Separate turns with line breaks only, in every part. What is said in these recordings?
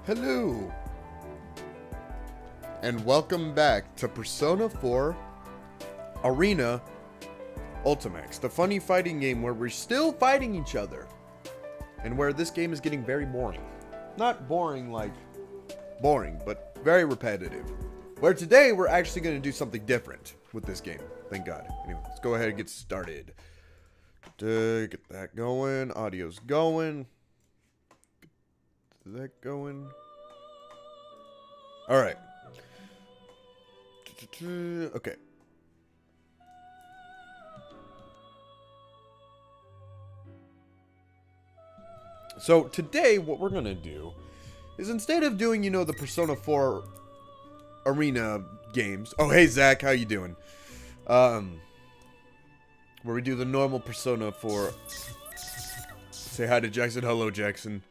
Hello, and welcome back to Persona 4 Arena Ultimax, the funny fighting game where we're still fighting each other, and where this game is getting very boring. Not boring like boring, but very repetitive. Where today we're actually going to do something different with this game, thank God. Anyway, let's go ahead and get started. Get that going, audio's going. Is that going? All right. Okay. So today, what we're gonna do is instead of doing, the Persona 4 Arena games. Oh, hey Zach, how you doing? Where we do the normal Persona 4. Say hi to Jackson. Hello, Jackson.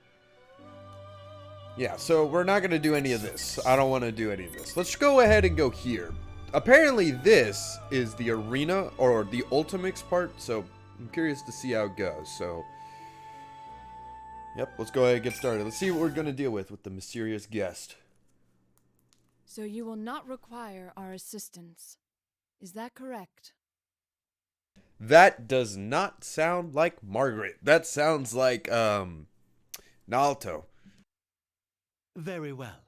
Yeah, so we're not going to do any of this. I don't want to do any of this. Let's go ahead and go here. Apparently this is the arena or the Ultimax part, so I'm curious to see how it goes. So, yep, let's go ahead and get started. Let's see what we're going to deal with the mysterious guest.
So you will not require our assistance. Is that correct?
That does not sound like Margaret. That sounds like, Naoto.
Very well.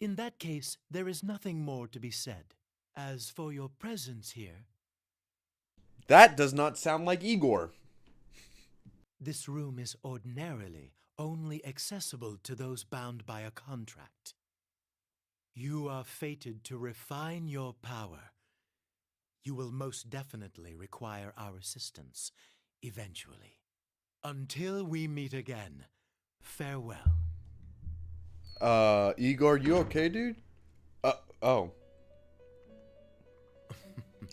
In that case, there is nothing more to be said. As for your presence here...
That does not sound like Igor.
This room is ordinarily only accessible to those bound by a contract. You are fated to refine your power. You will most definitely require our assistance, eventually. Until we meet again, farewell.
Igor, you okay, dude? Oh.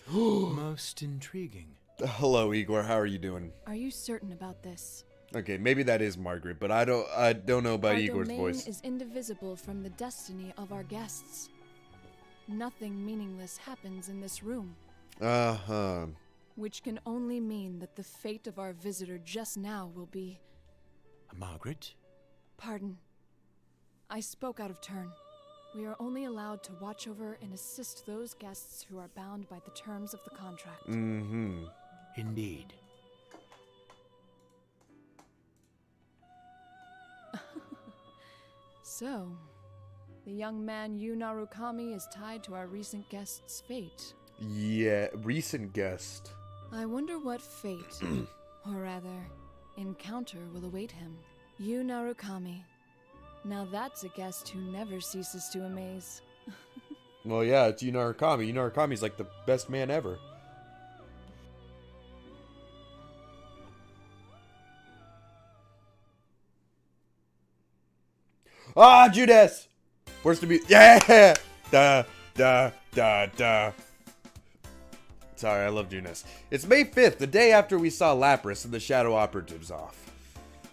Most intriguing.
Hello, Igor. How are you doing?
Are you certain about this?
Okay, maybe that is Margaret, but I don't know about Igor's
Our
voice.
domain is indivisible from the destiny of our guests. Nothing meaningless happens in this room.
Uh-huh.
Which can only mean that the fate of our visitor just now will be...
Margaret?
Pardon. I spoke out of turn. We are only allowed to watch over and assist those guests who are bound by the terms of the contract.
Mm-hmm.
Indeed.
So, the young man Yu Narukami is tied to our recent guest's fate.
Yeah, recent guest.
I wonder what fate, or rather, encounter will await him. Yu Narukami. Now that's a guest who never ceases to amaze.
Well, yeah, it's Yu Narukami. Yu Narukami's like the best man ever. Ah, Judas! Where's the music? Yeah! Da, da, da, da. Sorry, I love Judas. It's May 5th, the day after we saw Lapras and the Shadow Operatives off.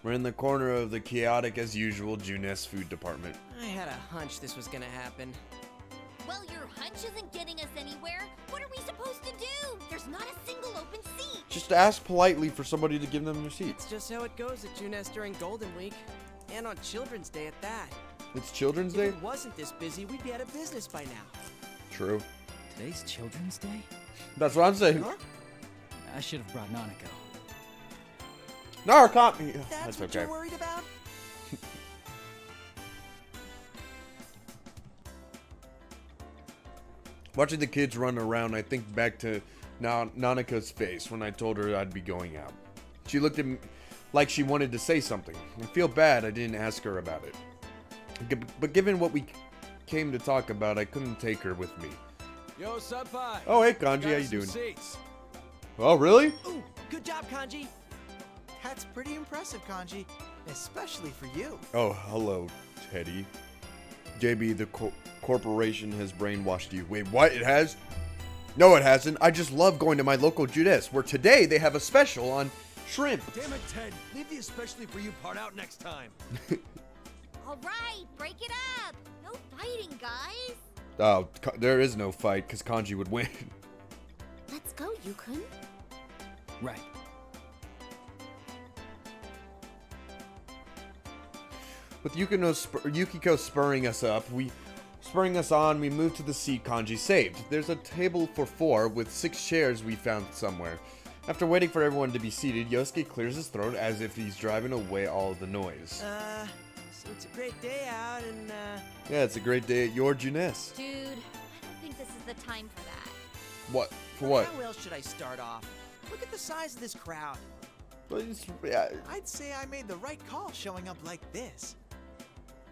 We're in the corner of the chaotic as usual Junes food department.
I had a hunch this was gonna happen.
Well, your hunch isn't getting us anywhere. What are we supposed to do? There's not a single open seat.
Just ask politely for somebody to give them their seats.
It's just how it goes at Junes during Golden Week. And on Children's Day at that.
It's Children's
If
Day?
it wasn't this busy, we'd be out of business by now.
True.
Today's Children's Day?
That's what I'm saying.
Huh?
I should have brought Nanako.
Narukami.
That's what
okay.
you're worried about?
Watching the kids run around, I think back to Nanaka's face when I told her I'd be going out. She looked at me like she wanted to say something. I feel bad I didn't ask her about it. But given what we came to talk about, I couldn't take her with me.
Yo, Senpai.
Oh, hey, Kanji, how
Got
you
some
doing?
Seats.
Oh, really?
Ooh, good job, Kanji.
That's pretty impressive, Kanji. Especially for you.
Oh, hello, Teddy. JB, the corporation has brainwashed you. Wait, what? It has? No, it hasn't. I just love going to my local Judas, where today they have a special on shrimp.
Damn it, Ted. Leave the especially for you part out next time.
All right, break it up. No fighting, guys.
Oh, there is no fight, because Kanji would win.
Let's go, Yukun.
Right.
With Yukiko spurring us on, we move to the seat Kanji saved. There's a table for 4 with 6 chairs we found somewhere. After waiting for everyone to be seated, Yosuke clears his throat as if he's driving away all of the noise.
So it's a great day out and,
Yeah, it's a great day at your jeunesse.
Dude, I don't think this is the time for that.
What? For what?
How else should I start off? Look at the size of this crowd.
Yeah,
I'd say I made the right call showing up like this.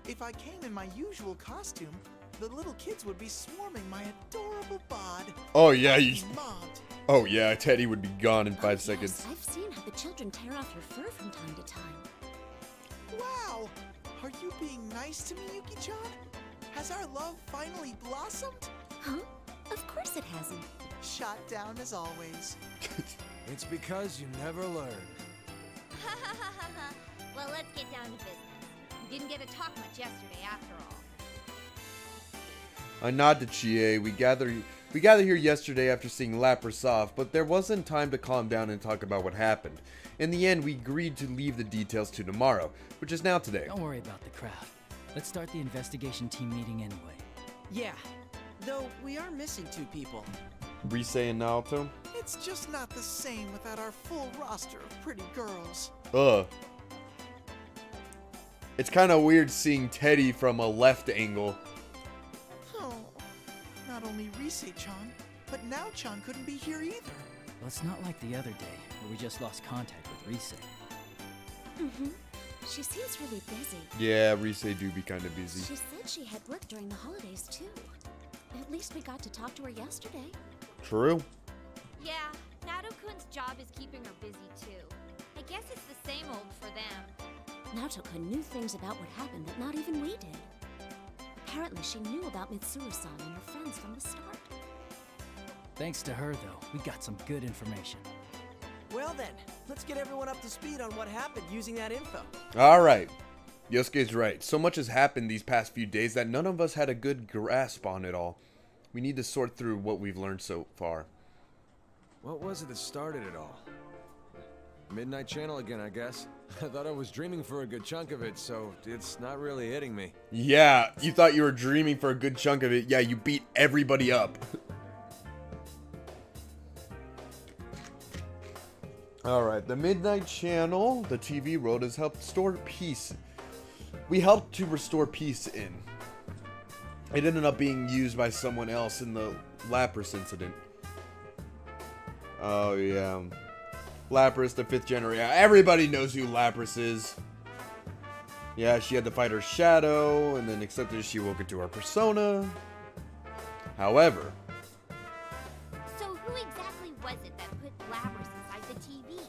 If I came in my usual costume, the little kids would be swarming my adorable bod.
oh yeah, you...
Mobbed.
Oh yeah, Teddy would be gone in 5
Yes,
seconds.
I've seen how the children tear off your fur from time to time.
Wow! Are you being nice to me, Yuki-chan? Has our love finally blossomed?
Huh? Of course it hasn't.
Shot down as always.
It's because you never learn.
Well, let's get down to business. We didn't get to talk much yesterday after all.
I nod to Chie. We gather here yesterday after seeing Lapras off, but there wasn't time to calm down and talk about what happened. In the end, we agreed to leave the details to tomorrow, which is now today.
Don't worry about the crowd. Let's start the investigation team meeting anyway.
Yeah, though we are missing 2 people.
Rise and Naoto?
It's just not the same without our full roster of pretty girls.
Ugh. It's kind of weird seeing Teddy from a left angle.
Oh, not only Rise-chan, but Nao-chan couldn't be here either.
Well, it's not like the other day, where we just lost contact with Rise.
Mm-hmm. She seems really busy.
Yeah, Rise do be kind of busy.
She said she had work during the holidays, too. At least we got to talk to her yesterday.
True.
Yeah, Nato-kun's job is keeping her busy too. I guess it's the same old for them.
Naoto-kun knew things about what happened that not even we did. Apparently she knew about Mitsuru-san and her friends from the start.
Thanks to her, though, we got some good information.
Well then, let's get everyone up to speed on what happened using that info.
Alright. Yosuke's right. So much has happened these past few days that none of us had a good grasp on it all. We need to sort through what we've learned so far.
What was it that started it all? Midnight Channel again, I guess. I thought I was dreaming for a good chunk of it, so it's not really hitting me.
Yeah, you thought you were dreaming for a good chunk of it. Yeah, you beat everybody up. Alright, the Midnight Channel, the TV world, has helped restore peace. We helped to restore peace in. It ended up being used by someone else in the Lapras incident. Oh, yeah. Lapras, the 5th generation. Everybody knows who Lapras is. Yeah, she had to fight her shadow, and then accepted she woke into her persona. However...
So who exactly was it that put Lapras inside the TV?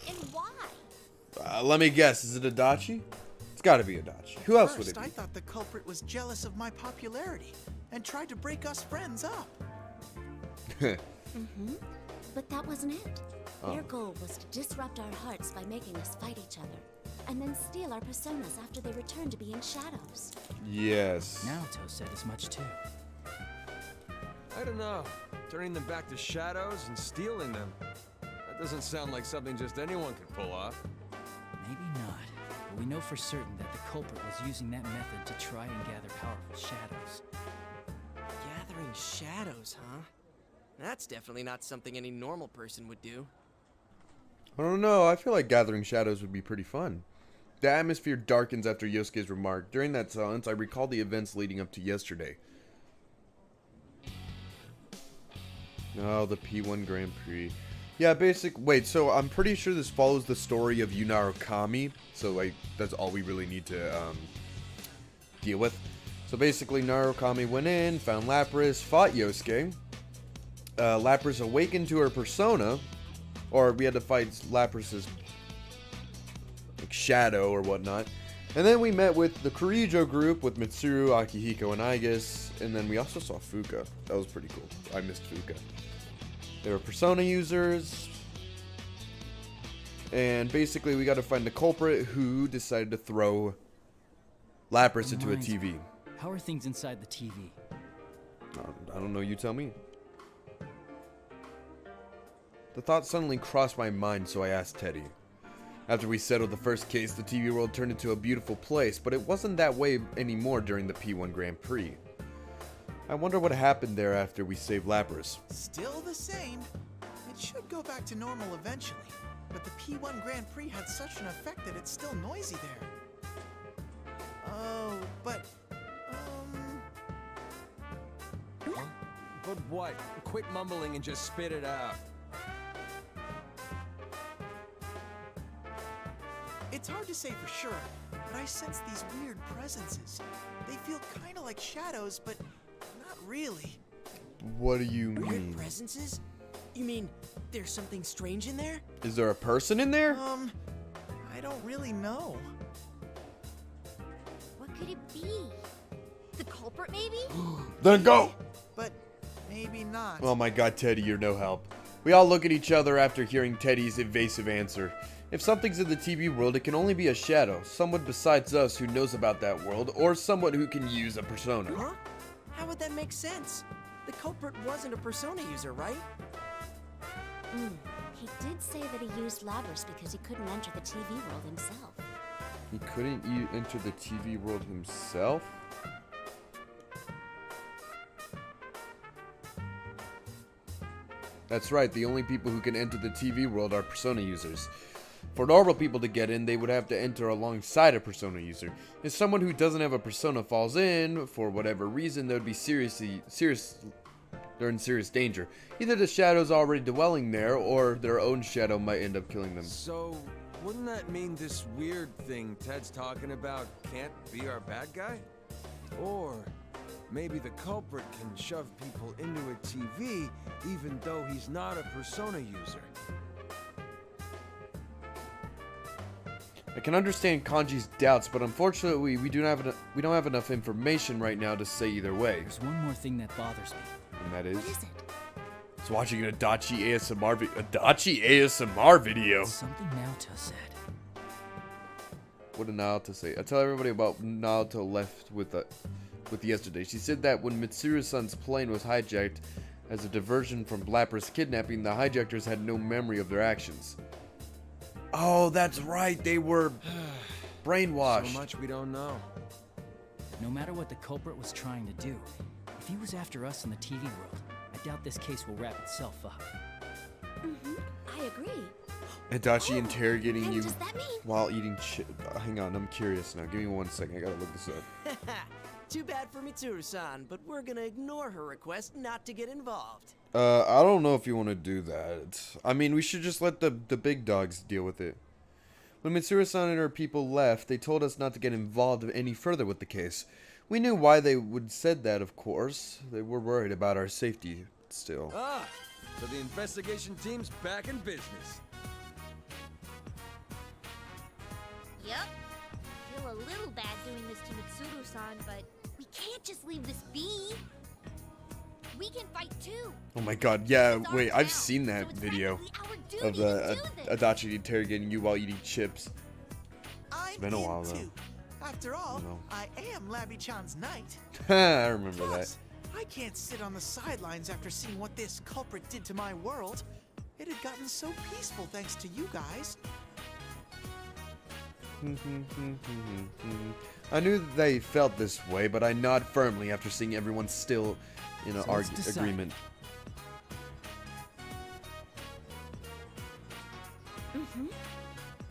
And why?
let me guess, is it Adachi? It's gotta be Adachi. Who else would it
First,
be?
I thought the culprit was jealous of my popularity and tried to break us friends up.
Mm-hmm. But that wasn't it.
Oh.
Their goal was to disrupt our hearts by making us fight each other, and then steal our personas after they return to being shadows.
Yes.
Naoto said as much too.
I don't know. Turning them back to shadows and stealing them. That doesn't sound like something just anyone could pull off.
Maybe not, but we know for certain that the culprit was using that method to try and gather powerful shadows.
Gathering shadows, huh? That's definitely not something any normal person would do.
I don't know, I feel like gathering shadows would be pretty fun. The atmosphere darkens after Yosuke's remark. During that silence, I recall the events leading up to yesterday. Oh, the P1 Grand Prix. Yeah, wait, so I'm pretty sure this follows the story of Narukami. So, like, that's all we really need to, deal with. So basically, Narukami went in, found Lapras, fought Yosuke. Lapras awakened to her persona. Or we had to fight Lapras's like, shadow or whatnot. And then we met with the Kurijo group with Mitsuru, Akihiko, and Aigis. And then we also saw Fuka. That was pretty cool. I missed Fuka. They were persona users. And basically we got to find the culprit who decided to throw Lapras into a TV.
How are things inside the TV?
I don't know, you tell me. The thought suddenly crossed my mind, so I asked Teddy. After we settled the first case, the TV world turned into a beautiful place, but it wasn't that way anymore during the P1 Grand Prix. I wonder what happened there after we saved Lapras.
Still the same. It should go back to normal eventually. But the P1 Grand Prix had such an effect that it's still noisy there. Oh, but...
But what? Quit mumbling and just spit it out.
It's hard to say for sure, but I sense these weird presences. They feel kind of like shadows, but not really.
What do you mean?
Weird presences? You mean there's something strange in there?
Is there a person in there?
I don't really know.
What could it be? The culprit, maybe?
Then go!
But maybe not.
Oh my god, Teddy, you're no help. We all look at each other after hearing Teddy's evasive answer. If something's in the TV world, it can only be a shadow, someone besides us who knows about that world, or someone who can use a persona.
Huh? How would that make sense? The culprit wasn't a persona user, right?
He did say that he used Lapras because he couldn't enter the TV world himself.
He couldn't enter the TV world himself? That's right, the only people who can enter the TV world are persona users. For normal people to get in, they would have to enter alongside a persona user. If someone who doesn't have a persona falls in, for whatever reason, they would be they're in serious danger. Either the shadow's already dwelling there, or their own shadow might end up killing them.
So, wouldn't that mean this weird thing Ted's talking about can't be our bad guy? Or maybe the culprit can shove people into a TV even though he's not a persona user.
I can understand Kanji's doubts, but unfortunately we don't have enough information right now to say either way.
There's one more thing that bothers me.
And that is?
What is it?
It's watching an Adachi ASMR video.
Something Naoto said.
What did Naoto say? I tell everybody about Naoto left with yesterday. She said that when Mitsuru-san's plane was hijacked as a diversion from Lapras' kidnapping, the hijackers had no memory of their actions. Oh, that's right. They were brainwashed.
So much we don't know.
No matter what the culprit was trying to do, if he was after us in the TV world, I doubt this case will wrap itself up.
I agree.
Adachi interrogating
And
you
does that mean?
while eating hang on, I'm curious now. Give me 1 second. I gotta look this up.
Too bad for Mitsuru-san, but we're gonna ignore her request not to get involved.
I don't know if you want to do that. I mean, we should just let the big dogs deal with it. When Mitsuru-san and her people left, they told us not to get involved any further with the case. We knew why they would said that, of course. They were worried about our safety still.
Ah, so the investigation team's back in business.
Yep. I feel a little bad doing this to Mitsuru-san, but we can't just leave this be. We can fight too.
Oh my god, yeah,
It's our
wait, I've
town,
seen that
so it's
video
practically our
of
duty
the
to do this.
Adachi interrogating you while eating chips.
I'm
been a while,
in
though.
too. After all,
No.
I am Labby-chan's knight.
I remember that.
Plus, I can't sit on the sidelines after seeing what this culprit did to my world. It had gotten so peaceful thanks to you guys.
I knew they felt this way, but I nod firmly after seeing everyone still in an
So let's decide.
agreement.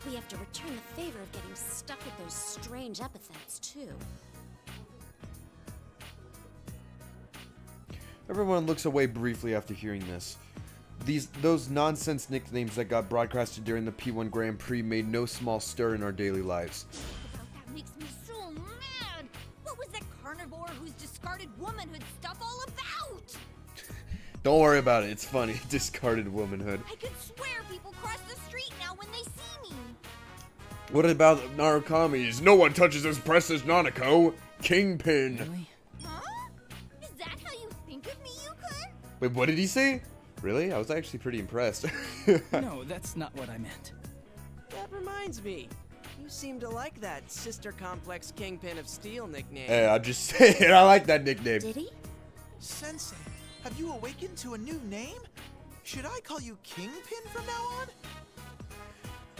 We have to return the favor of getting stuck with those strange epithets, too.
Everyone looks away briefly after hearing this. Those nonsense nicknames that got broadcasted during the P1 Grand Prix made no small stir in our daily lives.
That makes me so mad. What was that carnivore whose discarded womanhood stuff all about?
Don't worry about it, it's funny. Discarded womanhood.
I could swear people cross the street now when they see me.
What about Narukami's? No one touches as press as Nanako. Kingpin.
Really?
Huh? Is that how you think of me, Yukon?
Wait, what did he say? Really? I was actually pretty impressed.
No, that's not what I meant.
That reminds me. You seem to like that Sister Complex Kingpin of Steel nickname.
Hey, I'm just saying, I like that nickname.
Did he?
Sensei, have you awakened to a new name? Should I call you Kingpin from now on?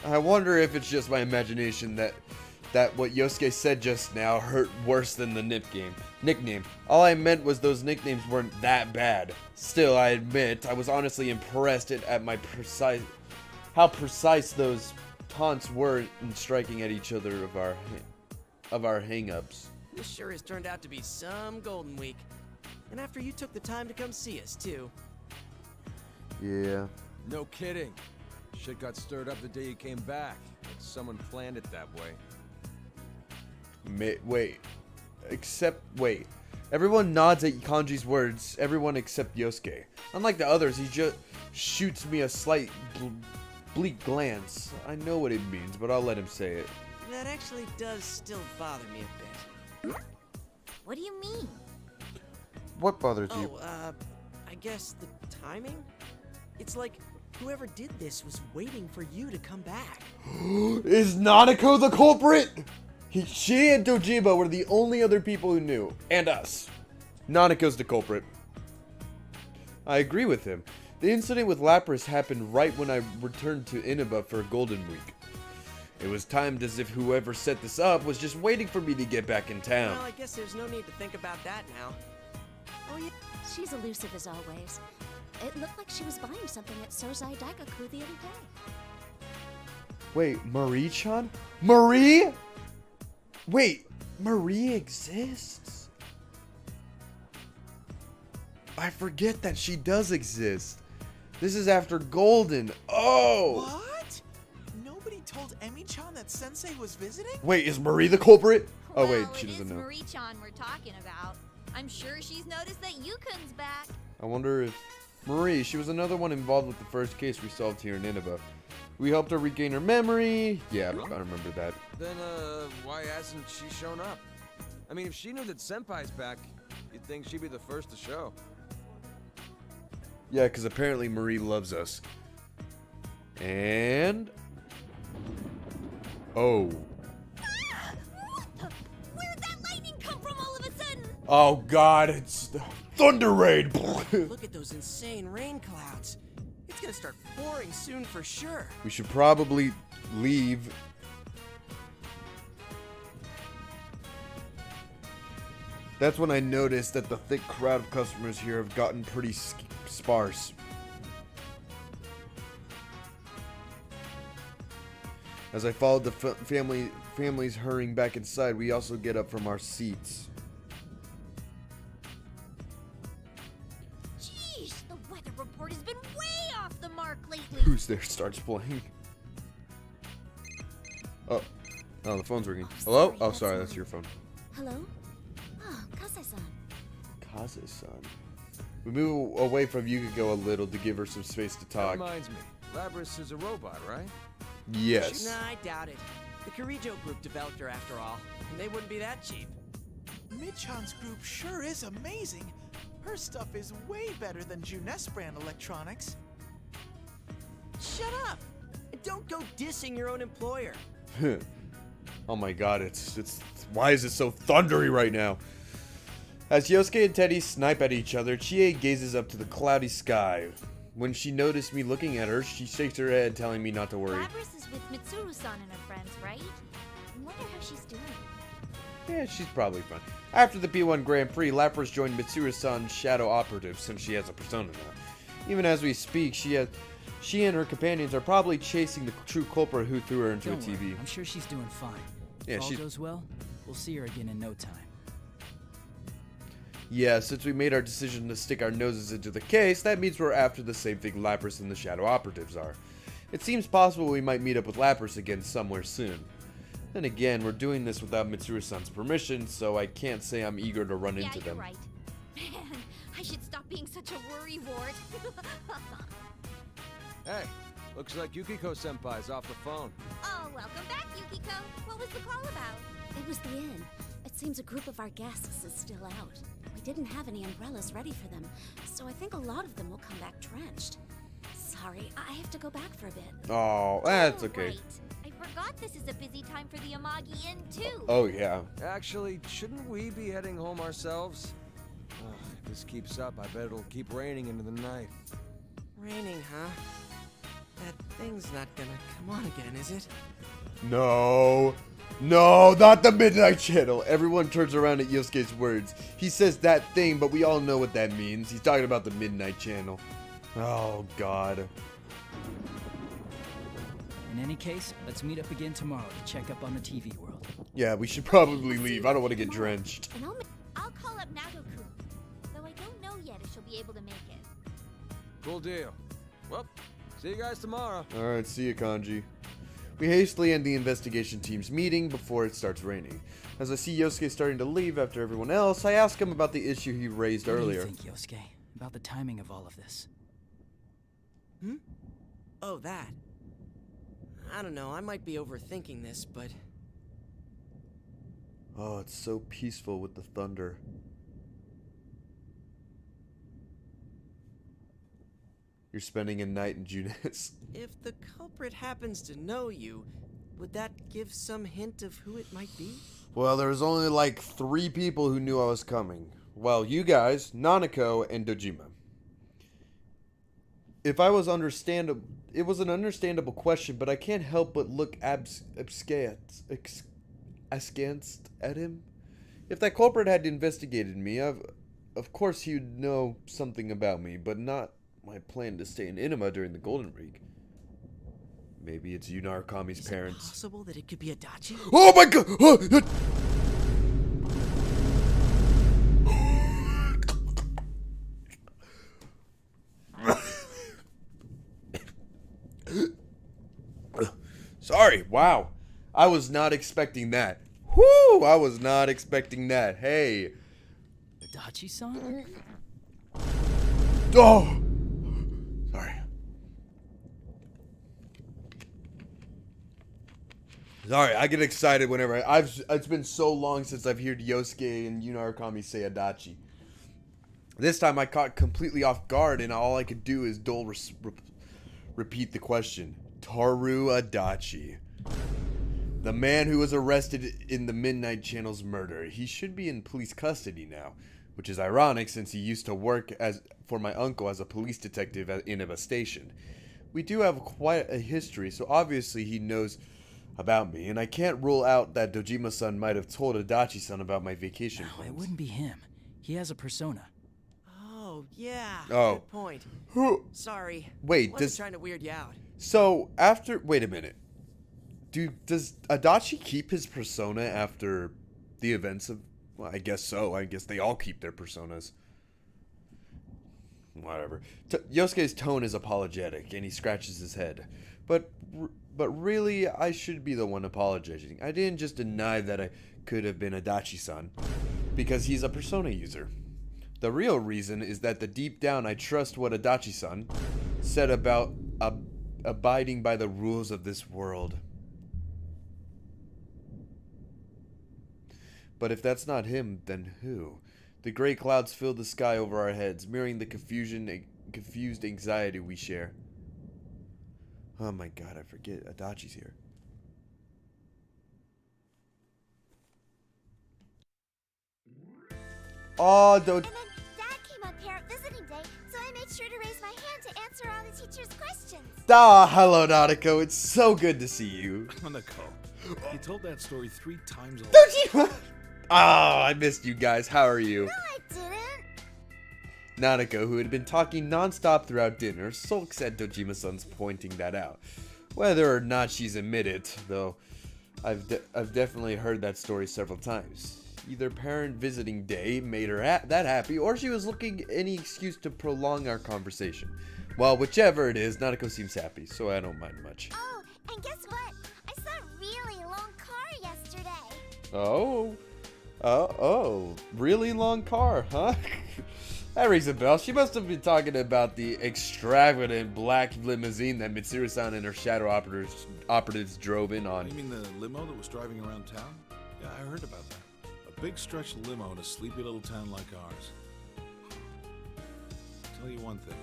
I wonder if it's just my imagination that what Yosuke said just now hurt worse than the nickname. All I meant was those nicknames weren't that bad. Still, I admit, I was honestly impressed at how precise those taunts were in striking at each other of our hang-ups.
This sure has turned out to be some golden week. And after you took the time to come see us, too.
Yeah.
No kidding. Shit got stirred up the day you came back. Like someone planned it that way.
Wait. Everyone nods at Kanji's words, everyone except Yosuke. Unlike the others, he just shoots me a slight bleak glance. I know what it means, but I'll let him say it.
That actually does still bother me a bit.
What do you mean?
What bothers you?
I guess the timing? It's like whoever did this was waiting for you to come back.
Is Nanako the culprit? She and Dojima were the only other people who knew. And us. Nanako's the culprit. I agree with him. The incident with Lapras happened right when I returned to Inaba for Golden Week. It was timed as if whoever set this up was just waiting for me to get back in town.
Well, I guess there's no need to think about that now. Oh, yeah.
She's elusive as always. It looked like she was buying something at Sozai Daikaku the other day.
Wait, Marie-chan? Marie? Wait, Marie exists? I forget that she does exist. This is after Golden. Oh!
What? Nobody told Emi-chan that Sensei was visiting?
Wait, is Marie the culprit? Oh
Well,
wait, she doesn't know.
It is Marie-chan we're talking about. I'm sure she's noticed that Yukun's back.
I wonder if... Marie, she was another one involved with the first case we solved here in Inaba. We helped her regain her memory. Yeah, I remember that.
Then, why hasn't she shown up? I mean, if she knew that Senpai's back, you'd think she'd be the first to show.
Yeah, because apparently Marie loves us. And... Oh.
Ah! What the? Where'd that lightning come from all of a sudden?
Oh god, it's Thunder Rain!
Look at those insane rain clouds. It's gonna start pouring soon for sure.
We should probably leave. That's when I noticed that the thick crowd of customers here have gotten pretty sparse. As I followed the families hurrying back inside, we also get up from our seats.
Jeez, the weather report has been way off the mark lately.
Who's there starts playing. Oh, the phone's ringing. Hello? Oh, sorry, that's your phone.
Hello? Oh, Kase-san.
Kaze-san. We move away from Yukiko a little to give her some space to
That
talk.
reminds me, Lapras is a robot, right?
Yes.
Nah, I doubt it. The Kirijo group developed her after all, and they wouldn't be that cheap.
Mid-chan's group sure is amazing. Her stuff is way better than Junes brand electronics.
Shut up! And don't go dissing your own employer.
Oh my god, it's why is it so thundery right now? As Yosuke and Teddy snipe at each other, Chie gazes up to the cloudy sky. When she noticed me looking at her, she shakes her head, telling me not to worry.
Lapras is with Mitsuru-san and her friends, right? I wonder how she's doing.
Yeah, she's probably fine. After the P1 Grand Prix, Lapras joined Mitsuru-san's Shadow Operative since she has a persona now. Even as we speak, she and her companions are probably chasing the true culprit who threw her into
Don't
a TV.
worry, I'm sure she's doing fine.
Yeah,
If all
she's...
goes well, we'll see her again in no time.
Yeah, since we made our decision to stick our noses into the case, that means we're after the same thing Lapras and the Shadow Operatives are. It seems possible we might meet up with Lapras again somewhere soon. Then again, we're doing this without Mitsuru-san's permission, so I can't say I'm eager to run into them.
Yeah, you're right. Man, I should stop being such a worrywart.
Hey, looks like Yukiko-senpai's off the phone.
Oh, welcome back, Yukiko. What was the call about?
It was the inn. It seems a group of our guests is still out. We didn't have any umbrellas ready for them, so I think a lot of them will come back drenched. Sorry, I have to go back for a bit.
Oh, that's okay.
Right. I forgot this is a busy time for the Amagi Inn, too.
Oh, yeah.
Actually, shouldn't we be heading home ourselves? Ugh, if this keeps up, I bet it'll keep raining into the night.
Raining, huh? That thing's not gonna come on again, is it?
No. No, not the Midnight Channel. Everyone turns around at Yosuke's words. He says that thing, but we all know what that means. He's talking about the Midnight Channel. Oh, God.
In any case, let's meet up again tomorrow to check up on the TV world.
Yeah, we should probably leave. I don't want to get drenched.
And
I'll call up Nago-kun, though I don't know yet if she'll be able to make it.
Cool deal. Well, see you guys tomorrow.
Alright, see you, Kanji. We hastily end the investigation team's meeting before it starts raining. As I see Yosuke starting to leave after everyone else, I ask him about the issue he raised earlier.
What do you think, Yosuke, about the timing of all of this?
Oh, that. I don't know, I might be overthinking this, but...
Oh, it's so peaceful with the thunder. You're spending a night in Junes.
if the culprit happens to know you, would that give some hint of who it might be?
Well, there was only like 3 people who knew I was coming. Well, you guys, Nanako, and Dojima. If I was understandable, it was an understandable question, but I can't help but look askance at him. If that culprit had investigated me, of course he would know something about me, but not my plan to stay in Inuma during the Golden Week. Maybe it's Yuna Arakami's parents.
Is it possible that it could be Adachi?
Oh my god! Sorry, wow. I was not expecting that. Whoo! I was not expecting that. Hey.
Adachi-san?
Oh! Sorry. Sorry, I get excited whenever it's been so long since I've heard Yosuke and Yuna Arakami say Adachi. This time I caught completely off guard, and all I could do is repeat the question. Taru Adachi. The man who was arrested in the Midnight Channel's murder. He should be in police custody now, which is ironic since he used to work for my uncle as a police detective at Inaba Station. We do have quite a history, so obviously he knows about me, and I can't rule out that Dojima-san might have told Adachi-san about my vacation
No,
plans.
it wouldn't be him. He has a persona.
Oh, yeah.
Oh.
Good point.
Who?
Sorry.
Wait,
Wasn't trying to weird you out.
So, after... Wait a minute. Does Adachi keep his persona after the events of... Well, I guess so. I guess they all keep their personas. Whatever. Yosuke's tone is apologetic, and he scratches his head. But really, I should be the one apologizing. I didn't just deny that I could have been Adachi-san, because he's a persona user. The real reason is that deep down I trust what Adachi-san said about abiding by the rules of this world. But if that's not him, then who? The gray clouds fill the sky over our heads, mirroring the confused anxiety we share. Oh my god, I forget Adachi's here. Oh, don't...
And then Dad came up here at visiting day, so I made sure to raise my hand to answer all the teacher's questions.
Ah, hello, Nanako. It's so good to see you.
Nanako, you told that story 3 times already.
Don't you... Oh, I missed you guys. How are you?
No, I didn't.
Nanako, who had been talking non-stop throughout dinner, sulks at Dojima-san's pointing that out. Whether or not she's admitted, though, I've definitely heard that story several times. Either parent visiting day made her that happy, or she was looking any excuse to prolong our conversation. Well, whichever it is, Nanako seems happy, so I don't mind much.
Oh, and guess what? I saw a really long car yesterday.
Oh, really long car, huh? That rings a bell. She must have been talking about the extravagant black limousine that Mitsuru-san and her shadow operatives drove in on.
You mean the limo that was driving around town? Yeah, I heard about that. A big stretch limo in a sleepy little town like ours. I'll tell you one thing.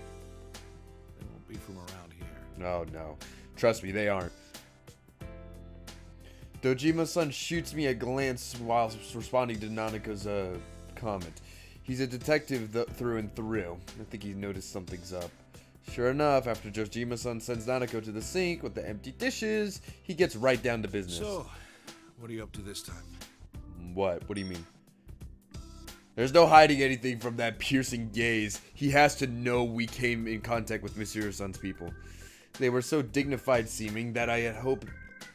They won't be from around here.
No. Trust me, they aren't. Dojima-san shoots me a glance while responding to Nanako's comment. He's a detective through and through. I think he noticed something's up. Sure enough, after Dojima-san sends Nanako to the sink with the empty dishes, he gets right down to business.
So, what are you up to this time?
What? What do you mean? There's no hiding anything from that piercing gaze. He has to know we came in contact with Mitsuru-san's people. They were so dignified seeming that I had hoped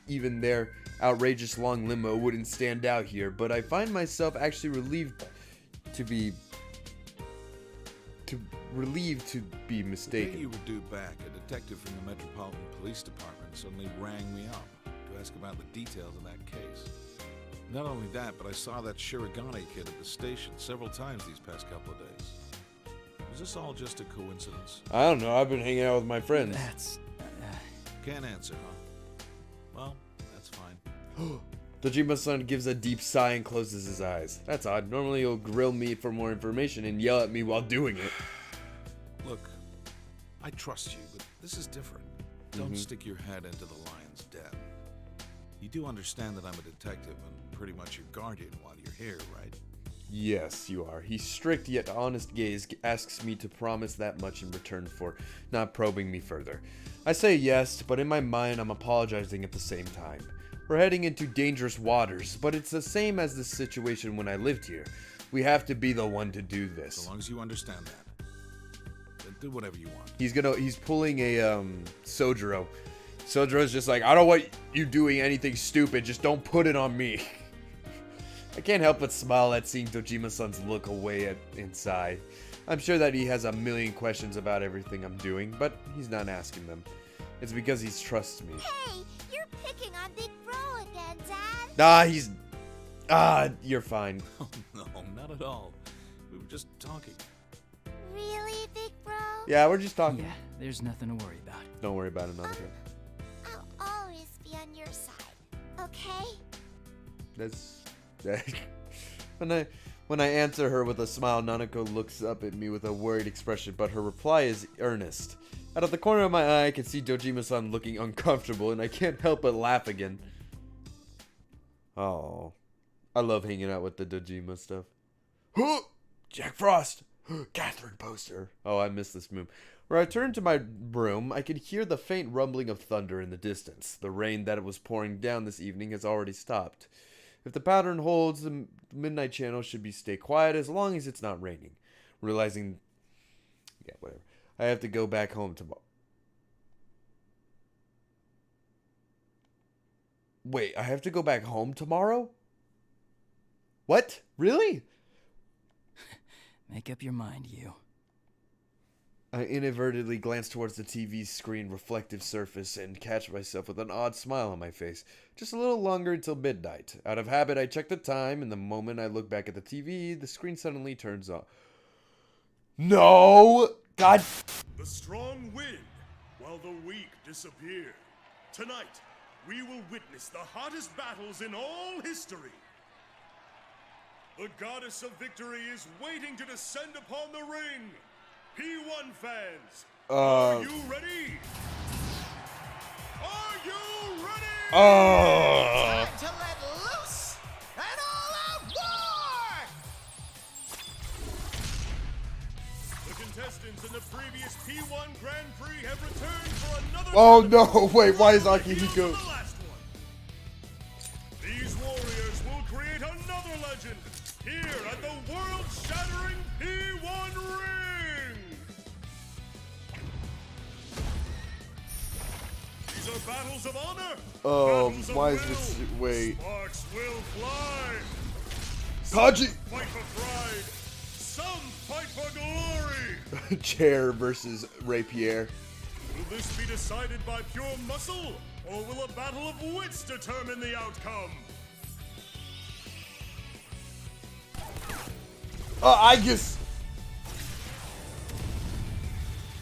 even their outrageous long limo wouldn't stand out here, but I find myself actually relieved to be mistaken.
The day you were due back, a detective from the Metropolitan Police Department suddenly rang me up to ask about the details of that case. Not only that, but I saw that Shirogane kid at the station several times these past couple of days. Was this all just a coincidence?
I don't know. I've been hanging out with my friends.
That's...
Can't answer, huh? Well, that's fine.
Dojima-san gives a deep sigh and closes his eyes. That's odd. Normally he'll grill me for more information and yell at me while doing it.
Look, I trust you, but this is different. Don't stick your head into the lion's den. You do understand that I'm a detective and pretty much your guardian while you're here, right?
Yes, you are. His strict yet honest gaze asks me to promise that much in return for not probing me further. I say yes, but in my mind I'm apologizing at the same time. We're heading into dangerous waters, but it's the same as the situation when I lived here. We have to be the one to do this.
So long as you understand that. Then do whatever you want.
He's pulling a Sojiro. Sojiro's just like, I don't want you doing anything stupid, just don't put it on me. I can't help but smile at seeing Dojima-san's look away inside. I'm sure that he has a million questions about everything I'm doing, but he's not asking them. It's because he trusts me.
Hey, you're picking on Big Bro again, Dad.
You're fine.
Oh, no, not at all. We were just talking.
Really, Big Bro?
Yeah, we're just talking.
Yeah, there's nothing to worry about.
Don't worry about it, Nanako.
I'll always be on your side, okay?
That's when I answer her with a smile, Nanako looks up at me with a worried expression, but her reply is earnest. Out of the corner of my eye, I can see Dojima-san looking uncomfortable, and I can't help but laugh again. Oh, I love hanging out with the Dojima stuff. Jack Frost! Catherine poster. Oh, I missed this move. Where I turned to my room, I could hear the faint rumbling of thunder in the distance. The rain that was pouring down this evening has already stopped. If the pattern holds, the Midnight Channel should stay quiet as long as it's not raining. Realizing... yeah, whatever. I have to go back home tomorrow. Wait, I have to go back home tomorrow? What? Really?
Make up your mind, you.
I inadvertently glance towards the TV screen reflective surface and catch myself with an odd smile on my face. Just a little longer until midnight. Out of habit, I check the time, and the moment I look back at the TV, the screen suddenly turns on. No! God!
The strong win, while the weak disappear. Tonight, we will witness the hottest battles in all history. The goddess of victory is waiting to descend upon the ring. P1 fans, are you ready? Are you ready?
Time to let loose an all-out war!
The contestants in the previous P1 Grand Prix have returned for another.
Oh no! Wait, why is Akihiko?
These warriors will create another legend here at the world-shattering P1 ring. These are battles of honor.
Why is this? Wait.
Sparks will fly.
Kaji!
Fight for pride. Some fight for glory.
Chair versus Rapier.
Will this be decided by pure muscle, or will a battle of wits determine the outcome?
I guess.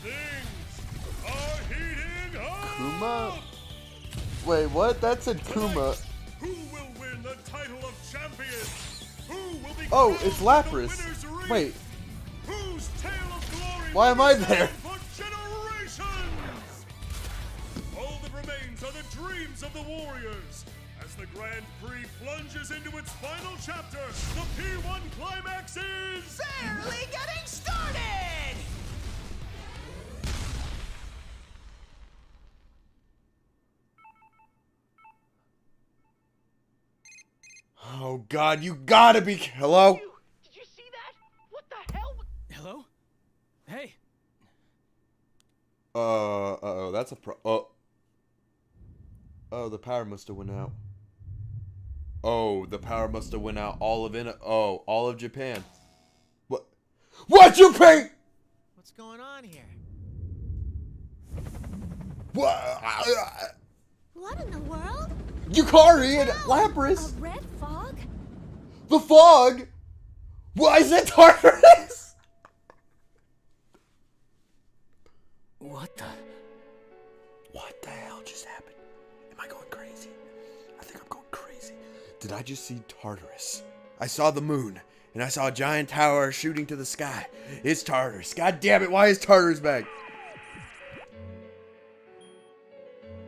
Things are heating up.
Kuma? Wait, what? That said Kuma.
Who will win the title of champion? Who will be
It's Lapras. Wait.
Whose tale of glory
Why am I there?
for generations? All that remains are the dreams of the warriors. As the Grand Prix plunges into its final chapter, the P1 climax is
Barely getting started!
Oh God, you gotta be. Hello?
Did you see that? What the hell?
Hello? Hey.
Uh-oh, that's a Oh, the power must have went out. Oh, the power must have went out all of Japan. What you pay?
What's going on here?
What in the world?
Yukari and Lapras.
A red fog?
The fog. Why is it Tartarus?
What the?
What the hell just happened? Am I going crazy? I think I'm going crazy. Did I just see Tartarus? I saw the moon, and I saw a giant tower shooting to the sky. It's Tartarus. God damn it, why is Tartarus back?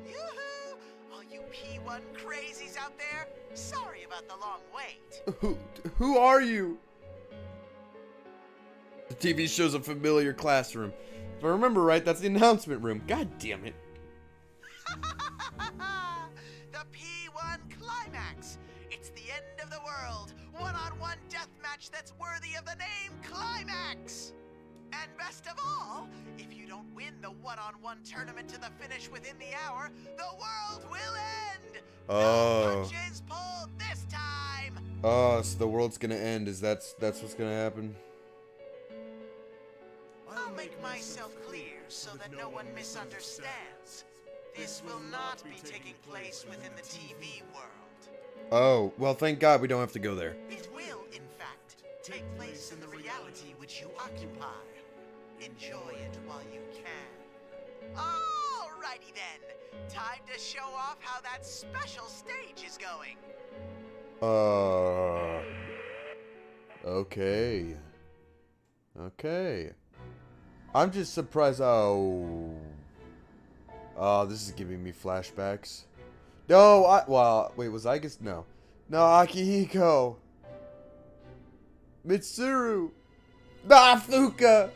Yoo-hoo! All you P1 crazies out there, sorry about the long wait.
Who are you? The TV shows a familiar classroom. If I remember right, that's the announcement room. God damn it.
The P1 Climax! It's the end of the world! One-on-one deathmatch that's worthy of the name Climax! And best of all, if you don't win the one-on-one tournament to the finish within the hour, the world will end! No punches pulled this time!
Oh, so the world's gonna end. That's what's gonna happen?
I'll make myself clear so that no one misunderstands. This will not be taking place within the TV world.
Oh, well, thank God we don't have to go there.
It will, in fact, take place in the reality which you occupy. Enjoy it while you can. Alrighty then. Time to show off how that special stage is going.
Okay. Okay. I'm just surprised. Oh, this is giving me flashbacks. No, wait, was I guess? No, Akihiko. Mitsuru. Fuka.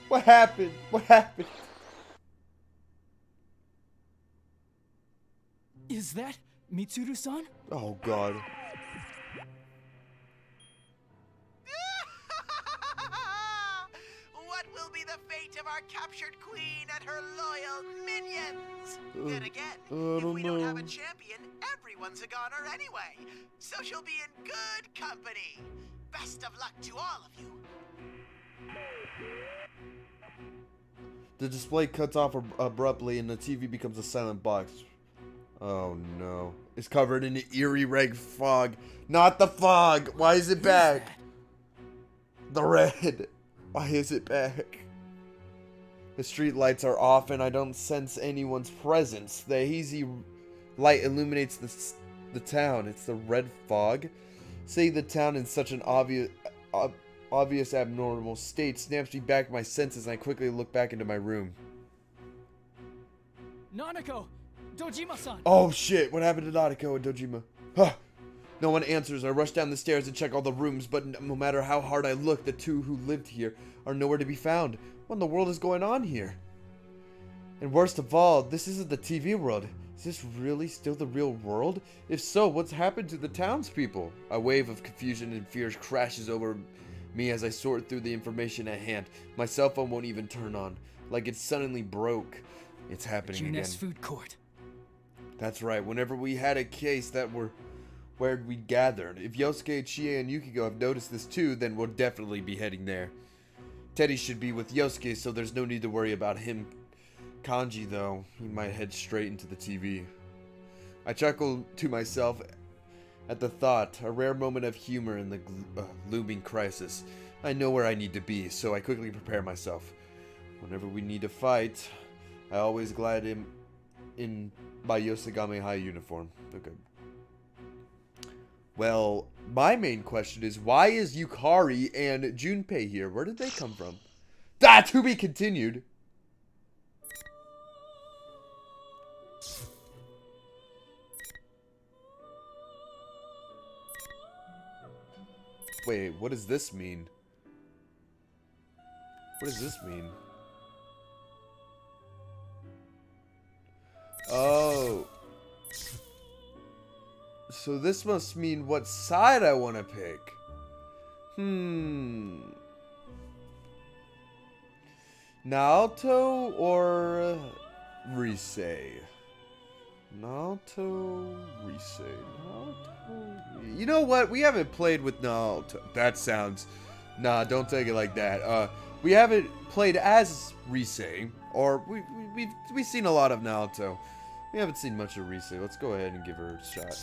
What happened? What happened?
Is that Mitsuru-san?
Oh, God.
What will be the fate of our captured queen and her loyal minions? Then again, if we don't have a champion, everyone's a goner anyway. So she'll be in good company. Best of luck to all of you.
The display cuts off abruptly and the TV becomes a silent box. Oh no. It's covered in eerie red fog. Not the fog! Why is it back? The red. Why is it back? The street lights are off and I don't sense anyone's presence. The hazy light illuminates the town. It's the red fog. Seeing the town in such an obvious abnormal state snaps me back my senses and I quickly look back into my room.
Nanako! Dojima-san!
Oh shit, what happened to Nanako and Dojima? Huh. No one answers. I rush down the stairs and check all the rooms, but no matter how hard I look, the two who lived here are nowhere to be found. What in the world is going on here? And worst of all, this isn't the TV world. Is this really still the real world? If so, what's happened to the townspeople? A wave of confusion and fear crashes over me as I sort through the information at hand. My cell phone won't even turn on. Like it suddenly broke. It's happening again.
Food court.
That's right. Whenever we had a case that were where we gathered. If Yosuke, Chie, and Yukiko have noticed this too, then we'll definitely be heading there. Teddy should be with Yosuke, so there's no need to worry about him. Kanji, though, he might head straight into the TV. I chuckle to myself at the thought, a rare moment of humor in the looming crisis. I know where I need to be, so I quickly prepare myself. Whenever we need to fight, I always glide in my Yosagame High uniform. Okay. Well, my main question is, why is Yukari and Junpei here? Where did they come from? To be continued. Wait, what does this mean? What does this mean? Oh. So this must mean what side I want to pick. Naoto or Rise? Naoto, Rise. Naoto. You know what? We haven't played with Naoto. That sounds... Nah, don't take it like that. We haven't played as Rise, or we've seen a lot of Naoto. We haven't seen much of Rise. Let's go ahead and give her a shot.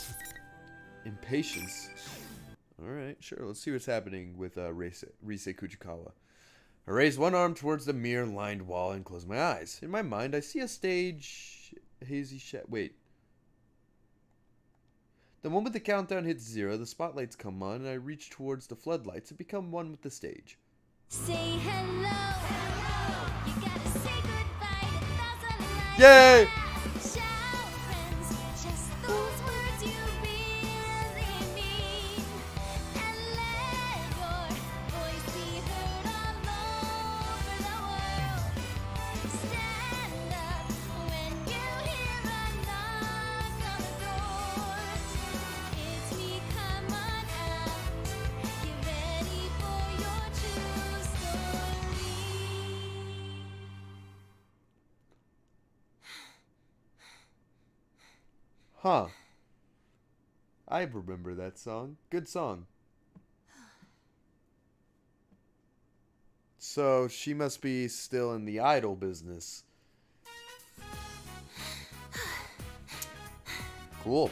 Impatience. Alright, sure. Let's see what's happening with Rise Kujikawa. I raise one arm towards the mirror-lined wall and close my eyes. In my mind, I see a stage... Hazy wait. The moment the countdown hits 0, the spotlights come on, and I reach towards the floodlights and become one with the stage.
Say hello. Hello. You gotta say goodbye to 1,000 lights.
Yay!
Shout, friends, just those words you really mean. And let your voice be heard all over the world. Stand up when you hear a knock on the door. It's me, come on out. Get ready for your true story.
Huh. I remember that song. Good song. So she must be still in the idol business. Cool.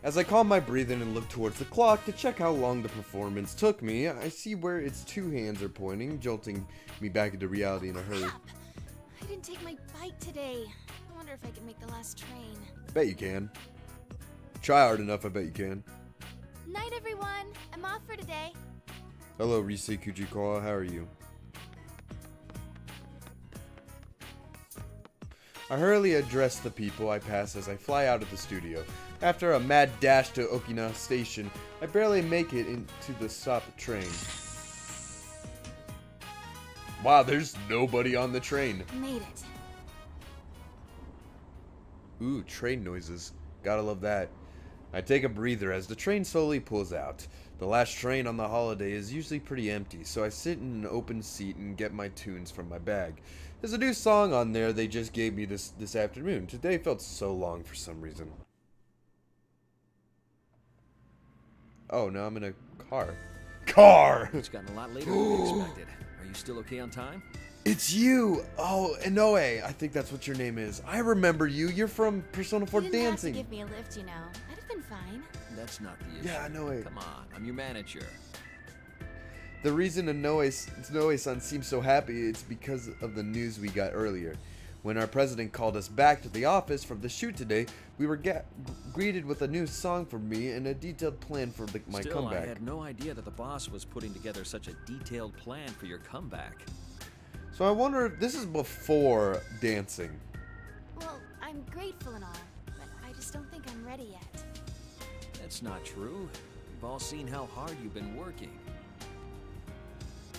As I calm my breathing and look towards the clock to check how long the performance took me, I see where its two hands are pointing, jolting me back into reality in a hurry.
Crap. I didn't take my bike today. I wonder if I can make the last train.
Bet you can. Try hard enough, I bet you can.
Night, everyone. I'm off for today.
Hello, Rise Kujikawa, how are you? I hurriedly address the people I pass as I fly out of the studio. After a mad dash to Okina Station, I barely make it into the stopped train. Wow, there's nobody on the train.
Made it.
Ooh, train noises. Gotta love that. I take a breather as the train slowly pulls out. The last train on the holiday is usually pretty empty, so I sit in an open seat and get my tunes from my bag. There's a new song on there they just gave me this afternoon. Today felt so long for some reason. Oh, now I'm in a car. Car!
It's gotten a lot later than we expected. Are you still okay on time?
It's you! Oh, Inoue. I think that's what your name is. I remember you. You're from Persona 4
You didn't
Dancing.
have to give me a lift, you know. I'd have been fine.
That's not the issue.
Yeah, Inoue.
Come on, I'm your manager.
The reason Inoue-san seems so happy is because of the news we got earlier. When our president called us back to the office from the shoot today, we were greeted with a new song from me and a detailed plan for my
Still,
comeback.
I had no idea that the boss was putting together such a detailed plan for your comeback.
So I wonder if this is before dancing.
Well, I'm grateful and all, but I just don't think I'm ready yet.
That's not true. We've all seen how hard you've been working.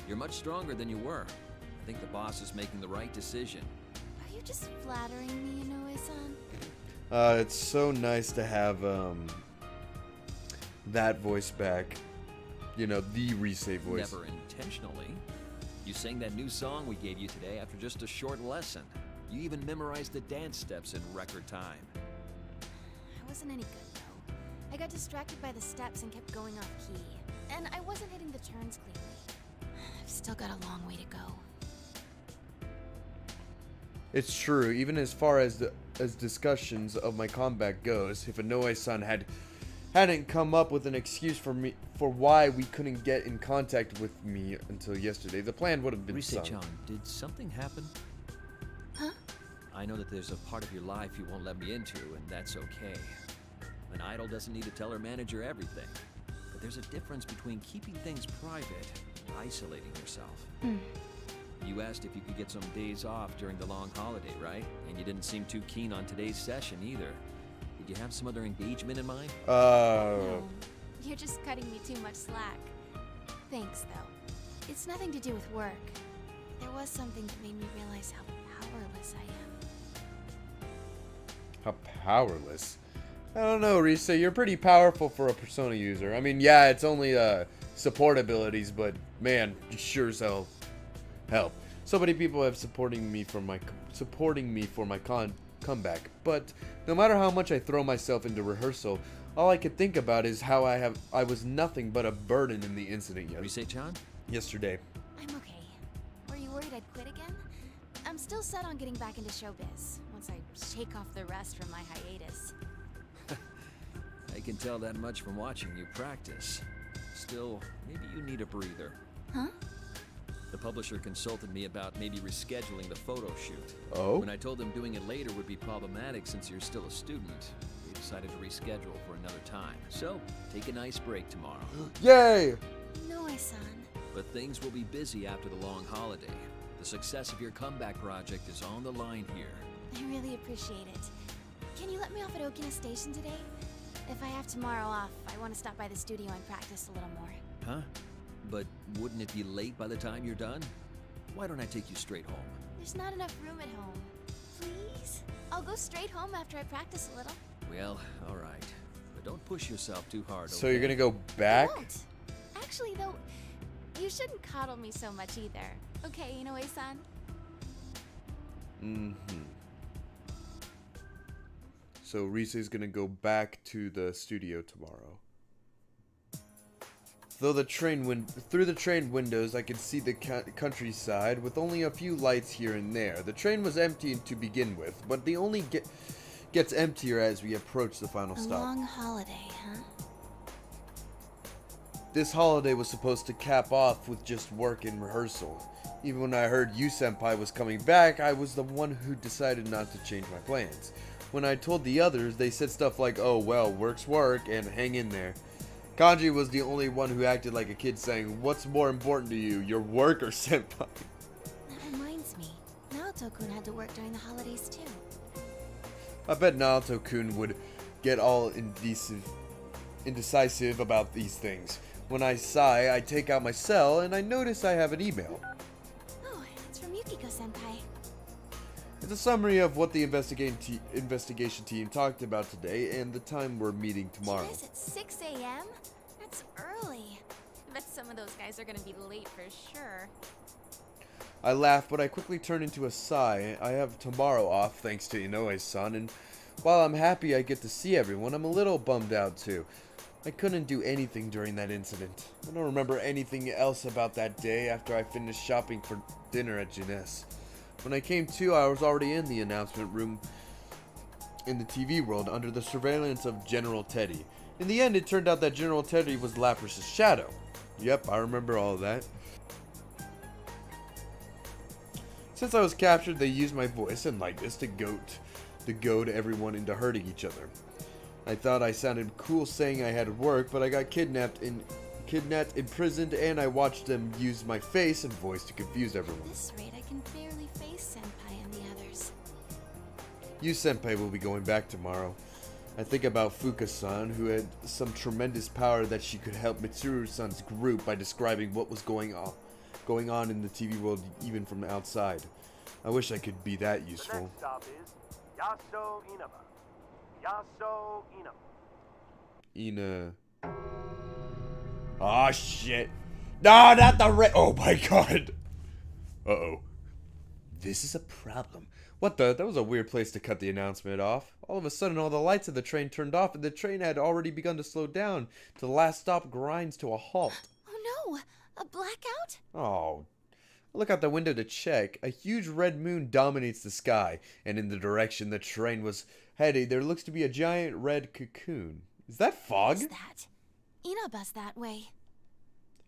You're much stronger than you were. I think the boss is making the right decision.
Are you just flattering me, Inoue-san?
It's so nice to have that voice back. You know, the Rise voice.
Never intentionally. You sang that new song we gave you today after just a short lesson. You even memorized the dance steps in record time.
I wasn't any good, though. I got distracted by the steps and kept going off key. And I wasn't hitting the turns cleanly. I've still got a long way to go.
It's true. Even as far as discussions of my comeback goes, if Inoue-san hadn't come up with an excuse for why we couldn't get in contact with me until yesterday, the plan would have been sung.
Rise-chan, did something happen?
Huh?
I know that there's a part of your life you won't let me into, and that's okay. An idol doesn't need to tell her manager everything. But there's a difference between keeping things private and isolating yourself. You asked if you could get some days off during the long holiday, right? And you didn't seem too keen on today's session either. Did you have some other engagement in mind?
No, you're just cutting me too much slack. Thanks, though. It's nothing to do with work. There was something that made me realize how powerless I am.
How powerless? I don't know, Risa. You're pretty powerful for a Persona user. I mean, yeah, it's only support abilities, but man, you sure as hell help. So many people have supporting me for my comeback. But no matter how much I throw myself into rehearsal, all I could think about is how I was nothing but a burden in the incident yesterday.
I'm okay. Were you worried I'd quit again? I'm still set on getting back into showbiz once I shake off the rest from my hiatus.
I can tell that much from watching you practice. Still, maybe you need a breather.
Huh?
The publisher consulted me about maybe rescheduling the photo shoot.
Oh?
When I told them doing it later would be problematic since you're still a student, they decided to reschedule for another time. So, take a nice break tomorrow.
Yay!
No, son.
But things will be busy after the long holiday. The success of your comeback project is on the line here.
I really appreciate it. Can you let me off at Okina Station today? If I have tomorrow off, I want to stop by the studio and practice a little more.
Huh? But wouldn't it be late by the time you're done? Why don't I take you straight home?
There's not enough room at home. Please? I'll go straight home after I practice a little.
Well, alright. But don't push yourself too hard,
So you're gonna go back?
I won't. Actually, though, you shouldn't coddle me so much either. Okay, Inoue-san?
So Rise's gonna go back to the studio tomorrow. Through the train windows, I could see the countryside with only a few lights here and there. The train was empty to begin with, but the only gets emptier as we approach the final stop.
A long holiday, huh?
This holiday was supposed to cap off with just work and rehearsal. Even when I heard Senpai was coming back, I was the one who decided not to change my plans. When I told the others, they said stuff like, oh well, work's work, and hang in there. Kanji was the only one who acted like a kid saying, what's more important to you, your work or Senpai?
That reminds me, Naoto-kun had to work during the holidays too.
I bet Naoto-kun would get all indecisive about these things. When I sigh, I take out my cell and I notice I have an email.
Oh, it's from Yukiko-senpai.
It's a summary of what the investigation team talked about today and the time we're meeting tomorrow.
Guys, at 6 a.m.? That's early. I bet some of those guys are gonna be late for sure.
I laugh, but I quickly turn into a sigh. I have tomorrow off thanks to Inoue-san, and while I'm happy I get to see everyone, I'm a little bummed out too. I couldn't do anything during that incident. I don't remember anything else about that day after I finished shopping for dinner at Jeunesse. When I came to, I was already in the announcement room in the TV world under the surveillance of General Teddy. In the end, it turned out that General Teddy was Lapras' shadow. Yep, I remember all of that. Since I was captured, they used my voice and likeness to goad everyone into hurting each other. I thought I sounded cool saying I had work, but I got kidnapped, imprisoned, and I watched them use my face and voice to confuse everyone.
At this rate, I can barely face Senpai and the others.
Senpai will be going back tomorrow. I think about Fuka-san, who had some tremendous power that she could help Mitsuru-san's group by describing what was going on in the TV world even from the outside. I wish I could be that useful.
The next stop is Yaso Inaba. Yaso Inaba.
Ah, shit. No, not the red. Oh my god. Uh-oh. This is a problem. What the? That was a weird place to cut the announcement off. All of a sudden, all the lights of the train turned off, and the train had already begun to slow down. To the last stop grinds to a halt.
Oh no! A blackout?
Oh. I look out the window to check. A huge red moon dominates the sky, and in the direction the train was heading, there looks to be a giant red cocoon. Is that fog?
What's that? Inaba's that way.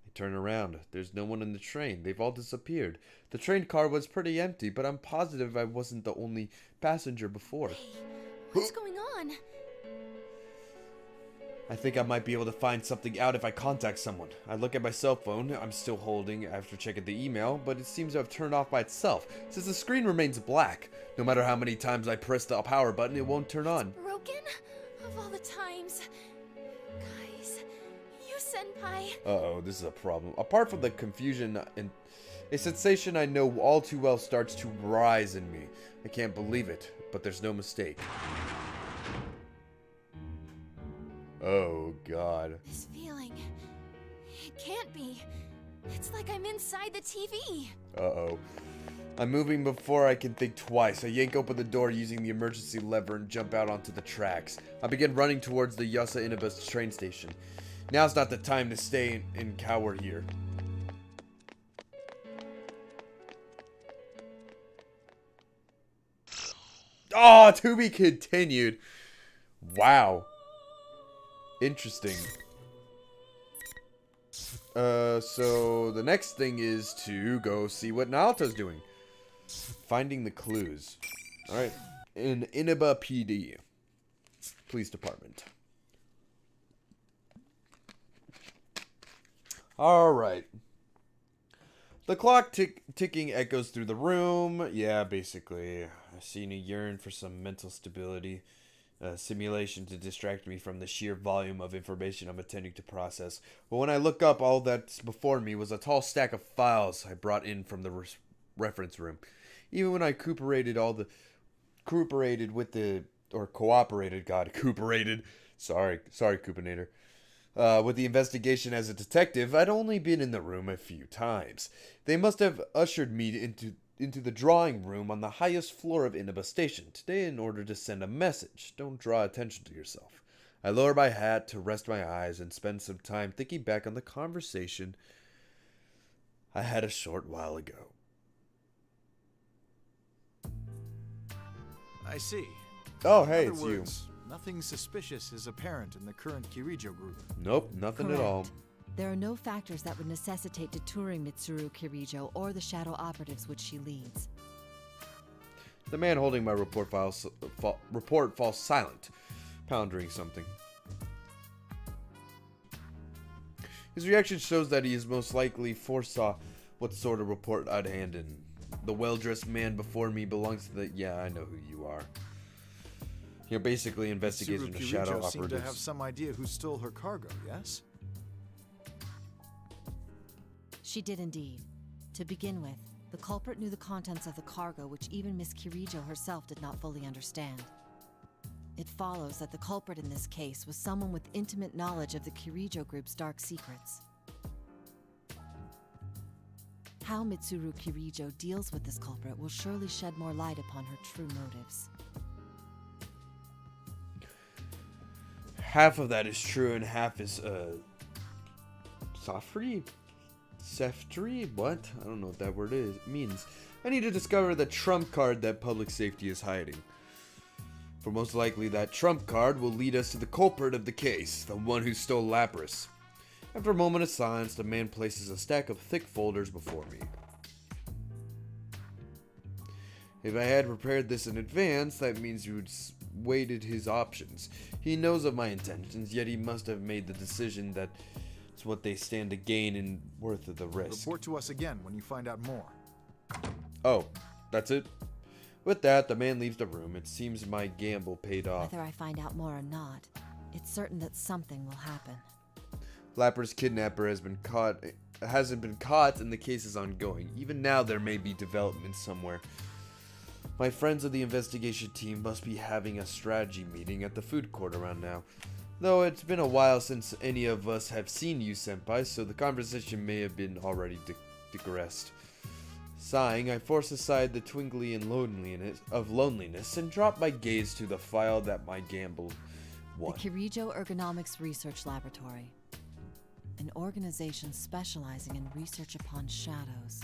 I turn around. There's no one in the train. They've all disappeared. The train car was pretty empty, but I'm positive I wasn't the only passenger before.
Hey, what's going on?
I think I might be able to find something out if I contact someone. I look at my cell phone I'm still holding after checking the email, but it seems to have turned off by itself, since the screen remains black. No matter how many times I press the power button, it won't turn on.
Broken? Of all the times. Guys, Senpai.
Uh-oh, this is a problem. Apart from the confusion, and a sensation I know all too well starts to rise in me. I can't believe it, but there's no mistake. Oh, God.
This feeling. It can't be. It's like I'm inside the TV.
Uh-oh. I'm moving before I can think twice. I yank open the door using the emergency lever and jump out onto the tracks. I begin running towards the Yasa Inaba train station. Now's not the time to stay and cower here. Oh, to be continued. Wow. Interesting. So the next thing is to go see what Naoto's doing. Finding the clues. Alright. In Inaba PD. Police Department. Alright. The clock ticking echoes through the room. Yeah, basically. I seem to yearn for some mental stability. Simulation to distract me from the sheer volume of information I'm attempting to process. But when I look up, all that's before me was a tall stack of files I brought in from the reference room. Even when I cooperated with the investigation as a detective, I'd only been in the room a few times. They must have ushered me into the drawing room on the highest floor of Inaba Station today in order to send a message. Don't draw attention to yourself. I lower my hat to rest my eyes and spend some time thinking back on the conversation I had a short while ago.
I see.
Oh, hey,
In
it's
other
you.
words, nothing suspicious is apparent in the current Kirijo group.
Nope, nothing at all.
There are no factors that would necessitate detouring Mitsuru Kirijo or the shadow operatives which she leads.
The man holding my report falls silent, pondering something. His reaction shows that he is most likely foresaw what sort of report I'd hand in. The well-dressed man before me belongs to the... Yeah, I know who you are. You're basically investigating the shadow operatives.
Seemed to have some idea who stole her cargo, yes?
She did indeed. To begin with, the culprit knew the contents of the cargo which even Miss Kirijo herself did not fully understand. It follows that the culprit in this case was someone with intimate knowledge of the Kirijo group's dark secrets. How Mitsuru Kirijo deals with this culprit will surely shed more light upon her true motives.
Half of that is true and half is, Safri? Seftri? What? I don't know what that word means. I need to discover the trump card that public safety is hiding. For most likely that trump card will lead us to the culprit of the case, the one who stole Lapras. After a moment of silence, the man places a stack of thick folders before me. If I had prepared this in advance, that means you would weighted his options. He knows of my intentions, yet he must have made the decision that it's what they stand to gain and worth of the risk.
Report to us again when you find out more.
Oh, that's it? With that, the man leaves the room. It seems my gamble paid off.
Whether I find out more or not, it's certain that something will happen.
Lapras' kidnapper hasn't been caught, and the case is ongoing. Even now, there may be developments somewhere. My friends of the investigation team must be having a strategy meeting at the food court around now. Though it's been a while since any of us have seen you, senpai, so the conversation may have been already digressed. Sighing, I force aside the twinkly and loneliness and drop my gaze to the file that my gamble won.
The Kirijo Ergonomics Research Laboratory. An organization specializing in research upon shadows.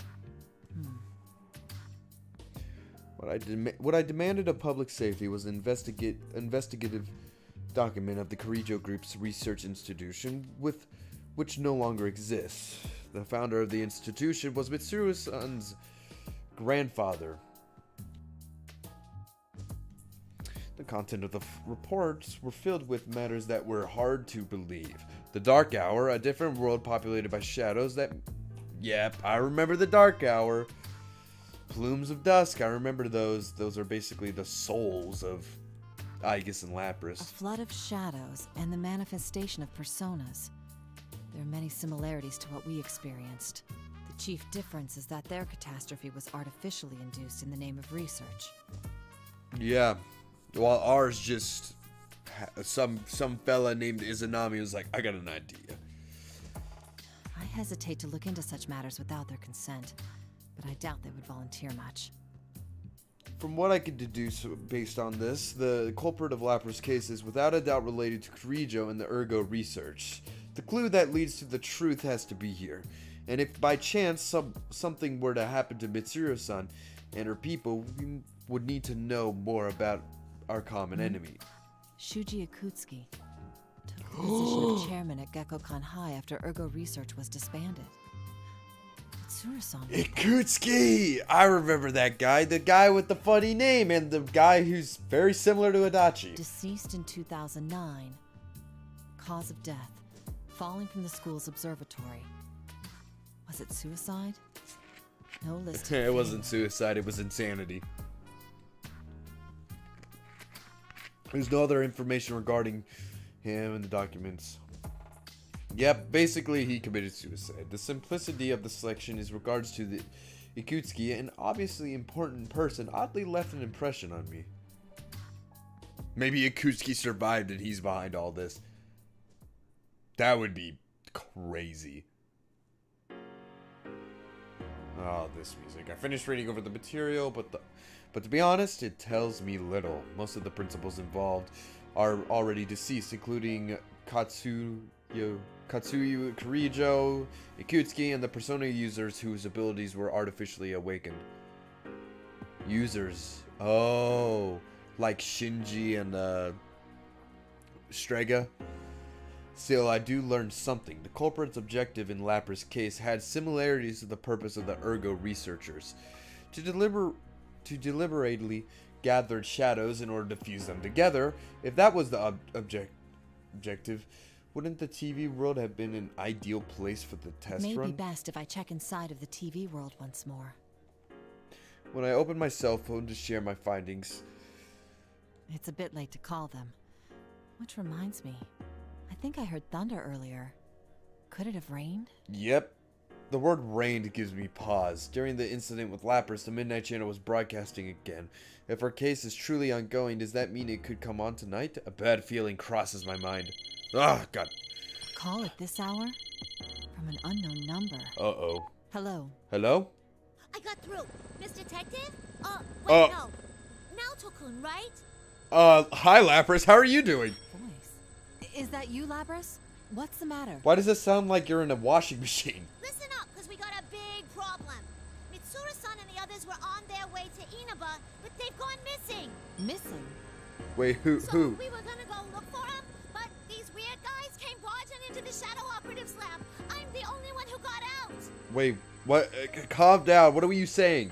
What I demanded of public safety was an investigative document of the Kirijo Group's research institution, which no longer exists. The founder of the institution was Mitsuru-san's grandfather. The content of the reports were filled with matters that were hard to believe. The Dark Hour, a different world populated by shadows that... Yep, I remember the Dark Hour. Plumes of Dusk, I remember those. Those are basically the souls of Aigis and Lapras.
A flood of shadows and the manifestation of personas. There are many similarities to what we experienced. The chief difference is that their catastrophe was artificially induced in the name of research.
Yeah, while ours just some fella named Izanami was like, I got an idea.
I hesitate to look into such matters without their consent, but I doubt they would volunteer much.
From what I could deduce based on this, the culprit of Lapras' case is without a doubt related to Kirijo and the Ergo research. The clue that leads to the truth has to be here. And if by chance something were to happen to Mitsuru-san and her people, we would need to know more about our common enemy.
Shuji Ikutsuki took the position of chairman at Gekkokan High after Ergo research was disbanded. Mitsuru-san.
Ikutsuki! I remember that guy. The guy with the funny name and the guy who's very similar to Adachi.
Deceased in 2009. Cause of death. Falling from the school's observatory. Was it suicide? No list.
It wasn't suicide, it was insanity. There's no other information regarding him in the documents. Yep, basically he committed suicide. The simplicity of the selection is regards to the Ikutsuki, an obviously important person, oddly left an impression on me. Maybe Ikutsuki survived and he's behind all this. That would be crazy. Oh, this music. I finished reading over the material, but to be honest, it tells me little. Most of the principals involved are already deceased, including Katsuyu Kirijo, Ikutsuki, and the Persona users whose abilities were artificially awakened. Users. Oh, like Shinji and Strega. Still, I do learn something. The culprit's objective in Lapras' case had similarities to the purpose of the Ergo researchers. To deliberately gather shadows in order to fuse them together. If that was the objective, wouldn't the TV world have been an ideal place for the test run?
Maybe best if I check inside of the TV world once more.
When I opened my cell phone to share my findings...
It's a bit late to call them. Which reminds me, I think I heard thunder earlier. Could it have rained?
Yep. The word rained gives me pause. During the incident with Lapras, the Midnight Channel was broadcasting again. If our case is truly ongoing, does that mean it could come on tonight? A bad feeling crosses my mind. Ah, God.
A call at this hour? From an unknown number.
Uh-oh.
Hello.
Hello?
I got through. Miss Detective? Wait, no. Naoto-kun, right?
Hi, Lapras. How are you doing?
Voice. Is that you, Lapras? What's the matter?
Why does it sound like you're in a washing machine?
Listen up, because we got a big problem. Mitsuru-san and the others were on their way to Inaba, but they've gone missing.
Missing?
Wait, who?
So we were gonna go look for them, but these weird guys came barging into the Shadow Operatives lab. I'm the only one who got out.
Wait, what? Calm down. What are you saying?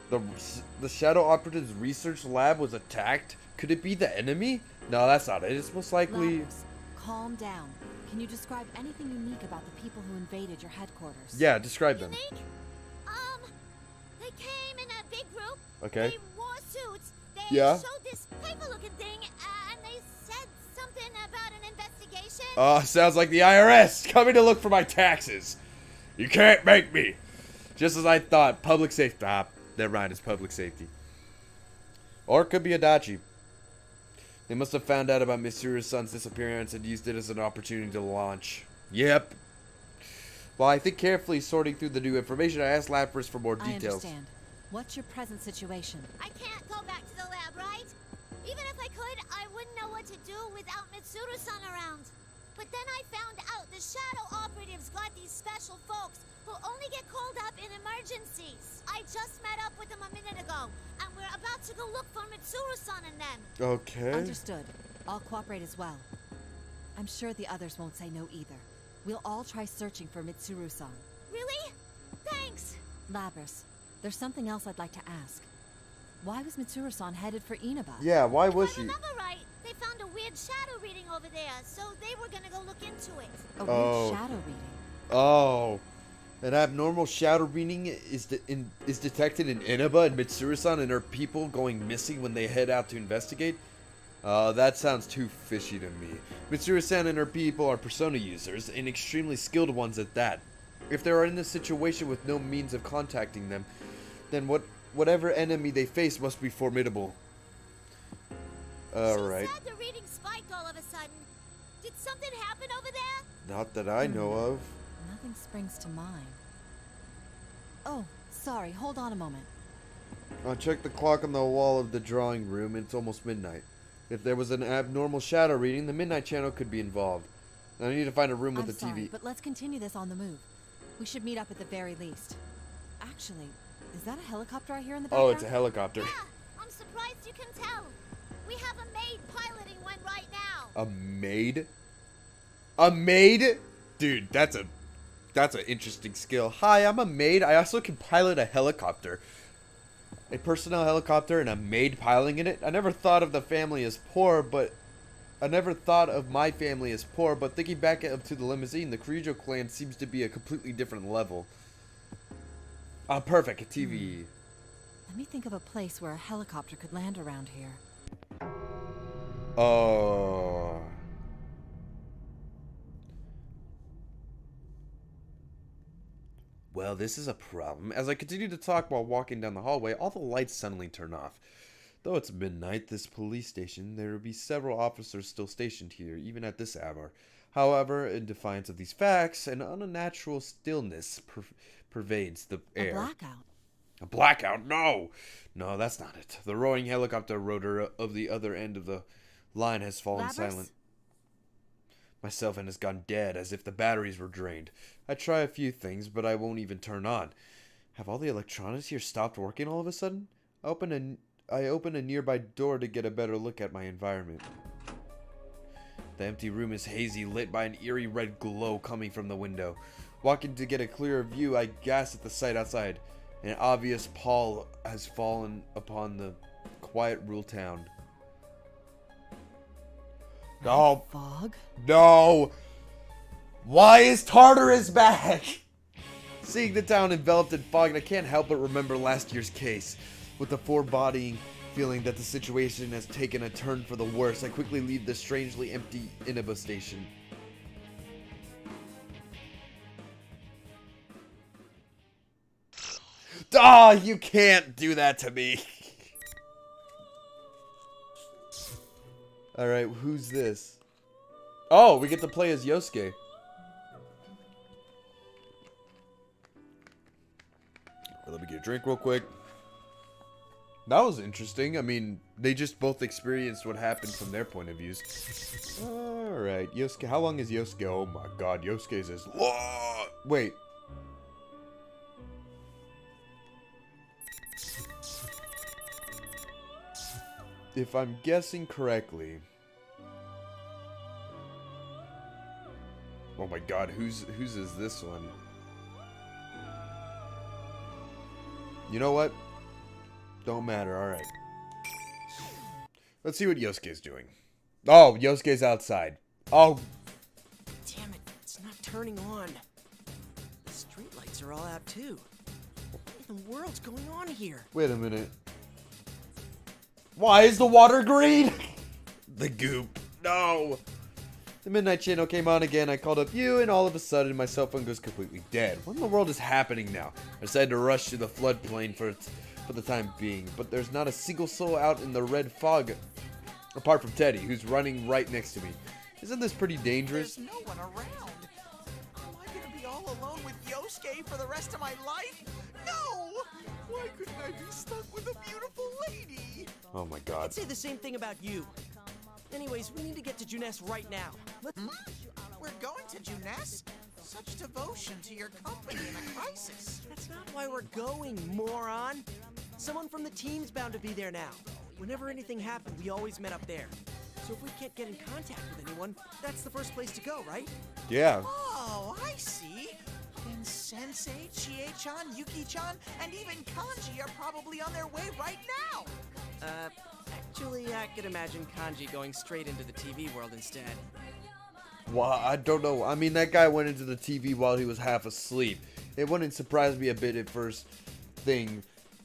The Shadow Operatives research lab was attacked? Could it be the enemy? No, that's not it. It's most likely...
Lapras, calm down. Can you describe anything unique about the people who invaded your headquarters?
Yeah, describe them.
Unique? They came in a big group.
Okay.
They wore suits. They showed this paper-looking thing, and they said something about an investigation.
Sounds like the IRS coming to look for my taxes. You can't make me. Just as I thought, public safety. Never mind, it's public safety. Or it could be Adachi. They must have found out about Mitsuru-san's disappearance and used it as an opportunity to launch. Yep. While I think carefully sorting through the new information, I asked Lapras for more details.
I understand. What's your present situation?
I can't go back to the lab, right? Even if I could, I wouldn't know what to do without Mitsuru-san around. But then I found out the Shadow Operatives got these special folks who only get called up in emergencies. I just met up with them a minute ago, and we're about to go look for Mitsuru-san and them.
Okay.
Understood. I'll cooperate as well. I'm sure the others won't say no either. We'll all try searching for Mitsuru-san.
Really? Thanks.
Lapras, there's something else I'd like to ask. Why was Mitsuru-san headed for Inaba?
Yeah, why was
If I remember right, they found a weird shadow reading over there, so they were gonna go look into it.
A weird shadow reading?
Oh. An abnormal shadow reading is detected in Inaba, and Mitsuru-san and her people going missing when they head out to investigate? That sounds too fishy to me. Mitsuru-san and her people are Persona users, and extremely skilled ones at that. If they are in this situation with no means of contacting them, then whatever enemy they face must be formidable. Alright.
She said the reading spiked all of a sudden. Did something happen over there?
Not that I know of.
Nothing springs to mind. Oh, sorry, hold on a moment.
I'll check the clock on the wall of the drawing room. It's almost midnight. If there was an abnormal shadow reading, the Midnight Channel could be involved. I need to find a room with
I'm
a
sorry,
TV.
but let's continue this on the move. We should meet up at the very least. Actually, is that a helicopter I hear in the background?
Oh, it's a helicopter.
Yeah, I'm surprised you can tell. We have a maid piloting one right now.
A maid? A maid? Dude, that's an interesting skill. Hi, I'm a maid. I also can pilot a helicopter. A personnel helicopter and a maid piloting in it? I never thought of the family as poor, but I never thought of my family as poor, but thinking back up to the limousine, the Kirijo clan seems to be a completely different level. Ah, perfect, a TV.
Let me think of a place where a helicopter could land around here.
Oh. Well, this is a problem. As I continue to talk while walking down the hallway, all the lights suddenly turn off. Though it's midnight, this police station, there will be several officers still stationed here, even at this hour. However, in defiance of these facts, an unnatural stillness pervades the air.
A blackout.
A blackout? No! No, that's not it. The roaring helicopter rotor of the other end of the line has fallen silent. My cell phone has gone dead, as if the batteries were drained. I try a few things, but I won't even turn on. Have all the electronics here stopped working all of a sudden? I open a nearby door to get a better look at my environment. The empty room is hazy, lit by an eerie red glow coming from the window. Walking to get a clearer view, I gasp at the sight outside. An obvious pall has fallen upon the quiet rural town. No.
Fog?
No. Why is Tartarus back? Seeing the town enveloped in fog, I can't help but remember last year's case. With the foreboding feeling that the situation has taken a turn for the worse, I quickly leave the strangely empty Inaba station. Ah, you can't do that to me. Alright, who's this? Oh, we get to play as Yosuke. Let me get a drink real quick. That was interesting. I mean, they just both experienced what happened from their point of views. Alright, Yosuke. How long is Yosuke? Oh my god, Yosuke's is long. Wait. If I'm guessing correctly. Oh my god, whose is this one? You know what? Don't matter, alright. Let's see what Yosuke's doing. Oh, Yosuke's outside. Oh.
Damn it, it's not turning on. The streetlights are all out too. What in the world's going on here?
Wait a minute. Why is the water green? The goop. No. The Midnight Channel came on again. I called up you, and all of a sudden, my cell phone goes completely dead. What in the world is happening now? I decided to rush to the floodplain for the time being, but there's not a single soul out in the red fog, apart from Teddy, who's running right next to me. Isn't this pretty dangerous?
There's no one around. Am I gonna be all alone with Yosuke for the rest of my life? No! Why couldn't I be stuck with a beautiful lady?
Oh my god.
I'd say the same thing about you. Anyways, we need to get to Juness right now.
We're going to Juness? Such devotion to your company in a crisis.
That's not why we're going, moron. Someone from the team's bound to be there now. Whenever anything happened, we always met up there. So if we can't get in contact with anyone, that's the first place to go, right?
Yeah.
Oh, I see. Then Sensei, Chie-chan, Yuki-chan, and even Kanji are probably on their way right now.
Actually, I could imagine Kanji going straight into the TV world instead.
Well, I don't know. I mean, that guy went into the TV while he was half asleep. It wouldn't surprise me a bit at first thing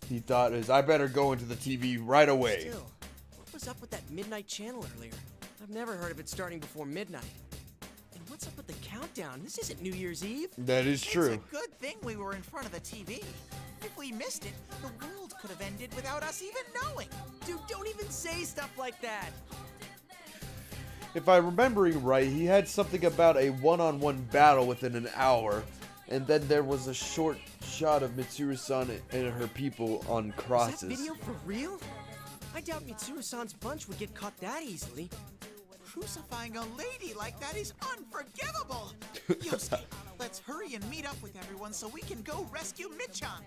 he thought is, I better go into the TV right away.
Still, what was up with that Midnight Channel earlier? I've never heard of it starting before midnight. And what's up with the countdown? This isn't New Year's Eve.
That is true.
It's a good thing we were in front of the TV. If we missed it, the world
could have ended without us even knowing. Dude, don't even say stuff like that.
If I'm remembering right, he had something about a one-on-one battle within an hour, and then there was a short shot of Mitsuru-san and her people on crosses.
Is that video for real? I doubt Mitsuru-san's bunch would get caught that easily.
Crucifying a lady like that is unforgivable! Yosuke, let's hurry and meet up with everyone so we can go rescue Mitchan.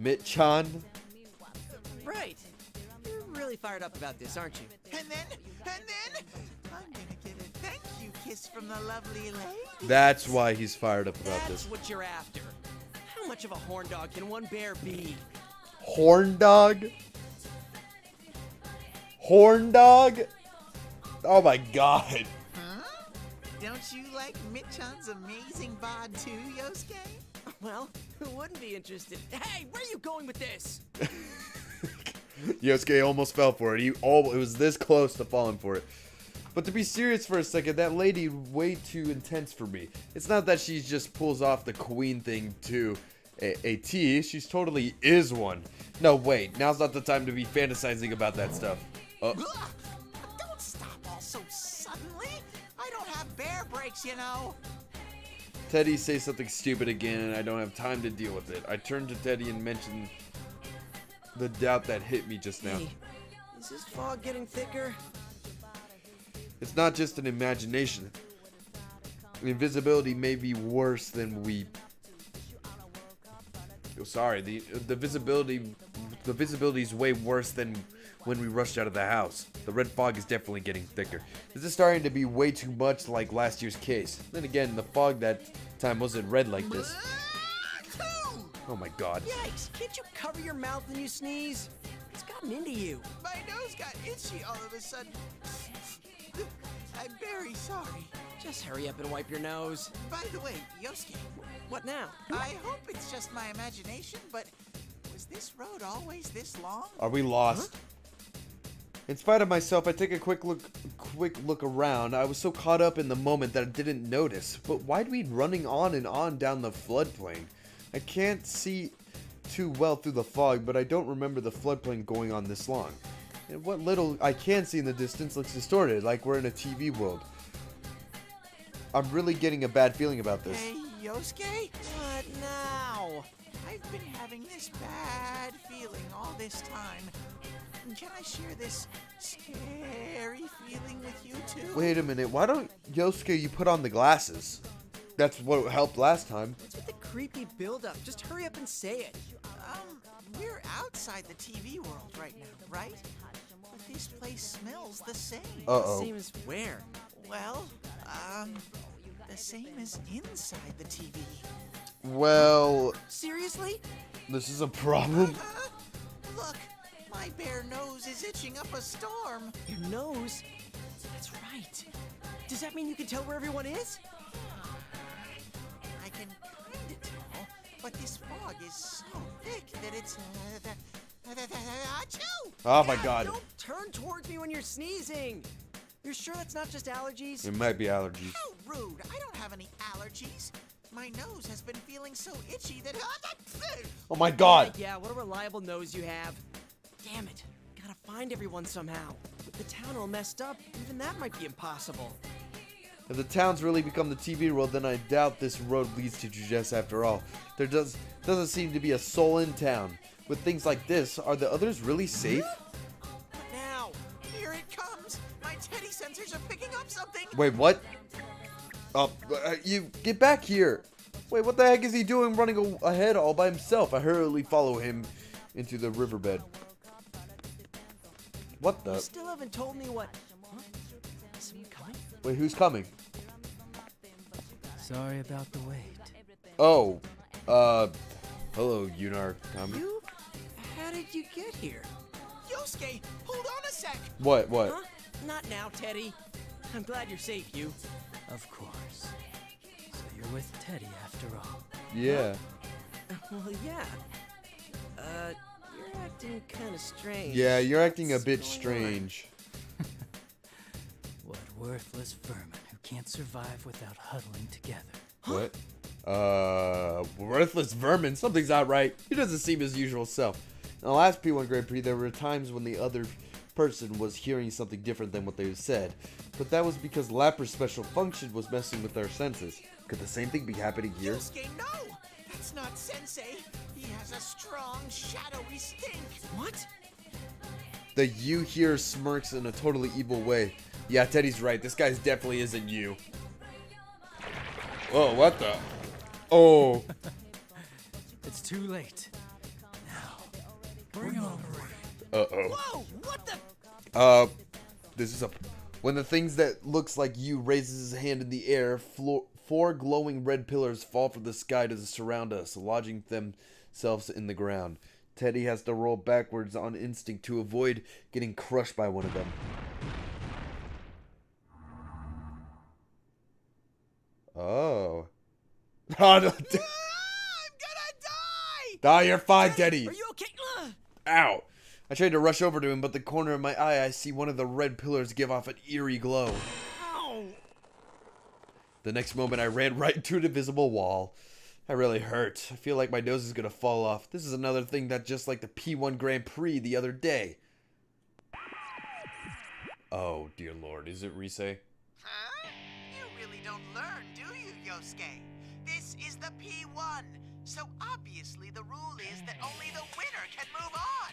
Mitchan?
Right. You're really fired up about this, aren't you?
And then, I'm gonna get a thank you kiss from the lovely lady.
That's why he's fired up about
That's
this.
what you're after. How much of a horn dog can one bear be?
Horn dog? Horn dog? Oh my god.
Huh? Don't you like Mitchan's amazing bod too, Yosuke?
Well, who wouldn't be interested? Hey, where are you going with this?
Yosuke almost fell for it. It was this close to falling for it. But to be serious for a second, that lady way too intense for me. It's not that she just pulls off the queen thing to a T. She's totally is one. No, wait. Now's not the time to be fantasizing about that stuff.
Don't stop all so suddenly. I don't have bear brakes, you know.
Teddy says something stupid again, and I don't have time to deal with it. I turned to Teddy and mentioned the doubt that hit me just now.
Hey, is this fog getting thicker?
It's not just an imagination. The invisibility may be worse than we... Oh, sorry, the visibility is way worse than when we rushed out of the house. The red fog is definitely getting thicker. This is starting to be way too much like last year's case. Then again, the fog that time wasn't red like this. Oh my god.
Yikes, can't you cover your mouth when you sneeze? It's gotten into you.
My nose got itchy all of a sudden. I'm very sorry.
Just hurry up and wipe your nose.
By the way, Yosuke.
What now?
I hope it's just my imagination, but was this road always this long?
Are we lost? Huh? In spite of myself, I take a quick look around. I was so caught up in the moment that I didn't notice. But why'd we running on and on down the floodplain? I can't see too well through the fog, but I don't remember the floodplain going on this long. And what little I can see in the distance looks distorted, like we're in a TV world. I'm really getting a bad feeling about this.
Hey, Yosuke? What now? I've been having this bad feeling all this time. Can I share this scary feeling with you too?
Wait a minute, why don't Yosuke you put on the glasses? That's what helped last time.
What's with the creepy build-up? Just hurry up and say it.
We're outside the TV world right now, right? But this place smells the same.
Uh-oh.
The same as where?
Well, the same as inside the TV.
Well...
Seriously?
This is a problem.
Look, my bare nose is itching up a storm.
Your nose? That's right. Does that mean you can tell where everyone is?
I can kind of tell, but this fog is so thick that it's... Achoo!
Oh my god.
Don't turn towards me when you're sneezing. You're sure that's not just allergies?
It might be allergies.
How rude. I don't have any allergies. My nose has been feeling so itchy that...
Oh my god.
Yeah, what a reliable nose you have. Damn it. Gotta find everyone somehow. With the town all messed up, even that might be impossible.
If the town's really become the TV world, then I doubt this road leads to Jujutsu after all. There doesn't seem to be a soul in town. With things like this, are the others really safe?
But now, here it comes. My Teddy sensors are picking up something.
Wait, what? Oh, you get back here. Wait, what the heck is he doing running ahead all by himself? I hurriedly follow him into the riverbed. What the?
You still haven't told me what... Huh? Is someone coming?
Wait, who's coming?
Sorry about the wait.
Oh, hello, Yunar Kami.
You? How did you get here?
Yosuke, hold on a sec.
What?
Huh? Not now, Teddy. I'm glad you're safe, you.
Of course. So you're with Teddy after all.
Yeah.
Well, yeah. You're acting kind of strange.
Yeah, you're acting a
What's
bit
going
strange.
What worthless vermin who can't survive without huddling together.
What? Worthless vermin? Something's not right. He doesn't seem his usual self. In the last P1 Grand Prix, there were times when the other person was hearing something different than what they said, but that was because Lapper's special function was messing with our senses. Could the same thing be happening here?
Yosuke, no! That's not Sensei! He has a strong, shadowy stink! What?
The you here smirks in a totally evil way. Yeah, Teddy's right. This guy definitely isn't you. Oh, what the? Oh.
It's too late. Now, bring on the rain.
Uh-oh.
Whoa! What the?
This is a... When the things that looks like you raises his hand in the air, four glowing red pillars fall from the sky to surround us, lodging themselves in the ground. Teddy has to roll backwards on instinct to avoid getting crushed by one of them. Oh. I'm gonna
die!
Ah, you're fine, Teddy.
Are you okay?
Ow. I tried to rush over to him, but the corner of my eye, I see one of the red pillars give off an eerie glow.
Ow!
The next moment, I ran right into an invisible wall. That really hurt. I feel like my nose is gonna fall off. This is another thing that just like the P1 Grand Prix the other day. Oh, dear lord. Is it Rise?
Huh? You really don't learn, do you, Yosuke? This is the P1, so obviously the rule is that only the winner can move on.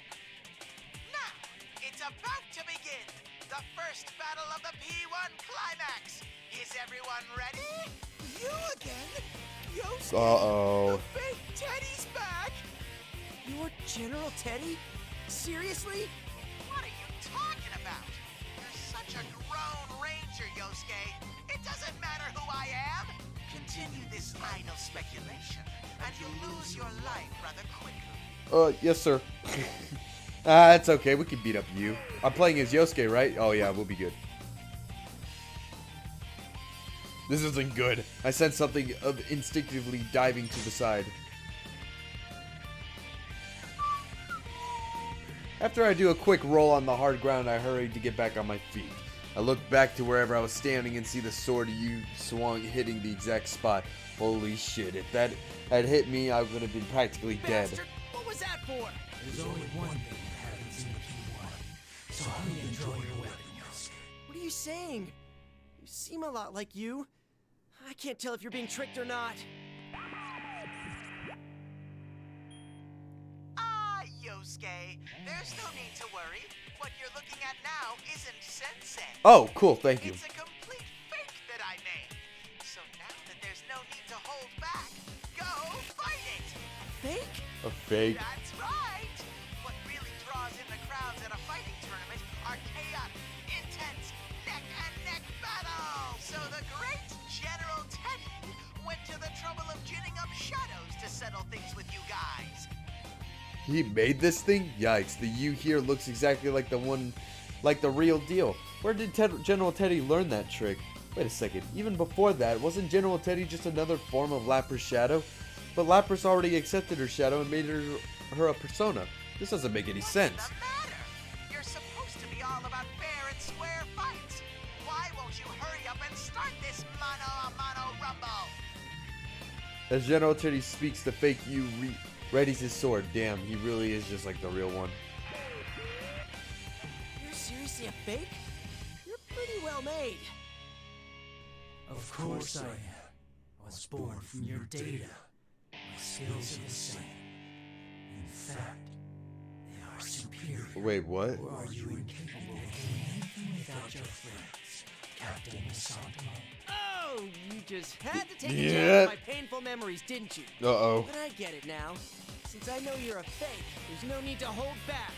Now, it's about to begin. The first battle of the P1 Climax. Is everyone ready?
You again? Yosuke?
Uh-oh.
The fake Teddy's back! You're General Teddy? Seriously?
What are you talking about? You're such a grown ranger, Yosuke. It doesn't matter who I am. Continue this idle speculation, and you'll lose your life rather quickly.
Yes, sir. It's okay. We can beat up you. I'm playing as Yosuke, right? Oh, yeah, we'll be good. This isn't good. I sense something of instinctively diving to the side. After I do a quick roll on the hard ground, I hurried to get back on my feet. I look back to wherever I was standing and see the sword you swung hitting the exact spot. Holy shit, if that had hit me, I would have been practically dead.
Bastard, what was that for?
There's only one thing that happens in the P1, so how do you enjoy your weapon, Yosuke?
What are you saying? You seem a lot like you. I can't tell if you're being tricked or not.
Yosuke, there's no need to worry. What you're looking at now isn't Sensei.
Oh, cool, thank you.
It's a complete fake that I made. So now that there's no need to hold back, go fight it!
Fake?
A fake?
That's right! What really draws in the crowds at a fighting tournament are chaotic, intense, neck-and-neck battles! So the great General Teddy went to the trouble of ginning up shadows to settle things with you guys.
He made this thing? Yikes, the you here looks exactly like the one, like the real deal. Where did General Teddy learn that trick? Wait a second, even before that, wasn't General Teddy just another form of Lapras' shadow? But Lapras already accepted her shadow and made her a persona. This doesn't make any sense.
What's the matter? You're supposed to be all about fair and square fights. Why won't you hurry up and start this mano-a-mano rumble?
As General Teddy speaks, the fake you readies his sword. Damn, he really is just like the real one.
You're seriously a fake? You're pretty well made.
Of course I am. I was born from your data. My skills are the same. In fact, they are superior.
Wait, what?
Or are you incapable of doing anything without your friends, Captain Asante?
Oh, you just had to take a
Yeah.
chance on my painful memories, didn't you?
Uh-oh.
But I get it now. Since I know you're a fake, there's no need to hold back.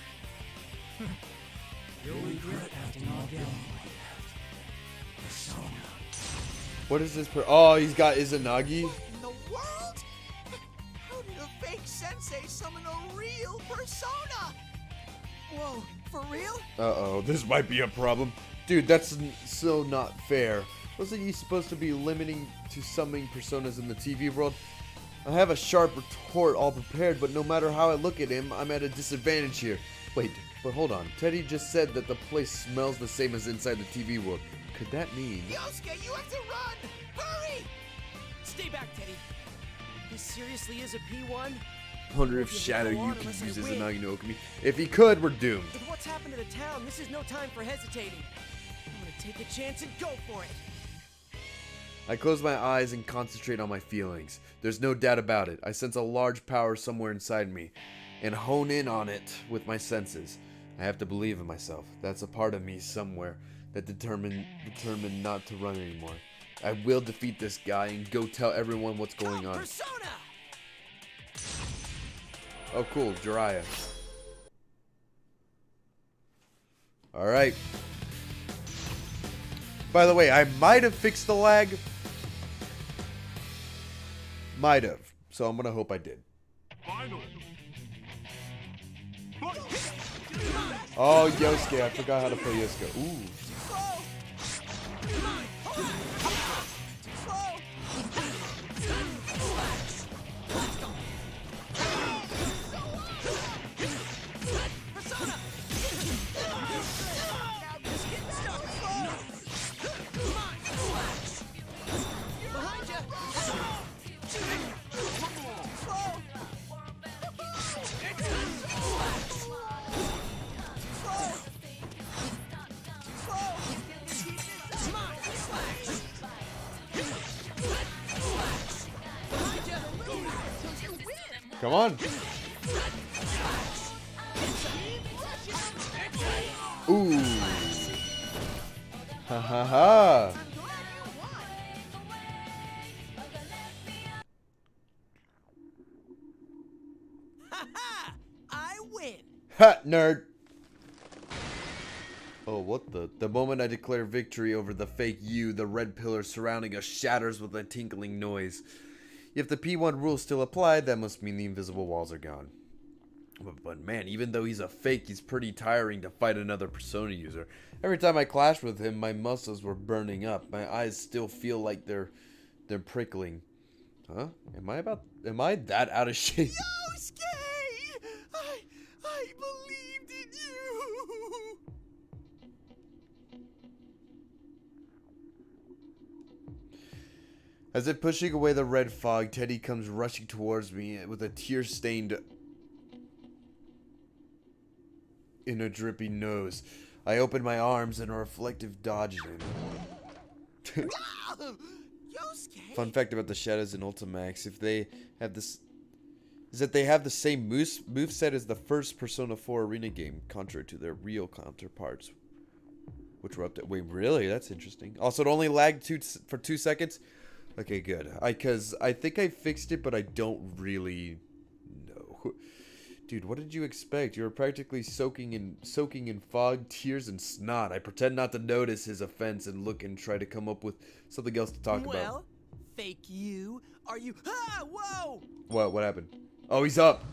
You'll regret acting all down like that. Persona.
What is this oh, he's got Izanagi?
In the world? How did a fake sensei summon a real persona?
Whoa, for real?
Uh-oh, this might be a problem. Dude, that's so not fair. Wasn't he supposed to be limiting to summoning personas in the TV world? I have a sharp retort all prepared, but no matter how I look at him, I'm at a disadvantage here. Wait, but hold on. Teddy just said that the place smells the same as inside the TV world. Could that mean...
Yosuke, you have to run! Hurry!
Stay back, Teddy. This seriously is a P1?
Wonder if Shadow Yuki uses Unagi no Okami. If he could, we're doomed.
With what's happened to the town, this is no time for hesitating. I'm gonna take a chance and go for it.
I close my eyes and concentrate on my feelings. There's no doubt about it. I sense a large power somewhere inside me and hone in on it with my senses. I have to believe in myself. That's a part of me somewhere that determined not to run anymore. I will defeat this guy and go tell everyone what's going on.
Persona!
Oh, cool, Jiraiya. Alright. By the way, I might have fixed the lag. Might have. So I'm gonna hope I did. Oh, Yosuke. I forgot how to play Yosuke. Ooh. Come on. Ooh. Ha ha ha.
Ha! I win.
Ha, nerd. Oh, what the moment I declare victory over the fake you, the red pillar surrounding us shatters with a tinkling noise. If the P1 rules still apply, that must mean the invisible walls are gone. But man, even though he's a fake, he's pretty tiring to fight another Persona user. Every time I clashed with him, my muscles were burning up. My eyes still feel like they're prickling. Huh? Am I that out of shape?
Yosuke! I believed in you!
As if pushing away the red fog, Teddy comes rushing towards me with a tear-stained in a drippy nose. I open my arms and a reflective dodge him.
Yosuke!
Fun fact about the shadows in Ultimax, if they have this, is that they have the same moveset as the first Persona 4 arena game, contrary to their real counterparts, which were updated. Wait, really? That's interesting. Also, it only lagged for 2 seconds. Okay, good. Because I think I fixed it, but I don't really know. Dude, what did you expect? You were practically soaking in fog, tears, and snot. I pretend not to notice his offense and look and try to come up with something else to talk about.
Well, fake you. Are you? Ah! Whoa!
What happened? Oh, he's up.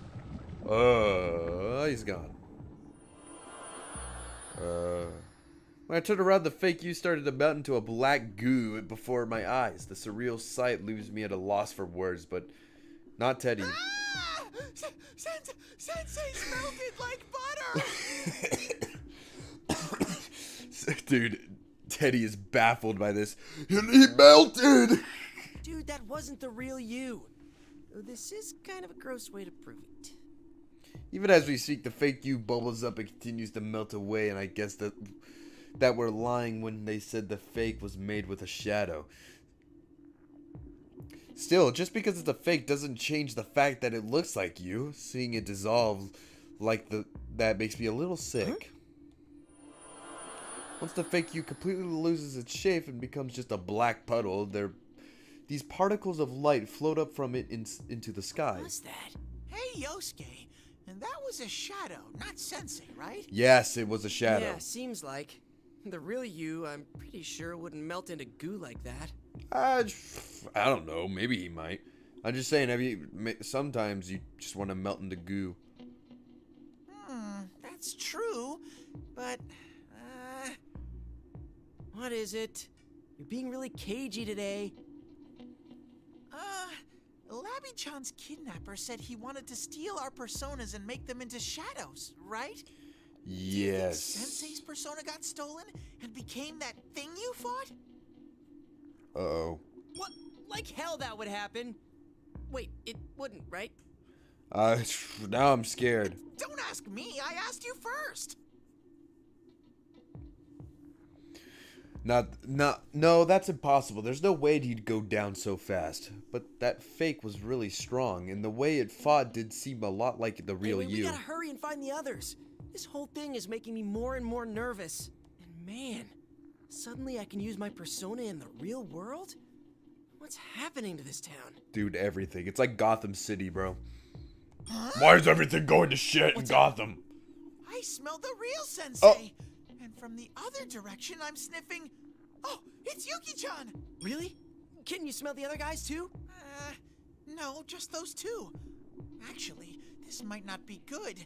He's gone. When I turned around, the fake you started to melt into a black goo before my eyes. The surreal sight leaves me at a loss for words, but not Teddy.
Ah! Sensei's melted like butter!
Dude, Teddy is baffled by this. He melted!
Dude, that wasn't the real you. This is kind of a gross way to prove it.
Even as we speak, the fake you bubbles up and continues to melt away, and I guess that we're lying when they said the fake was made with a shadow. Still, just because it's a fake doesn't change the fact that it looks like you. Seeing it dissolve like that makes me a little sick. Once the fake you completely loses its shape and becomes just a black puddle, these particles of light float up from it into the sky.
What's that? Hey, Yosuke, and that was a shadow, not Sensei, right?
Yes, it was a shadow.
Yeah, seems like. The real you, I'm pretty sure, wouldn't melt into goo like that.
I don't know. Maybe he might. I'm just saying, sometimes you just want to melt into goo.
That's true, but, what is it? You're being really cagey today.
Labby-chan's kidnapper said he wanted to steal our personas and make them into shadows, right?
Yes.
Sensei's persona got stolen and became that thing you fought?
Uh-oh.
What? Like hell that would happen. Wait, it wouldn't, right?
Now I'm scared.
Don't ask me, I asked you first.
No, that's impossible. There's no way he'd go down so fast. But that fake was really strong, and the way it fought did seem a lot like the real
Anyway,
you.
we gotta hurry and find the others. This whole thing is making me more and more nervous. And man, suddenly I can use my persona in the real world? What's happening to this town?
Dude, everything. It's like Gotham City, bro. Why is everything going to shit in Gotham?
I smell the real sensei. And from the other direction, I'm sniffing... Oh, it's Yuki-chan!
Really? Can you smell the other guys too?
No, just those two. Actually, this might not be good.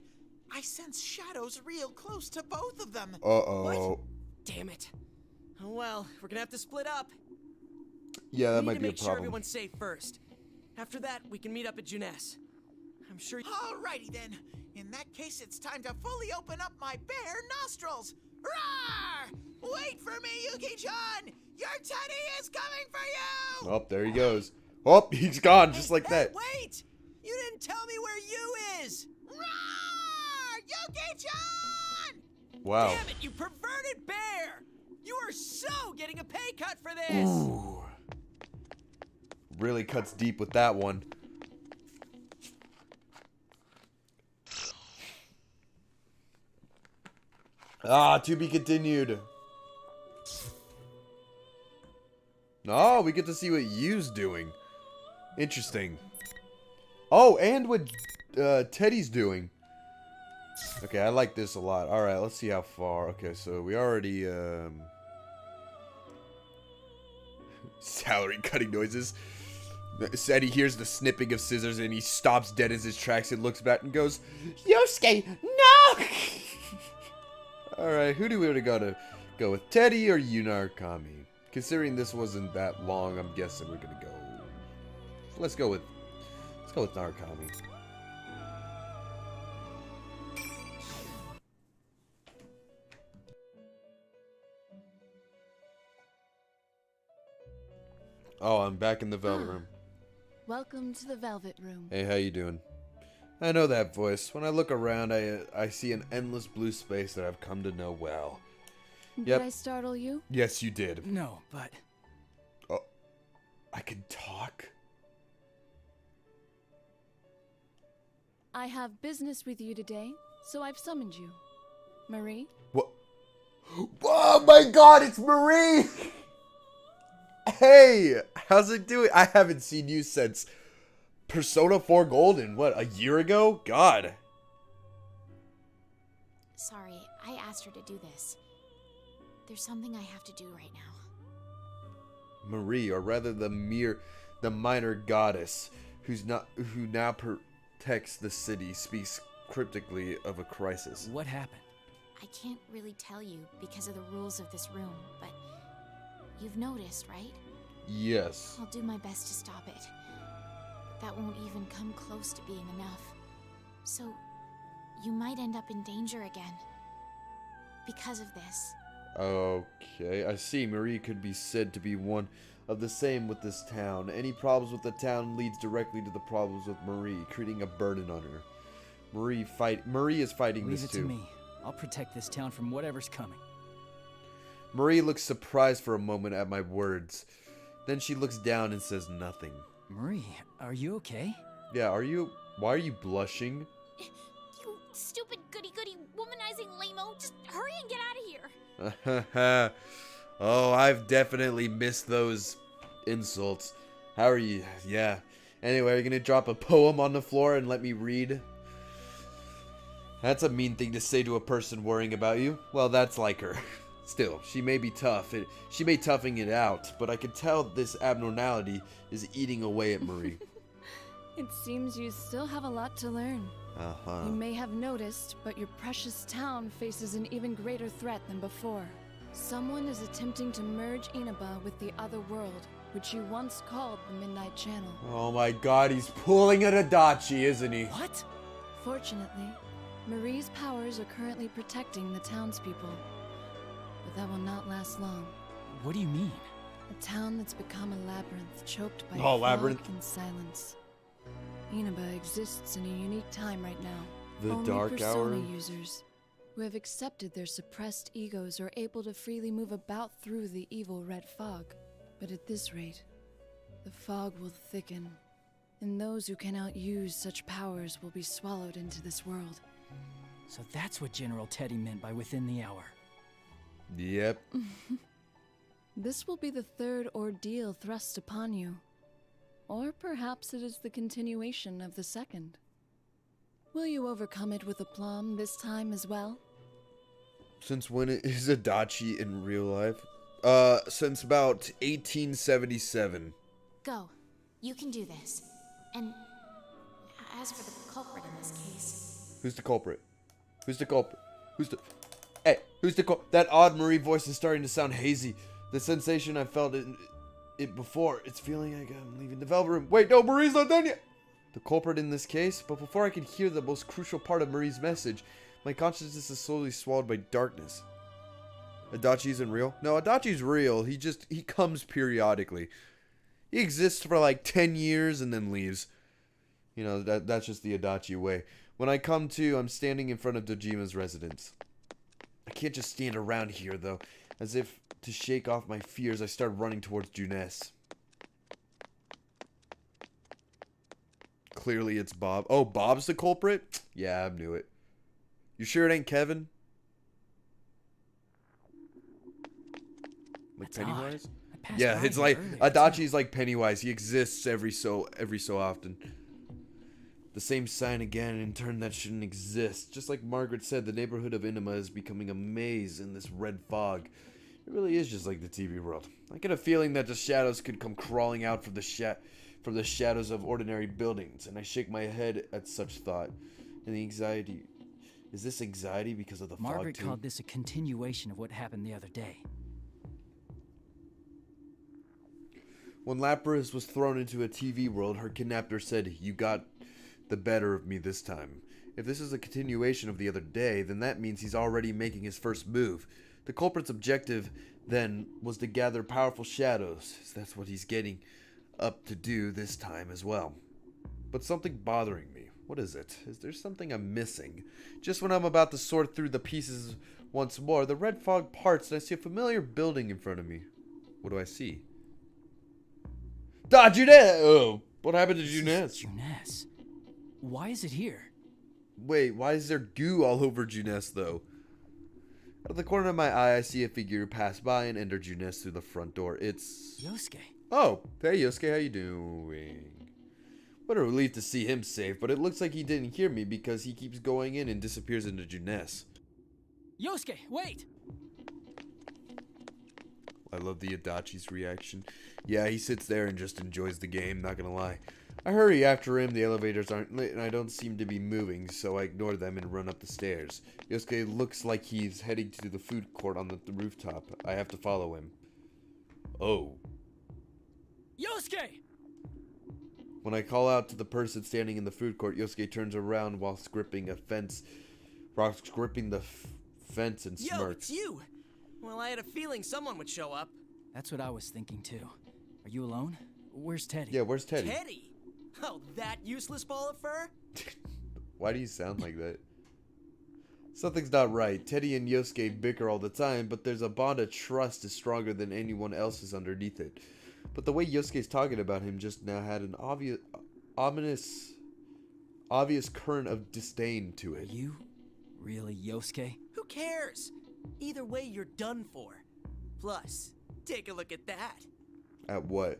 I sense shadows real close to both of them.
Uh-oh.
Damn it. Oh well, we're gonna have to split up.
Yeah, that
We
might
need
be
to
a
make sure
problem.
everyone's safe first. After that, we can meet up at Juness. I'm sure.
Alrighty then. In that case, it's time to fully open up my bare nostrils. Roar! Wait for me, Yuki-chan! Your teddy is coming for you!
Oh, there he goes. Oh, he's gone just like that.
Wait! You didn't tell me where you is!
Roar! Yuki-chan!
Wow.
Damn it, you perverted bear! You are so getting a pay cut for this!
Ooh. Really cuts deep with that one. To be continued. Oh, we get to see what Yu's doing. Interesting. Oh, and what Teddy's doing. Okay, I like this a lot. Alright, let's see how far. Okay, so we already, salary cutting noises. Said he hears the snipping of scissors and he stops dead in his tracks and looks back and goes, Yosuke, no! Alright, who do we want to go with? Teddy or Yunarkami? Considering this wasn't that long, I'm guessing we're gonna go. Let's go with Narukami. Oh, I'm back in the Velvet Room.
Welcome to the Velvet Room.
Hey, how you doing? I know that voice. When I look around, I see an endless blue space that I've come to know well.
Did I startle you?
Yes, you did.
No, but...
Oh, I can talk?
I have business with you today, so I've summoned you. Marie?
What? Oh my god, it's Marie! Hey, how's it doing? I haven't seen you since Persona 4 Golden. What, a year ago? God.
Sorry, I asked her to do this. There's something I have to do right now.
Marie, or rather the minor goddess, who now protects the city, speaks cryptically of a crisis.
What happened?
I can't really tell you because of the rules of this room, but you've noticed, right?
Yes.
I'll do my best to stop it. But that won't even come close to being enough. So, you might end up in danger again. Because of this.
Okay, I see. Marie could be said to be one of the same with this town. Any problems with the town leads directly to the problems with Marie, creating a burden on her. Marie is fighting
Leave
this
it
too.
to me. I'll protect this town from whatever's coming.
Marie looks surprised for a moment at my words. Then she looks down and says nothing.
Marie, are you okay?
Yeah, why are you blushing?
You stupid goody-goody womanizing lame-o. Just hurry and get out of here.
Oh, I've definitely missed those insults. How are you? Yeah. Anyway, are you gonna drop a poem on the floor and let me read? That's a mean thing to say to a person worrying about you. Well, that's like her. Still, she may be tough. She may toughing it out, but I can tell this abnormality is eating away at Marie.
It seems you still have a lot to learn.
Uh-huh.
You may have noticed, but your precious town faces an even greater threat than before. Someone is attempting to merge Inaba with the other world, which you once called the Midnight Channel.
Oh my god, he's pulling at Adachi, isn't he?
What?
Fortunately, Marie's powers are currently protecting the townspeople. But that will not last long.
What do you mean?
A town that's become a labyrinth, choked by
Oh,
fog
labyrinth.
and silence. Inaba exists in a unique time right now.
The
Only
dark
Persona
hour?
users who have accepted their suppressed egos are able to freely move about through the evil red fog. But at this rate, the fog will thicken, and those who cannot use such powers will be swallowed into this world.
So that's what General Teddy meant by within the hour.
Yep.
This will be the third ordeal thrust upon you. Or perhaps it is the continuation of the second. Will you overcome it with aplomb this time as well?
Since when is Adachi in real life? Since about 1877.
Go. You can do this. And as for the culprit in this case...
Who's the culprit? Who's the culprit? Hey, who's the culprit? That odd Marie voice is starting to sound hazy. The sensation I felt in it before, it's feeling like I'm leaving the Velvet Room. Wait, no, Marie's not done yet! The culprit in this case, but before I could hear the most crucial part of Marie's message, my consciousness is slowly swallowed by darkness. Adachi isn't real? No, Adachi's real. He comes periodically. He exists for like 10 years and then leaves. You know, that's just the Adachi way. When I come to, I'm standing in front of Dojima's residence. I can't just stand around here, though. As if to shake off my fears, I start running towards Junes. Clearly it's Bob. Oh, Bob's the culprit? Yeah, I knew it. You sure it ain't Kevin? Like
That's
Pennywise?
odd.
Yeah, it's like Adachi's like Pennywise. He exists every so often. The same sign again, in turn that shouldn't exist. Just like Margaret said, the neighborhood of Inuma is becoming a maze in this red fog. It really is just like the TV world. I get a feeling that the shadows could come crawling out from the shadows of ordinary buildings, and I shake my head at such thought. And the anxiety. Is this anxiety because of the fog too?
Margaret called this a continuation of what happened the other day.
When Lapras was thrown into a TV world, her kidnapper said, "You got the better of me this time." If this is a continuation of the other day, then that means he's already making his first move. The culprit's objective, then, was to gather powerful shadows. That's what he's getting up to do this time as well. But something bothering me. What is it? Is there something I'm missing? Just when I'm about to sort through the pieces once more, the red fog parts and I see a familiar building in front of me. What do I see? Ah, Junes! Oh, what happened to Junes?
Junes? Why is it here?
Wait, why is there goo all over Junes, though? Out of the corner of my eye, I see a figure pass by and enter Junes through the front door. It's...
Yosuke.
Oh, hey Yosuke, how you doing? What a relief to see him safe, but it looks like he didn't hear me because he keeps going in and disappears into Junes.
Yosuke, wait!
I love the Adachi's reaction. Yeah, he sits there and just enjoys the game, not gonna lie. I hurry after him, the elevators aren't lit, and I don't seem to be moving, so I ignore them and run up the stairs. Yosuke looks like he's heading to the food court on the rooftop. I have to follow him. Oh.
Yosuke!
When I call out to the person standing in the food court, Yosuke turns around while gripping the fence and smirks.
Yo, it's you! Well, I had a feeling someone would show up.
That's what I was thinking too. Are you alone? Where's Teddy?
Yeah, where's Teddy?
Teddy? Oh, that useless ball of fur?
Why do you sound like that? Something's not right. Teddy and Yosuke bicker all the time, but there's a bond of trust is stronger than anyone else's underneath it. But the way Yosuke's talking about him just now had an obvious current of disdain to it.
Are you really Yosuke?
Who cares? Either way, you're done for. Plus, take a look at that.
At what?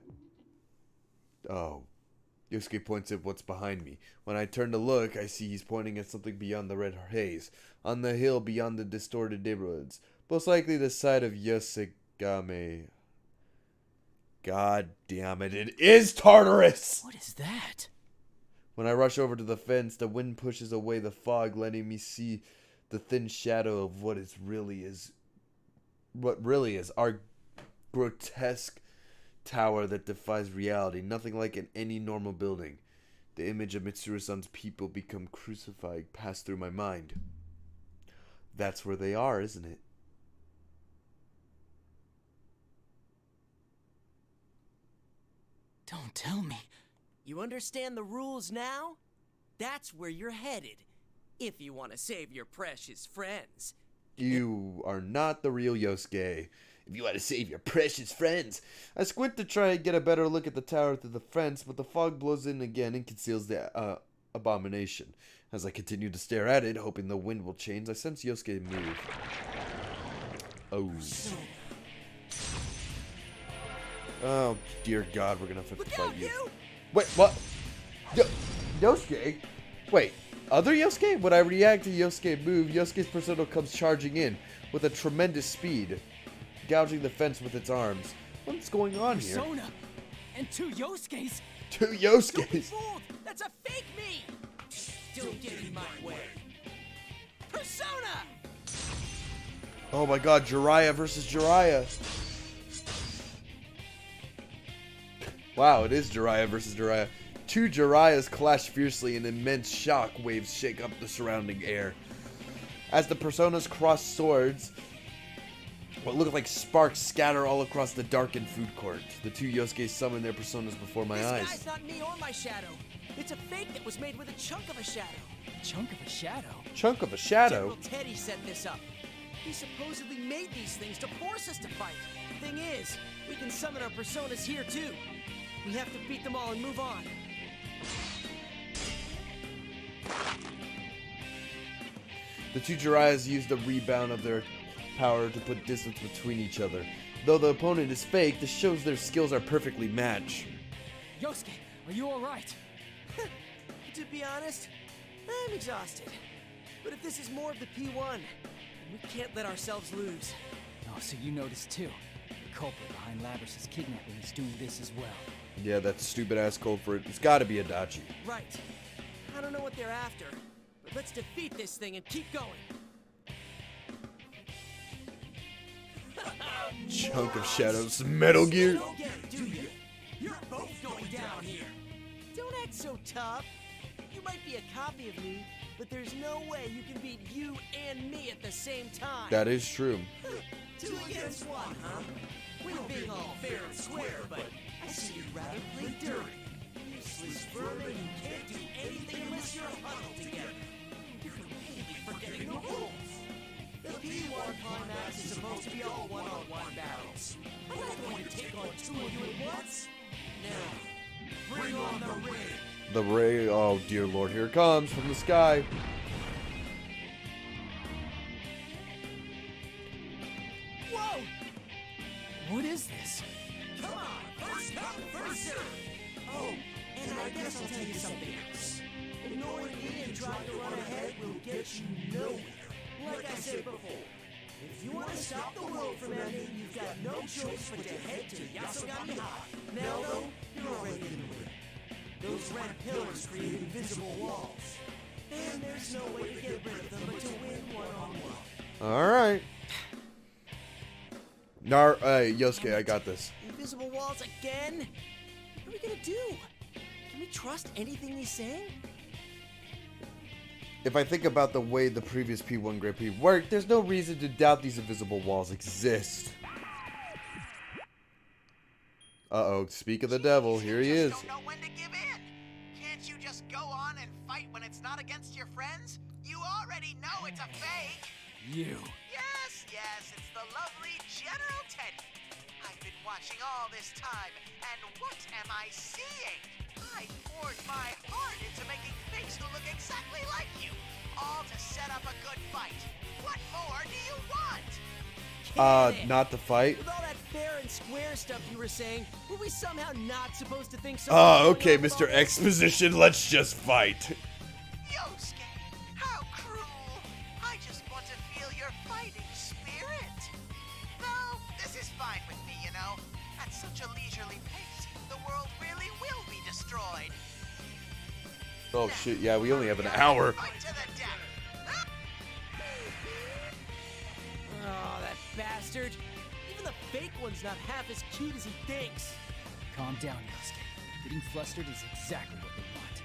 Oh. Yosuke points at what's behind me. When I turn to look, I see he's pointing at something beyond the red haze, on the hill beyond the distorted neighborhoods. Most likely the side of Yosegame. God damn it, it is Tartarus!
What is that?
When I rush over to the fence, the wind pushes away the fog, letting me see the thin shadow of what really is our grotesque tower that defies reality, nothing like in any normal building. The image of Mitsuru-san's people become crucified passed through my mind. That's where they are, isn't it?
Don't tell me.
You understand the rules now? That's where you're headed, if you want to save your precious friends.
You are not the real Yosuke. If you want to save your precious friends. I squint to try and get a better look at the tower through the fence, but the fog blows in again and conceals the abomination. As I continue to stare at it, hoping the wind will change, I sense Yosuke move. Oh. Oh, dear God, we're gonna have to fight you. Wait, what? Yosuke? Wait, other Yosuke? When I react to Yosuke move, Yosuke's persona comes charging in with a tremendous speed, gouging the fence with its arms. What's going on here?
Persona and two Yosuke's.
Two Yosuke's.
Don't be fooled. That's a fake me. Don't get in my way. Persona.
Oh my God, Jiraiya versus Jiraiya. Wow, it is Jiraiya versus Jiraiya. Two Jiraiyas clash fiercely and immense shock waves shake up the surrounding air. As the personas cross swords, what look like sparks scatter all across the darkened food court. The two Yosuke summon their personas before my eyes.
This guy's not me or my shadow. It's a fake that was made with a chunk of a shadow. Chunk of a shadow?
Chunk of a shadow?
General Teddy set this up. He supposedly made these things to force us to fight. Thing is, we can summon our personas here too. We have to beat them all and move on.
The two Jiraiyas use the rebound of their power to put distance between each other. Though the opponent is fake, this shows their skills are perfectly matched.
Yosuke, are you alright? To be honest, I'm exhausted. But if this is more of the P1, we can't let ourselves lose.
Oh, so you noticed too. The culprit behind Labrys' kidnapping is doing this as well.
Yeah, that stupid ass culprit. It's gotta be Adachi.
Right. I don't know what they're after, but let's defeat this thing and keep going.
Chunk of shadows. Metal Gear.
You don't get it, do you? You're both going down here. Don't act so tough. You might be a copy of me, but there's no way you can beat you and me at the same time.
That is true.
2 against 1, huh? We're being all fair and square, but I see you'd rather play dirty. Useless vermin who can't do anything unless you're huddled together. You're completely forgetting the rules. The P1 Climax is supposed to be all one-on-one battles. I'm not going to take on 2 of you at once. Now, bring on the ring.
The ray. Oh dear Lord, here it comes from the sky.
Whoa!
What is this?
Come on, first come, first serve. Oh, and I guess I'll tell you something else. Ignoring me and trying to run ahead will get you nowhere. Like I said before, if you want to stop the world from ending, you've got no choice but to head to Yasogami High. Now though, you're already in the ring. Those red pillars create invisible walls. And there's no way to get rid of them but to win one-on-one.
Alright. Yosuke, I got this.
Invisible walls again? What are we gonna do? Can we trust anything he's saying?
If I think about the way the previous P1 Grand Prix worked, there's no reason to doubt these invisible walls exist. Uh-oh, speak of the devil, here he is.
Don't know when to give in. Can't you just go on and fight when it's not against your friends? You already know it's a fake.
You.
Yes, it's the lovely General Teddy. I've been watching all this time, and what am I seeing? I poured my heart into making fakes who look exactly like you, all to set up a good fight. What more do you want?
Not the fight.
With all that fair and square stuff you were saying, were we somehow not supposed to think so?
Oh, okay, Mr. Exposition, let's just fight.
Yosuke, how cruel. I just want to feel your fighting spirit. No, this is fine with me, you know. At such a leisurely pace, the world really will be destroyed.
Oh shit, yeah, we only have an hour.
Fight to the death.
Oh, that bastard. Even the fake one's not half as cute as he thinks.
Calm down, Yosuke. Getting flustered is exactly what we want.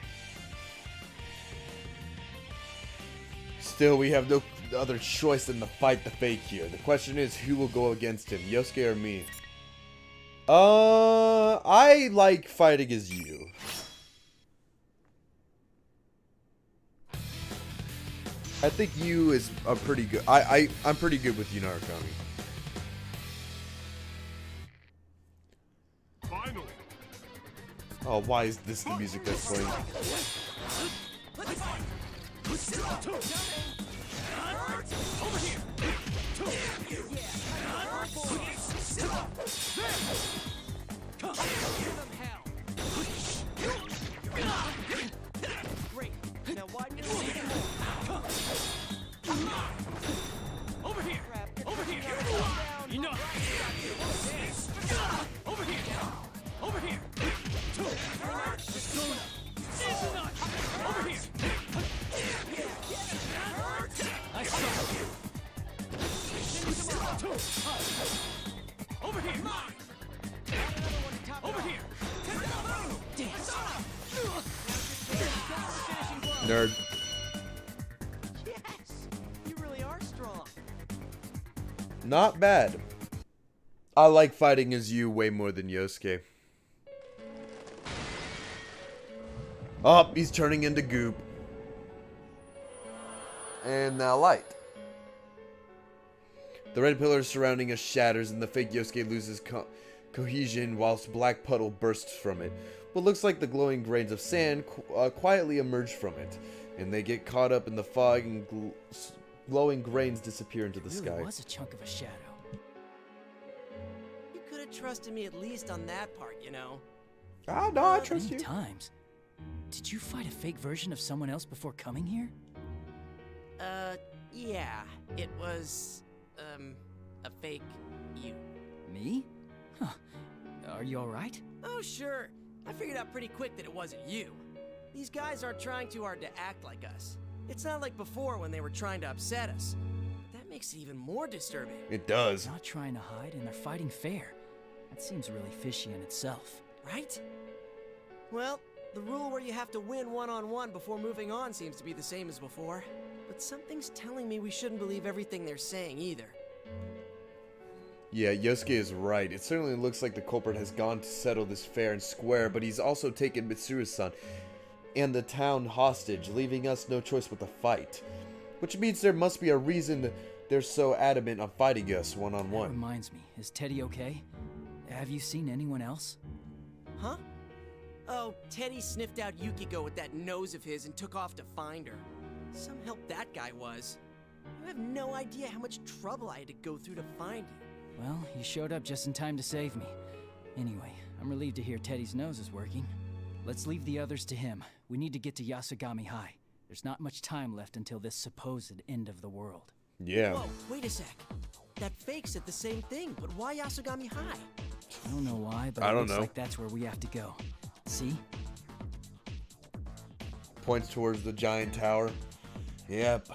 Still, we have no other choice than to fight the fake here. The question is, who will go against him, Yosuke or me? I like fighting as you. I think Yu is a pretty good. I'm pretty good with Yu Narukami.
Finally.
Oh, why is this the music that's playing?
Over here. Great. Now why do you over here? Over here. Enough. Over here. Over here. Over here. I saw you. Over here. Over here.
Nerd.
Yes. You really are strong.
Not bad. I like fighting as Yu way more than Yosuke. Oh, he's turning into goop. And now light. The red pillar surrounding us shatters and the fake Yosuke loses cohesion whilst black puddle bursts from it. What looks like the glowing grains of sand quietly emerge from it, and they get caught up in the fog and glowing grains disappear into the sky.
It was a chunk of a shadow.
You could have trusted me at least on that part, you know.
Ah, no, I trust you.
Times. Did you fight a fake version of someone else before coming here?
Yeah. It was, a fake you.
Me? Huh. Are you alright?
Oh, sure. I figured out pretty quick that it wasn't you. These guys aren't trying too hard to act like us. It's not like before when they were trying to upset us. That makes it even more disturbing.
It does.
They're not trying to hide, and they're fighting fair. That seems really fishy in itself.
Right? Well, the rule where you have to win one-on-one before moving on seems to be the same as before. But something's telling me we shouldn't believe everything they're saying either.
Yeah, Yosuke is right. It certainly looks like the culprit has gone to settle this fair and square, but he's also taken Mitsuru-san and the town hostage, leaving us no choice but to fight. Which means there must be a reason they're so adamant on fighting us one-on-one.
That reminds me, is Teddy okay? Have you seen anyone else?
Huh? Oh, Teddy sniffed out Yukiko with that nose of his and took off to find her. Some help that guy was. You have no idea how much trouble I had to go through to find you.
Well, you showed up just in time to save me. Anyway, I'm relieved to hear Teddy's nose is working. Let's leave the others to him. We need to get to Yasugami High. There's not much time left until this supposed end of the world.
Yeah.
Whoa, wait a sec. That fake said the same thing, but why Yasugami High?
I don't know why, but it looks like that's where we have to go. See?
Points towards the giant tower. Yep.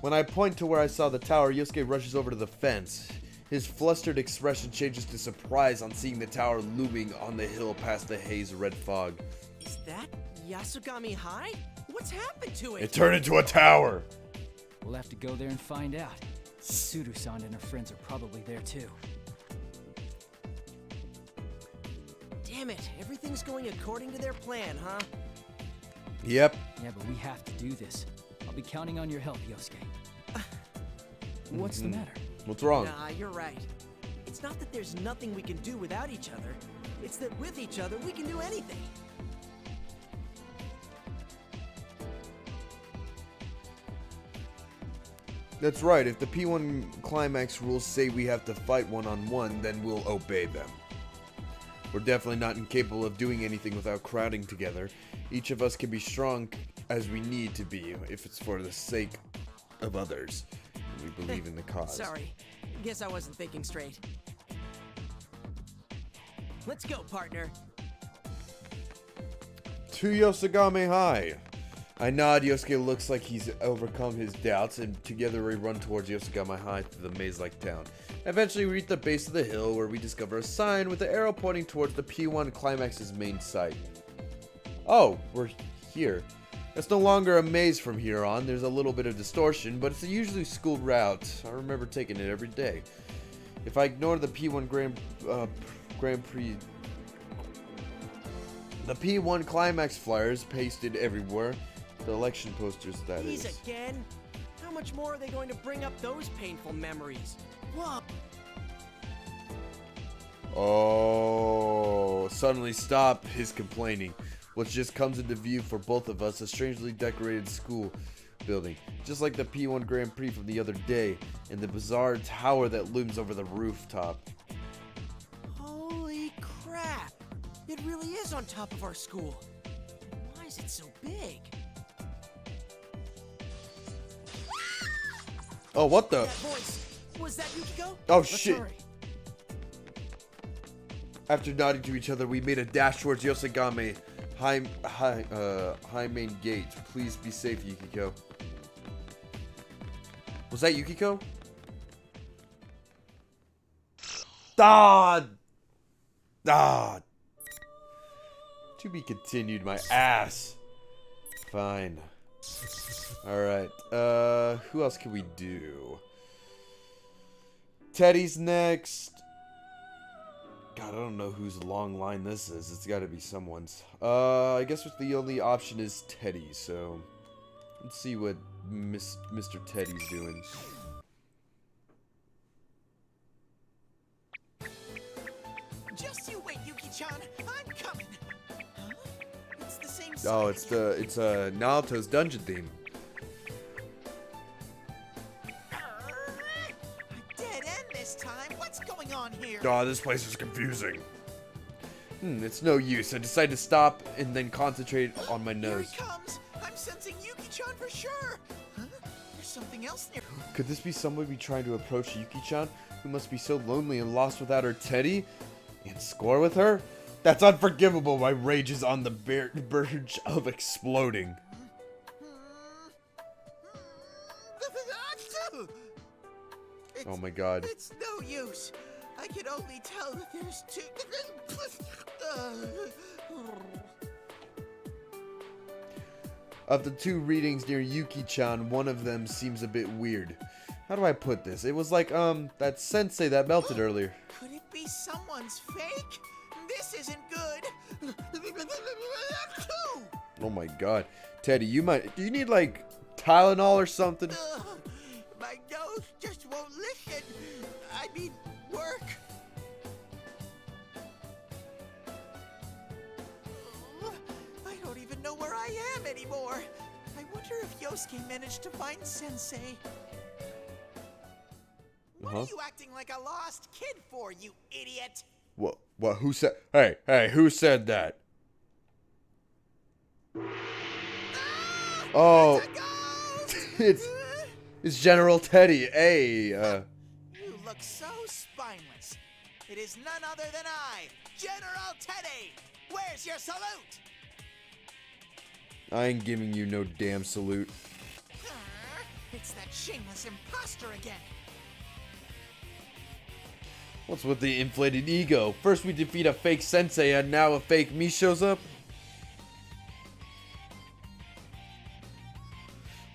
When I point to where I saw the tower, Yosuke rushes over to the fence. His flustered expression changes to surprise on seeing the tower looming on the hill past the haze red fog.
Is that Yasugami High? What's happened to it?
It turned into a tower!
We'll have to go there and find out. Mitsuru-san and her friends are probably there too.
Damn it, everything's going according to their plan, huh?
Yep.
Yeah, but we have to do this. I'll be counting on your help, Yosuke. What's the matter?
What's wrong?
Nah, you're right. It's not that there's nothing we can do without each other. It's that with each other, we can do anything.
That's right. If the P1 climax rules say we have to fight one-on-one, then we'll obey them. We're definitely not incapable of doing anything without crowding together. Each of us can be strong as we need to be, if it's for the sake of others. We believe in the cause.
Sorry. Guess I wasn't thinking straight. Let's go, partner.
To Yasugami High. I nod. Yosuke looks like he's overcome his doubts, and together we run towards Yasugami High through the maze-like town. Eventually, we reach the base of the hill, where we discover a sign with the arrow pointing towards the P1 Climax's main site. Oh, we're here. It's no longer a maze from here on. There's a little bit of distortion, but it's a usually schooled route. I remember taking it every day. If I ignore the P1 Grand Prix... The P1 Climax flyers pasted everywhere, The election posters, that
These
is.
again? How much more are they going to bring up those painful memories? Whoa.
Oh, suddenly stop his complaining. What just comes into view for both of us, a strangely decorated school building, just like the P1 Grand Prix from the other day, and the bizarre tower that looms over the rooftop.
Holy crap! It really is on top of our school. Why is it so big?
Oh, what the?
That voice, was that Yukiko?
Oh,
Let's
shit.
hurry.
After nodding to each other, we made a dash towards Yosagame high main gate. Please be safe, Yukiko. Was that Yukiko? Ah! To be continued, my ass. Fine. Alright. Who else can we do? Teddy's next. God, I don't know whose long line this is. It's gotta be someone's. I guess the only option is Teddy, so let's see what Mr. Teddy's doing.
Just you wait, Yuki-chan. I'm coming. Huh? It's the same
Oh,
side
it's Naruto's dungeon theme.
Dead end this time. What's going on here?
Oh, this place is confusing. It's no use. I decided to stop and then concentrate on my
Here
nose.
he comes. I'm sensing Yuki-chan for sure. Huh? There's something else near.
Could this be somebody trying to approach Yuki-chan, who must be so lonely and lost without her Teddy, and score with her? That's unforgivable. My rage is on the verge of exploding. Oh my god.
It's no use. I can only tell that there's two.
Of the two readings near Yuki-chan, one of them seems a bit weird. How do I put this? It was like, that sensei that melted earlier.
Could it be someone's fake? This isn't good.
Oh my god. Teddy, do you need, like, Tylenol or something?
My nose just won't listen. I mean, work. I don't even know where I am anymore. I wonder if Yosuke managed to find Sensei. What are you acting like a lost kid for, you idiot?
What, who said, hey, who said that? Oh, it's General Teddy. Hey,
You look so spineless. It is none other than I, General Teddy. Where's your salute?
I ain't giving you no damn salute.
It's that shameless imposter again.
What's with the inflated ego? First we defeat a fake sensei and now a fake me shows up?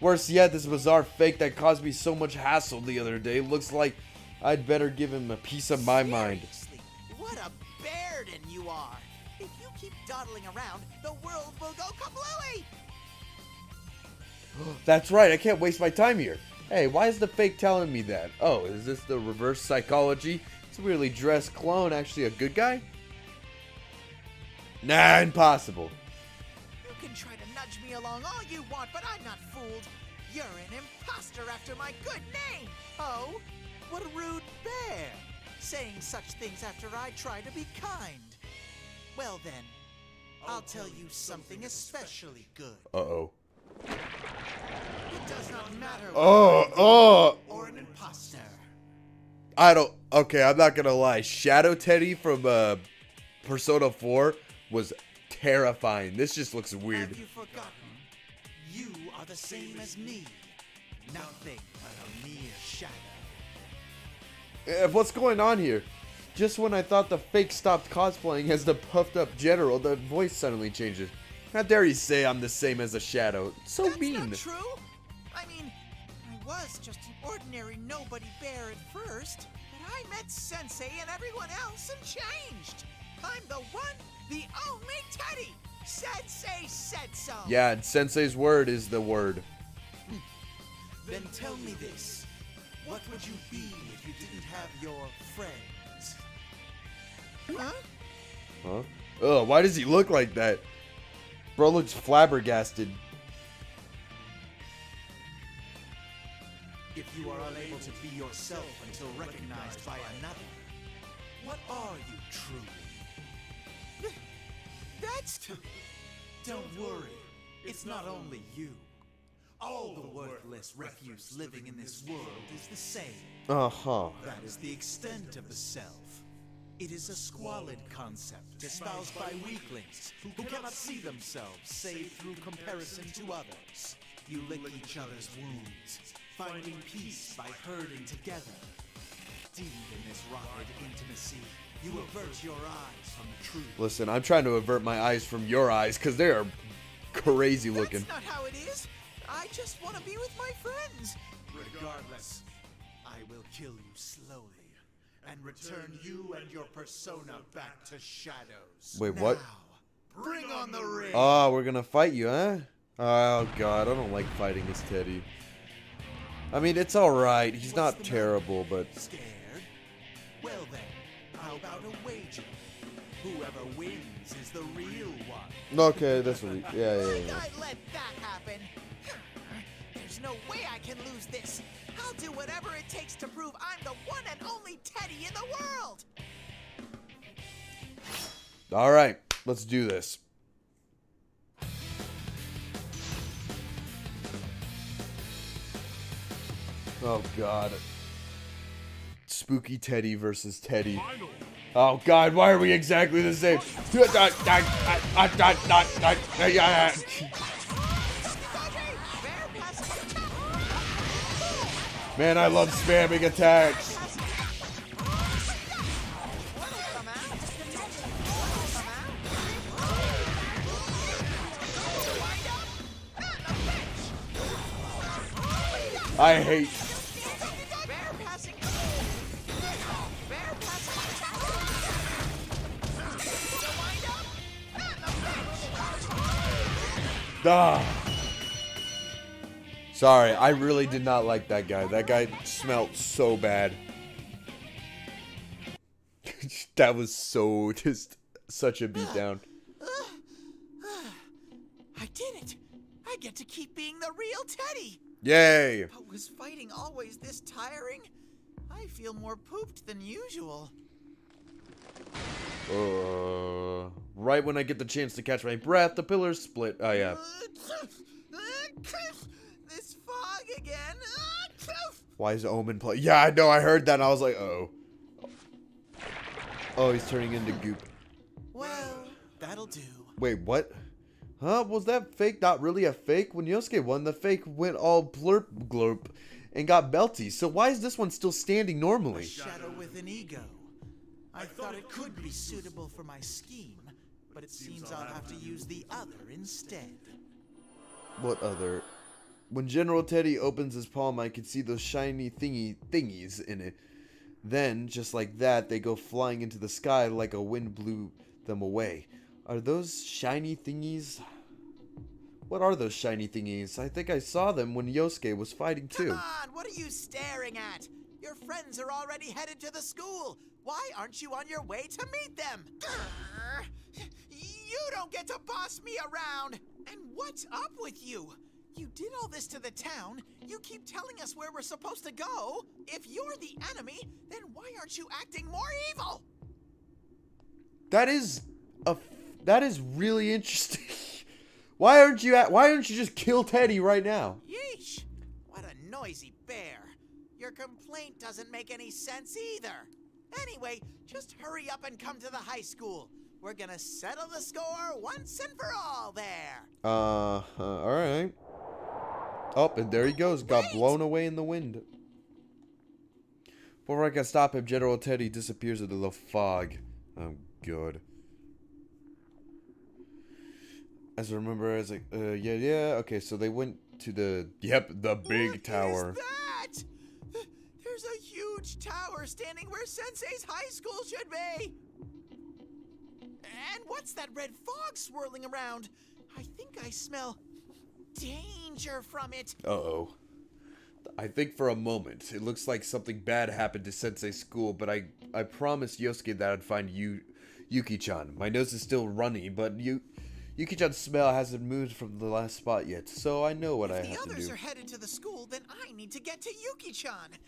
Worse yet, this bizarre fake that caused me so much hassle the other day looks like I'd better give him a piece of my mind.
Seriously, what a bearden you are. If you keep dawdling around, the world will go kablooey.
That's right, I can't waste my time here. Hey, why is the fake telling me that? Oh, is this the reverse psychology? Is a weirdly dressed clone actually a good guy? Nah, impossible.
You can try to nudge me along all you want, but I'm not fooled. You're an imposter after my good name. Oh, what a rude bear. Saying such things after I try to be kind. Well then, I'll tell you something especially good.
Uh-oh.
It does not matter or an imposter.
Okay, I'm not gonna lie. Shadow Teddy from Persona 4 was terrifying. This just looks weird.
Have you forgotten? You are the same as me. Nothing but a mere shadow.
What's going on here? Just when I thought the fake stopped cosplaying as the puffed up general, the voice suddenly changes. How dare you say I'm the same as a shadow? So
That's
mean.
not true. I mean, I was just an ordinary nobody bear at first, but I met Sensei and everyone else and changed. I'm the one, the only Teddy.
Sensei said so.
Yeah, and Sensei's word is the word.
Then tell me this. What would you be if you didn't have your friends? Huh?
Huh? Ugh, why does he look like that? Bro looks flabbergasted.
If you are unable to be yourself until recognized by another, what are you truly? That's... Don't worry, it's not only you. All the worthless refuse living in this world is the same.
Uh-huh.
That is the extent of the self. It is a squalid concept espoused by weaklings who cannot see themselves save through comparison to others. You lick each other's wounds, finding peace by herding together. Deep in this rotted intimacy, you avert your eyes from the truth.
Listen, I'm trying to avert my eyes from your eyes because they are crazy looking.
That's not how it is. I just want to be with my friends. Regardless, I will kill you slowly and return you and your persona back to shadows.
Wait, what?
Now, bring on the ring.
Oh, we're gonna fight you, huh? Oh god, I don't like fighting as Teddy. I mean, it's alright. He's not terrible, but...
Scared? Well then, how about a wager? Whoever wins is the real one.
Okay, that's what we... Yeah.
I let that happen. There's no way I can lose this. I'll do whatever it takes to prove I'm the one and only Teddy in the world.
Alright, let's do this. Oh god. Spooky Teddy versus Teddy. Oh god, why are we exactly the same? Man, I love spamming attacks. I hate... Sorry, I really did not like that guy. That guy smelled so bad. That was so just such a beatdown.
I did it. I get to keep being the real Teddy.
Yay!
But was fighting always this tiring? I feel more pooped than usual.
Right when I get the chance to catch my breath, the pillars split. Oh yeah.
This fog again.
Why is Omen play? Yeah, I know. I heard that. And I was like, oh. Oh, he's turning into goop.
Well, that'll do.
Wait, what? Huh? Was that fake not really a fake? When Yosuke won, the fake went all blurp glurp and got belty. So why is this one still standing normally?
A shadow with an ego. I thought it could be suitable for my scheme, but it seems I'll have to use the other instead.
What other? When General Teddy opens his palm, I can see those shiny thingies in it. Then, just like that, they go flying into the sky like a wind blew them away. Are those shiny thingies? What are those shiny thingies? I think I saw them when Yosuke was fighting too.
Come on, what are you staring at? Your friends are already headed to the school. Why aren't you on your way to meet them? You don't get to boss me around. And what's up with you? You did all this to the town. You keep telling us where we're supposed to go. If you're the enemy, then why aren't you acting more evil?
That is really interesting. Why aren't you just kill Teddy right now?
Yeesh. What a noisy bear. Your complaint doesn't make any sense either. Anyway, just hurry up and come to the high school. We're gonna settle the score once and for all there.
Alright. Oh, and there he goes. Got blown away in the wind. Before I can stop him, General Teddy disappears into the fog. Oh, good. As I remember, I was like, yeah. Okay, so they went to the big tower.
What is that? There's a huge tower standing where Sensei's high school should be.
And what's that red fog swirling around? I think I smell danger from it.
Uh-oh. I think for a moment, it looks like something bad happened to Sensei's school, but I promised Yosuke that I'd find Yuki-chan. My nose is still runny, but Yuki-chan's smell hasn't moved from the last spot yet, so I know what I have to do.
If the others are headed to the school, then I need to get to Yuki-chan.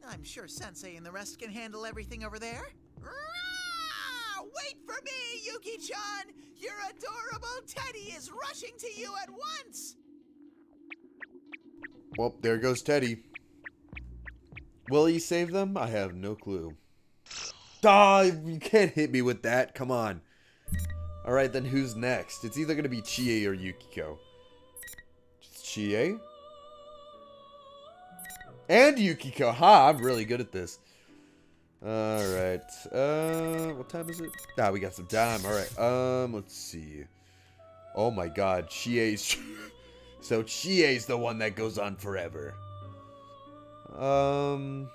I'm sure Sensei and the rest can handle everything over there. Rah! Wait for me, Yuki-chan! Your adorable Teddy is rushing to you at once!
Well, there goes Teddy. Will he save them? I have no clue. Ah, you can't hit me with that. Come on. Alright, then who's next? It's either going to be Chie or Yukiko. It's Chie? And Yukiko. Ha, I'm really good at this. Alright. What time is it? Ah, we got some time. Alright. Let's see. Oh my god. Chie's... So Chie's the one that goes on forever. I'll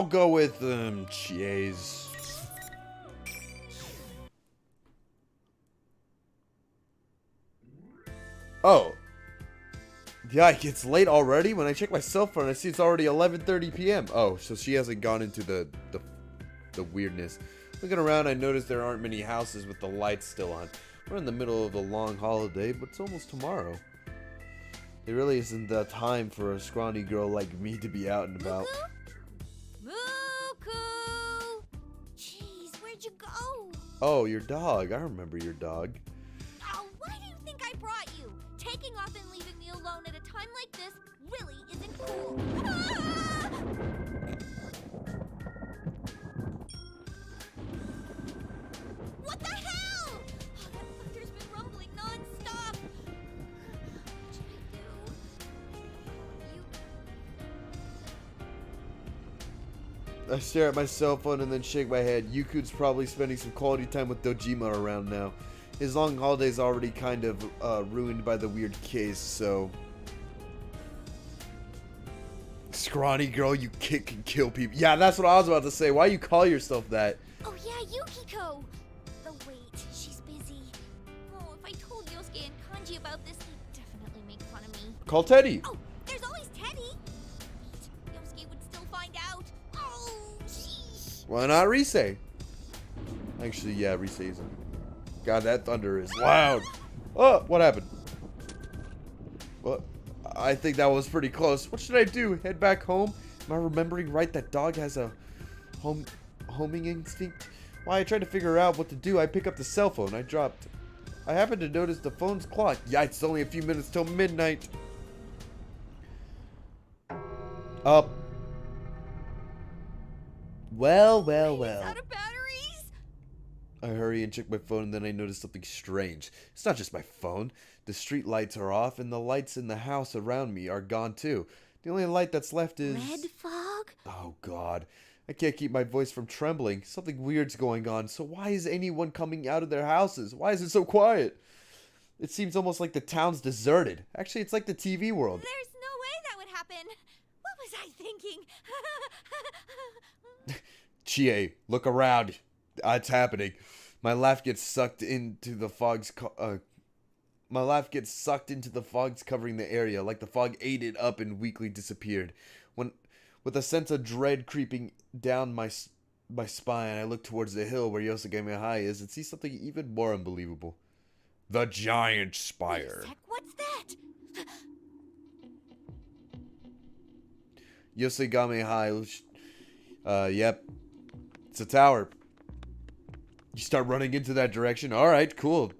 go with Chie's. Oh. Yike, it's late already? When I check my cell phone, I see it's already 11:30 p.m. Oh, so she hasn't gone into the weirdness. Looking around, I notice there aren't many houses with the lights still on. We're in the middle of a long holiday, but it's almost tomorrow. It really isn't the time for a scrawny girl like me to be out and about.
Muku! Jeez, where'd you go?
Oh, your dog. I remember your dog.
Oh, why do you think I brought you? Taking off and leaving me alone at a time like this really isn't cool. Ah! What the hell? Oh, that thunder's been rumbling non-stop. What should I do?
I stare at my cell phone and then shake my head. Yuku's probably spending some quality time with Dojima around now. His long holiday's already kind of ruined by the weird case, so... Scrawny girl, you kick and kill people. Yeah, that's what I was about to say. Why you call yourself that?
Oh yeah, Yukiko! Oh wait, she's busy. Oh, if I told Yosuke and Kanji about this, they'd definitely make fun of me.
Call Teddy.
Oh, there's always Teddy! Wait, Yosuke would still find out. Oh, jeez.
Why not Rise? Actually, yeah, Rise isn't. God, that thunder is loud. Oh, what happened? What? I think that was pretty close. What should I do? Head back home? Am I remembering right that dog has a homing instinct? While I tried to figure out what to do, I pick up the cell phone. I happened to notice the phone's clock. Yeah, it's only a few minutes till midnight. Up. Well.
Out of batteries?
I hurry and check my phone, and then I notice something strange. It's not just my phone. The street lights are off, and the lights in the house around me are gone too. The only light that's left is...
Red fog?
Oh, God. I can't keep my voice from trembling. Something weird's going on. So why is anyone coming out of their houses? Why is it so quiet? It seems almost like the town's deserted. Actually, it's like the TV world.
There's no way that would happen. What was I thinking?
Chie, look around. It's happening. My laugh gets sucked into the fog's covering the area, like the fog ate it up and weakly disappeared. With a sense of dread creeping down my spine, I look towards the hill where Yosagami High is and see something even more unbelievable. The giant spire.
Wait a sec, what's that?
Yosagami High. Yep. It's a tower. You start running into that direction. Alright, cool.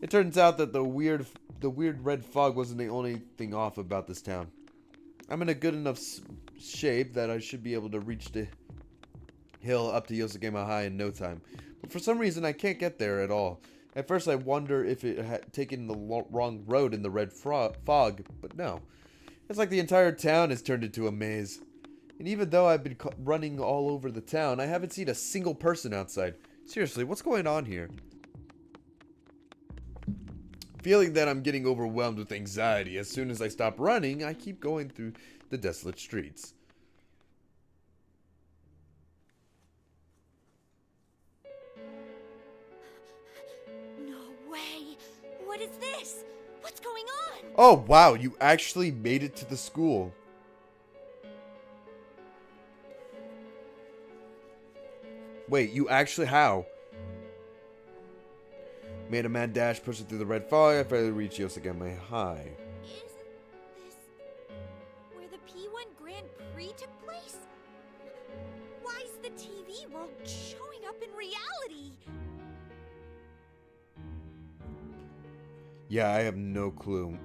It turns out that the weird red fog wasn't the only thing off about this town. I'm in a good enough shape that I should be able to reach the hill up to Yosagami High in no time. But for some reason, I can't get there at all. At first, I wonder if it had taken the wrong road in the red fog, but no. It's like the entire town has turned into a maze. And even though I've been running all over the town, I haven't seen a single person outside. Seriously, what's going on here? Feeling that I'm getting overwhelmed with anxiety. As soon as I stop running, I keep going through the desolate streets.
No way! What is this? What's going on?
Oh, wow, you actually made it to the school. Wait, you actually how? Made a mad dash, pushing through the red fog. I finally reached Yosagami High.
Is this where the P1 Grand Prix took place? Why is the TV world showing up in reality?
Yeah, I have no clue.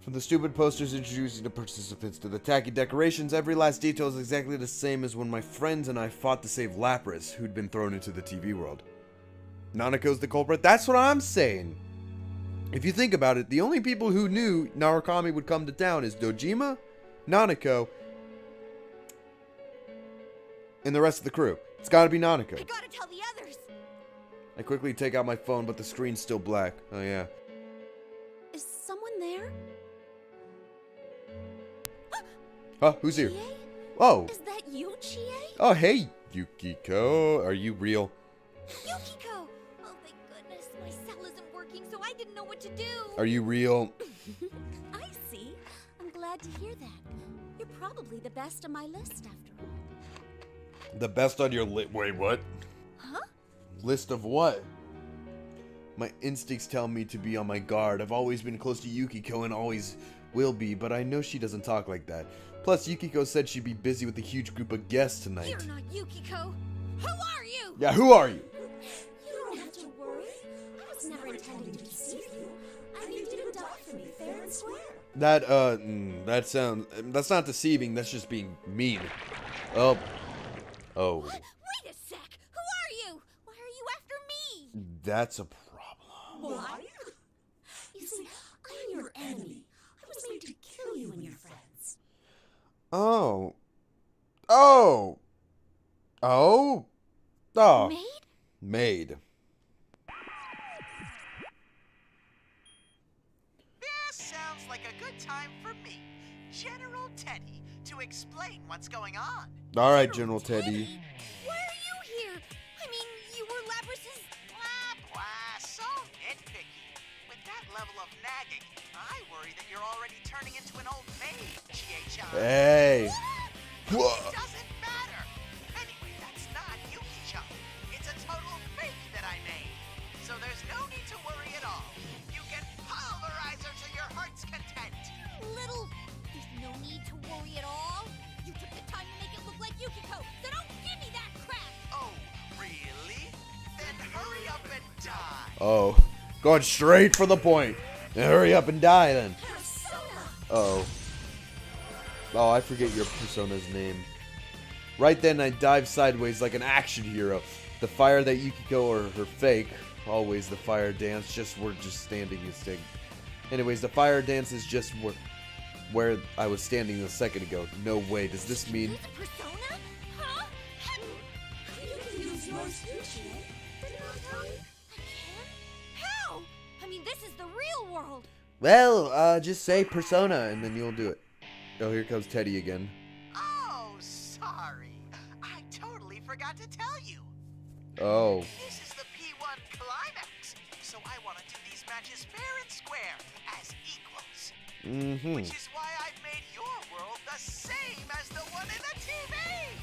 From the stupid posters introducing the participants to the tacky decorations, every last detail is exactly the same as when my friends and I fought to save Lapras, who'd been thrown into the TV world. Nanako's the culprit? That's what I'm saying! If you think about it, the only people who knew Narukami would come to town is Dojima, Nanako, and the rest of the crew. It's gotta be Nanako.
I gotta tell the others!
I quickly take out my phone, but the screen's still black. Oh yeah.
Is someone there?
Huh? Who's here?
Chie?
Oh.
Is that you, Chie?
Oh, hey, Yukiko. Are you real?
Yukiko! Oh, thank goodness. My cell isn't working, so I didn't know what to do.
Are you real?
I see. I'm glad to hear that. You're probably the best on my list, after all.
The best on your wait, what?
Huh?
List of what? My instincts tell me to be on my guard. I've always been close to Yukiko and always will be, but I know she doesn't talk like that. Plus, Yukiko said she'd be busy with a huge group of guests tonight.
You're not Yukiko. Who are you?
Yeah, who are you?
You don't have to worry. I was never intending to deceive you. I mean, you didn't die for me, fair and square.
That's not deceiving, that's just being mean. Oh.
Wait a sec. Who are you? Why are you after me?
That's a problem.
Why? You see, I'm your enemy. I was made to kill you and your friends.
Oh. Maid?
This sounds like a good time for me, General Teddy, to explain what's going on.
Alright, General Teddy.
Why are you here? I mean, you were Labras's...
Blah, so nitpicky. With that level of nagging, I worry that you're already turning into an old maid, Chie-chan.
Hey.
It doesn't matter. Anyway, that's not Yuki-chan. It's a total fake that I made. So there's no need to worry at all. You can pulverize her to your heart's content.
There's no need to worry at all. You took the time to make it look like Yukiko, so don't give me that crap!
Oh, really? Then hurry up and die.
Oh. Going straight for the point. Now hurry up and die then. Uh-oh. Oh, I forget your persona's name. Right then, I dive sideways like an action hero. The fire that Yukiko, or her fake, always the fire dance, we're just standing and sting. Anyways, the fire dance is just where I was standing a second ago. No way, does this mean...
Persona? Huh? You can use yours too, Chie. Didn't I tell you? I can? How? I mean, this is the real world.
Well, just say persona and then you'll do it. Oh, here comes Teddy again.
Oh, sorry. I totally forgot to tell you.
Oh.
This is the P1 Climax, so I want to do these matches fair and square, as equals.
Mm-hmm.
Which is why I've made your world the same as the one in the TV!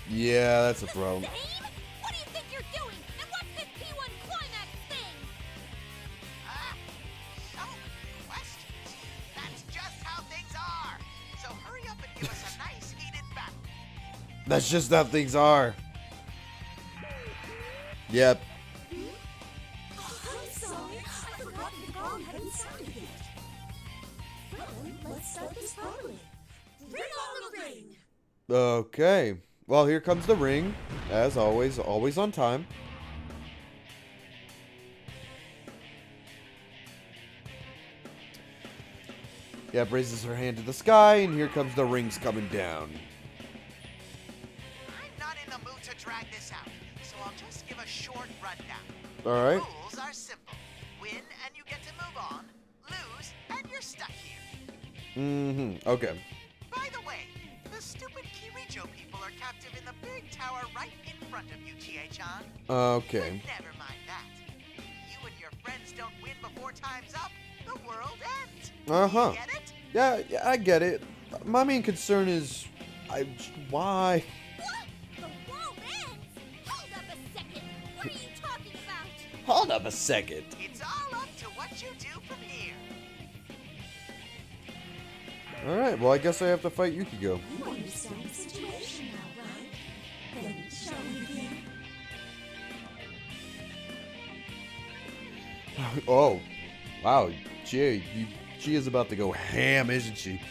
Yeah, that's a problem.
Same? What do you think you're doing? And what's this P1 Climax thing?
So many questions. That's just how things are. So hurry up and give us a nice heated battle.
That's just how things are. Yep.
I'm sorry. I forgot the gong hadn't sounded yet. Well, let's start this properly. Ring on the ring!
Okay. Well, here comes the ring. As always on time. Yep, raises her hand to the sky, and here comes the rings coming down.
I'm not in the mood to drag this out, so I'll just give a short rundown.
All right.
Rules are simple. Win and you get to move on. Lose and you're stuck here.
Okay.
By the way, the stupid Kirijo people are captive in the big tower right in front of you, Chie-chan.
Okay.
But never mind that. If you and your friends don't win before time's up, the world ends.
Uh-huh.
You get it?
Yeah, I get it. My main concern is, why?
What? The world ends? Hold up a second. What are you talking about?
Hold up a second.
It's all up to what you do from here.
All right. Well, I guess I have to fight Yukiko.
You understand the situation now, right? Then shall we begin?
Oh, wow. She is about to go ham, isn't she?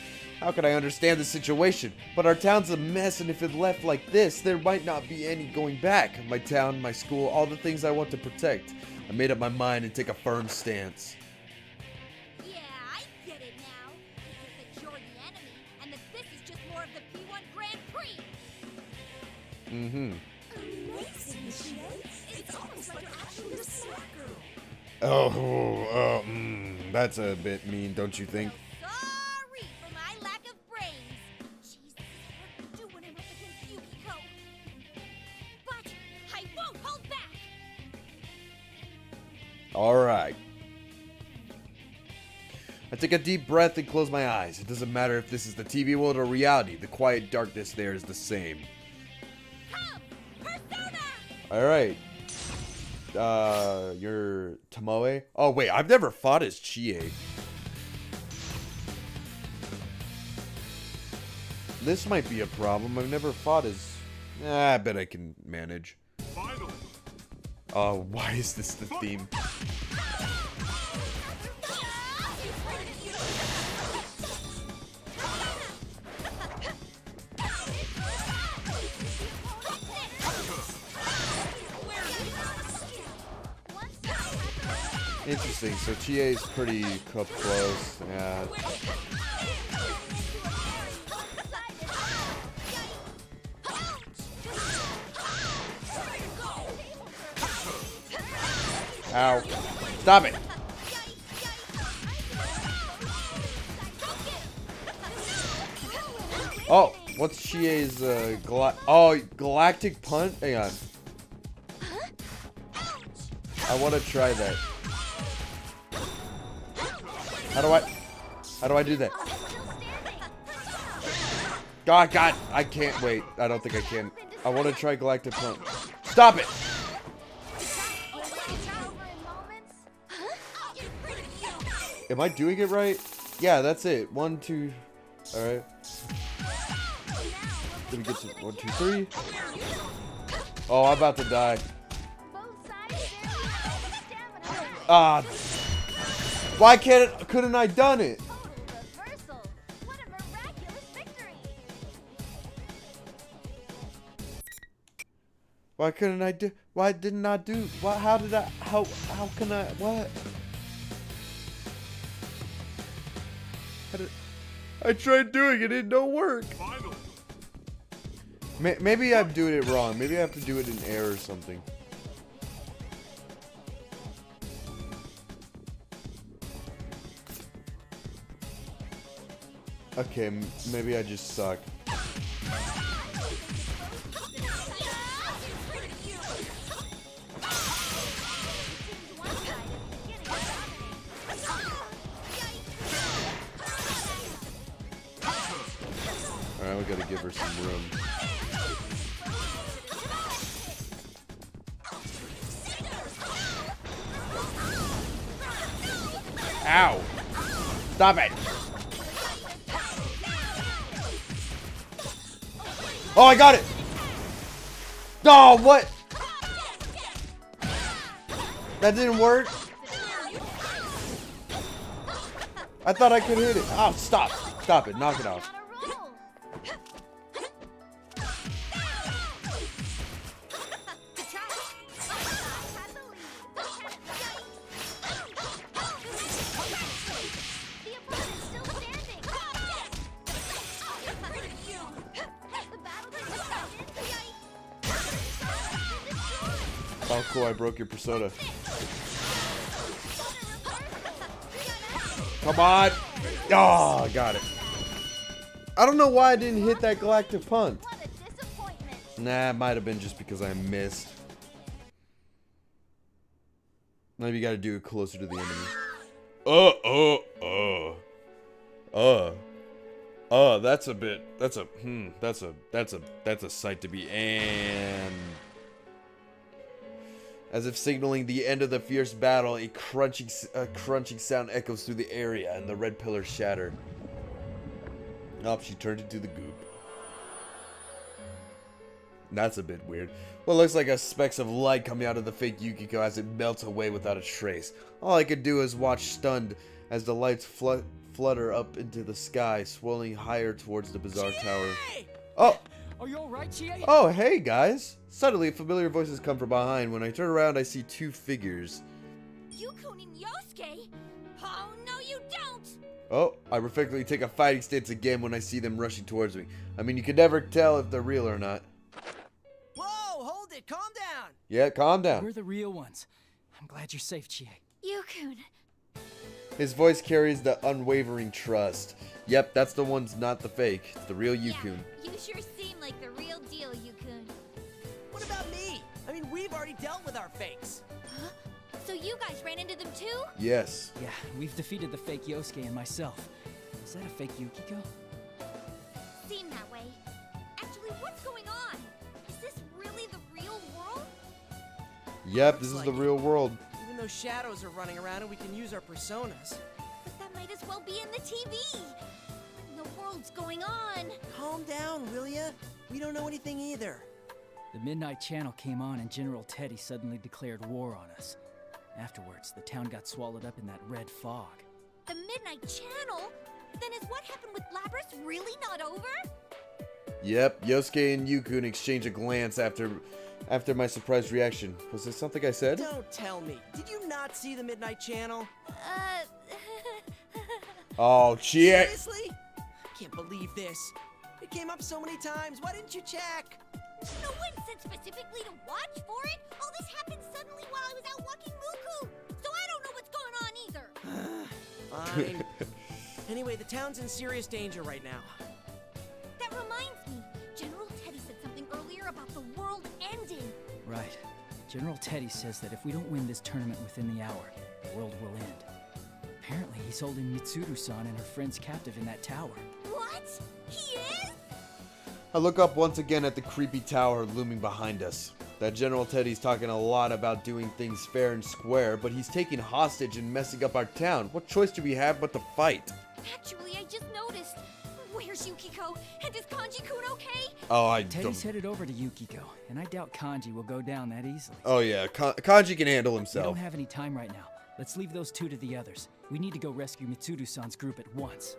How can I understand the situation? But our town's a mess, and if it left like this, there might not be any going back. My town, my school, all the things I want to protect. I made up my mind and take a firm stance.
Yeah, I get it now. It's that you're the enemy, and that this is just more of the P1 Grand Prix.
Amazing, Chie. It's almost like you're actually a smart girl.
That's a bit mean, don't you think?
Sorry for my lack of brains. Jesus, it's hard to do when I'm up against Yukiko. But I won't hold back.
Alright. I take a deep breath and close my eyes. It doesn't matter if this is the TV world or reality. The quiet darkness there is the same.
Come, Persona!
Alright. You're Tomoe? Oh, wait, I've never fought as Chie. This might be a problem. I've never fought as... I bet I can manage. Why is this the theme? Interesting, so Chie's pretty up close, yeah. Ow. Stop it! Oh, what's Chie's, galactic punch? Hang on. I want to try that. How do I do that? God, I can't wait. I don't think I can. I want to try galactic punch. Stop it! Am I doing it right? Yeah, that's it. 1, 2. All right. Let me get to 1, 2, 3. Oh, I'm about to die. Ah. Why couldn't I done it? Why couldn't I do? Why didn't I do? Why? How did I? How can I? What? I tried doing it. It don't work. Maybe I'm doing it wrong. Maybe I have to do it in air or something. Okay, maybe I just suck. Alright, we gotta give her some room. Ow! Stop it! Oh, I got it! Oh, what? That didn't work? I thought I could hit it. Oh, stop. Stop it. Knock it off. Oh, cool, I broke your persona. Come on! Oh, I got it. I don't know why I didn't hit that galactic punt. Nah, it might have been just because I missed. Maybe you gotta do it closer to the enemy. That's a bit. That's a sight to be. And as if signaling the end of the fierce battle, a crunching sound echoes through the area, and the red pillars shatter. Oh, she turned into the goop. That's a bit weird. Well, it looks like a specks of light coming out of the fake Yukiko as it melts away without a trace. All I could do is watch stunned as the lights flutter up into the sky, swirling higher towards the bizarre tower. Oh!
Are you alright, Chie?
Oh, hey guys! Suddenly, familiar voices come from behind. When I turn around, I see two figures.
Yukun and Yosuke? Oh, no you don't!
Oh, I reflectively take a fighting stance again when I see them rushing towards me. I mean, you can never tell if they're real or not.
Whoa, hold it, calm down!
Yeah, calm down.
We're the real ones. I'm glad you're safe, Chie.
Yukun.
His voice carries the unwavering trust. Yep, that's the one's not the fake. It's the real Yukun.
Yeah, you sure seem like the real deal, Yukun.
What about me? I mean, we've already dealt with our fakes.
Huh? So you guys ran into them too?
Yes.
Yeah, we've defeated the fake Yosuke and myself. Is that a fake Yukiko?
Seemed that way. Actually, what's going on? Is this really the real world?
Yep, this is the real world.
Even though shadows are running around and we can use our personas.
But that might as well be in the TV. What in the world's going on?
Calm down, will ya? We don't know anything either.
The Midnight Channel came on and General Teddy suddenly declared war on us. Afterwards, the town got swallowed up in that red fog.
The Midnight Channel? Then is what happened with Labras really not over?
Yep, Yosuke and Yukun exchange a glance after my surprised reaction. Was this something I said?
Don't tell me. Did you not see the Midnight Channel?
Oh, shit.
Seriously? I can't believe this. It came up so many times. Why didn't you check?
No one said specifically to watch for it. All this happened suddenly while I was out walking Muku. So I don't know what's going on either.
Fine. Anyway, the town's in serious danger right now.
That reminds me. General Teddy said something earlier about the world ending.
Right. General Teddy says that if we don't win this tournament within the hour, the world will end. Apparently, he's holding Mitsuru-san and her friends captive in that tower.
What? He is?
I look up once again at the creepy tower looming behind us. That General Teddy's talking a lot about doing things fair and square, but he's taking hostage and messing up our town. What choice do we have but to fight?
Actually, I just noticed. Where's Yukiko? And is Kanji-kun okay?
Oh, I
Teddy's
don't...
headed over to Yukiko, and I doubt Kanji will go down that easily.
Oh yeah, Kanji can handle
We
himself.
don't have any time right now. Let's leave those two to the others. We need to go rescue Mitsuru-san's group at once.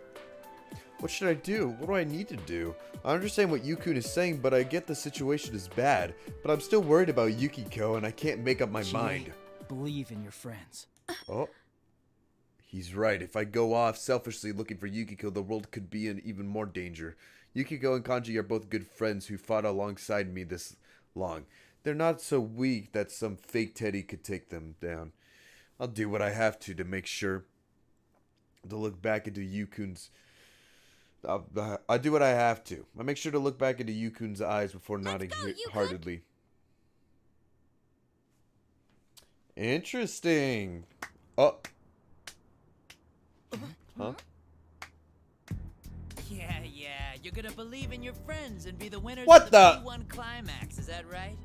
What should I do? What do I need to do? I understand what Yukun is saying, but I get the situation is bad. But I'm still worried about Yukiko, and I can't make up my mind.
Believe in your friends.
Oh. He's right. If I go off selfishly looking for Yukiko, the world could be in even more danger. Yukiko and Kanji are both good friends who fought alongside me this long. They're not so weak that some fake Teddy could take them down. I'll do what I have to make sure to look back into Yukun's... I do what I have to. I make sure to look back into Yukun's eyes before nodding heartedly. Interesting. Oh. Huh?
Yeah, you're gonna believe in your friends and be the winners
What
of
the-
the P1 Climax, is that right?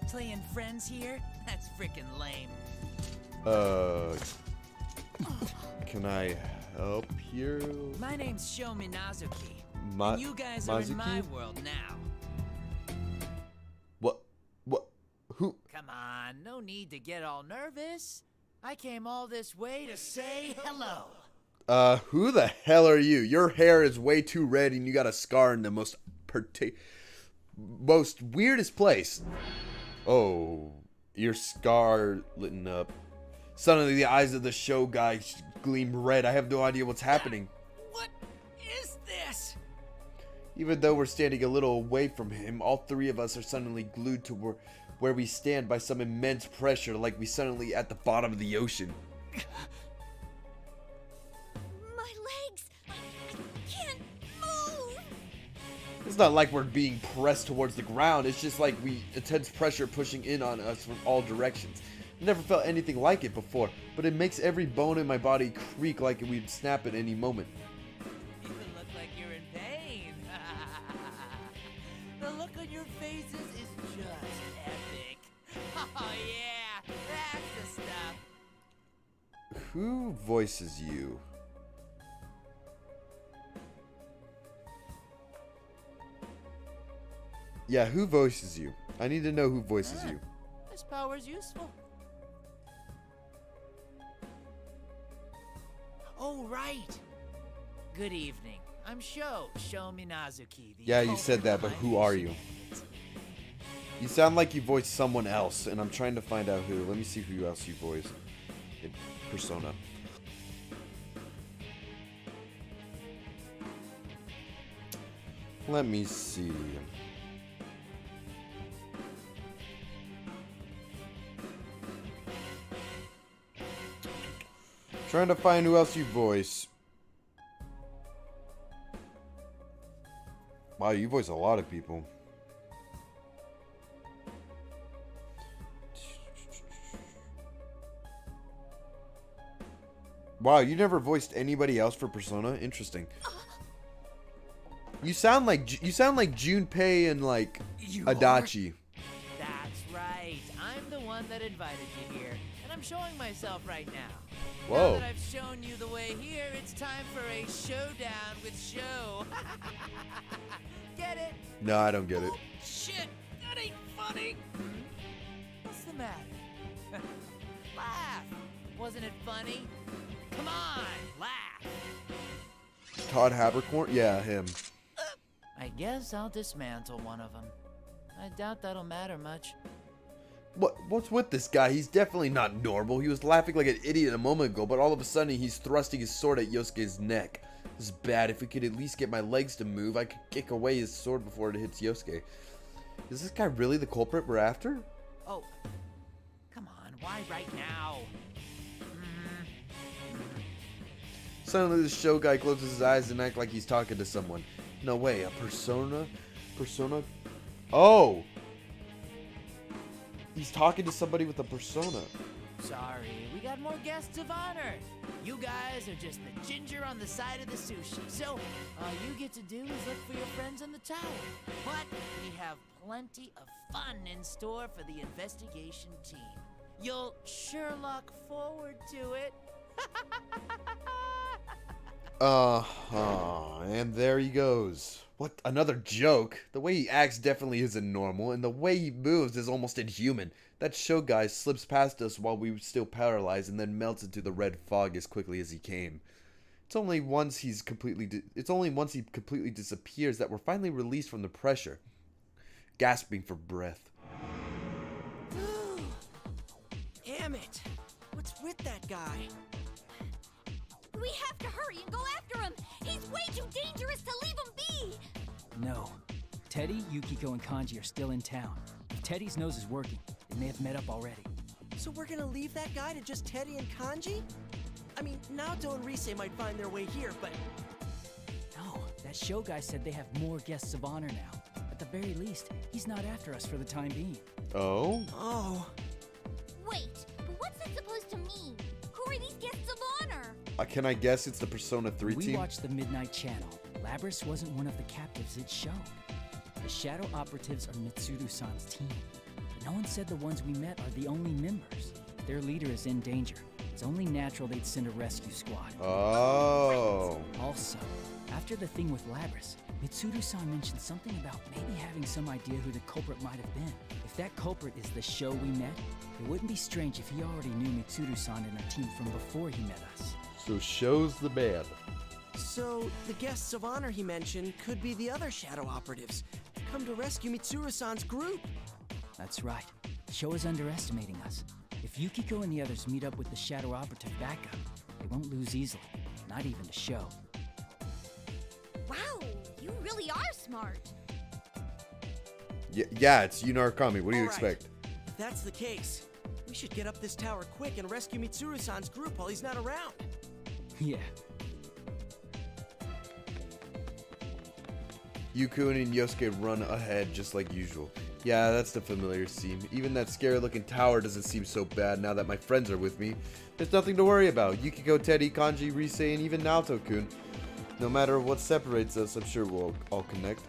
Playing friends here? That's freaking lame.
Can I help here?
My name's Shomi Nazuki. And you guys are in my world now.
What? Who?
Come on, no need to get all nervous. I came all this way to say hello.
Who the hell are you? Your hair is way too red and you got a scar in the most weirdest place. Oh, your scar lit up. Suddenly the eyes of the show guy gleam red. I have no idea what's happening.
What is this?
Even though we're standing a little away from him, all three of us are suddenly glued to where we stand by some immense pressure like we suddenly at the bottom of the ocean.
My legs! I can't move!
It's not like we're being pressed towards the ground, it's just like intense pressure pushing in on us from all directions. I never felt anything like it before, but it makes every bone in my body creak like we'd snap at any moment.
You look like you're in pain. The look on your faces is just epic. Oh yeah, that's the stuff.
Who voices you? Yeah, who voices you? I need to know who voices you.
This power's useful. Oh, right. Good evening. I'm Sho Minazuki.
Yeah, you said that, but who are you? You sound like you voiced someone else, and I'm trying to find out who. Let me see who else you voiced in Persona. Let me see. Trying to find who else you voice. Wow, you voice a lot of people. Wow, you never voiced anybody else for Persona? Interesting. You sound like Junpei and like Adachi.
That's right. I'm the one that invited you here, and I'm showing myself right now.
Whoa.
Now that I've shown you the way here, it's time for a showdown with Sho. Get it?
No, I don't get it.
Shit, that ain't funny. What's the matter? Laugh. Wasn't it funny? Come on, laugh.
Todd Habercorn? Yeah, him.
I guess I'll dismantle one of them. I doubt that'll matter much.
What's with this guy? He's definitely not normal. He was laughing like an idiot a moment ago, but all of a sudden he's thrusting his sword at Yosuke's neck. This is bad. If we could at least get my legs to move, I could kick away his sword before it hits Yosuke. Is this guy really the culprit we're after?
Oh, come on. Why right now?
Suddenly the show guy closes his eyes and acts like he's talking to someone. No way, a persona? Oh! He's talking to somebody with a persona.
Sorry, we got more guests of honor. You guys are just the ginger on the side of the sushi. So, all you get to do is look for your friends in the tower. But we have plenty of fun in store for the investigation team. You'll sure look forward to it.
And there he goes. What, another joke? The way he acts definitely isn't normal, and the way he moves is almost inhuman. That show guy slips past us while we were still paralyzed and then melts into the red fog as quickly as he came. It's only once he completely disappears that we're finally released from the pressure. Gasping for breath.
Damn it! What's with that guy?
We have to hurry and go after him! He's way too dangerous to leave him be!
No. Teddy, Yukiko, and Kanji are still in town. If Teddy's nose is working, they may have met up already.
So we're gonna leave that guy to just Teddy and Kanji? I mean, Naoto and Rise might find their way here, but...
No, that show guy said they have more guests of honor now. At the very least, he's not after us for the time being.
Oh?
Oh.
Wait, but what's that supposed to mean? Who are these guests of honor?
Can I guess it's the Persona 3 team?
We watched the Midnight Channel. Labris wasn't one of the captives it showed. The Shadow Operatives are Mitsuru-san's team. But no one said the ones we met are the only members. Their leader is in danger. It's only natural they'd send a rescue squad.
Oh.
Also, after the thing with Labris, Mitsuru-san mentioned something about maybe having some idea who the culprit might have been. If that culprit is the show we met, it wouldn't be strange if he already knew Mitsuru-san and her team from before he met us.
So show's the bad.
So, the guests of honor he mentioned could be the other Shadow Operatives, come to rescue Mitsuru-san's group.
That's right. Sho is underestimating us. If Yukiko and the others meet up with the Shadow Operative backup, they won't lose easily. Not even to Sho.
Wow, you really are smart.
Yeah, it's Yu Narukami. What do you
All right.
expect?
If that's the case, we should get up this tower quick and rescue Mitsuru-san's group while he's not around.
Yeah.
Yukun and Yosuke run ahead just like usual. Yeah, that's the familiar scene. Even that scary looking tower doesn't seem so bad now that my friends are with me. There's nothing to worry about. Yukiko, Teddy, Kanji, Rise, and even Naoto-kun. No matter what separates us, I'm sure we'll all connect.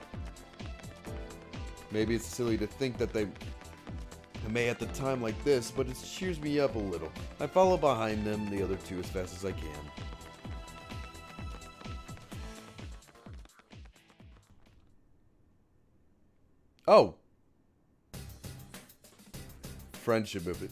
Maybe it's silly to think that they may at the time like this, but it cheers me up a little. I follow behind them, the other two, as fast as I can. Oh! Friendship of it.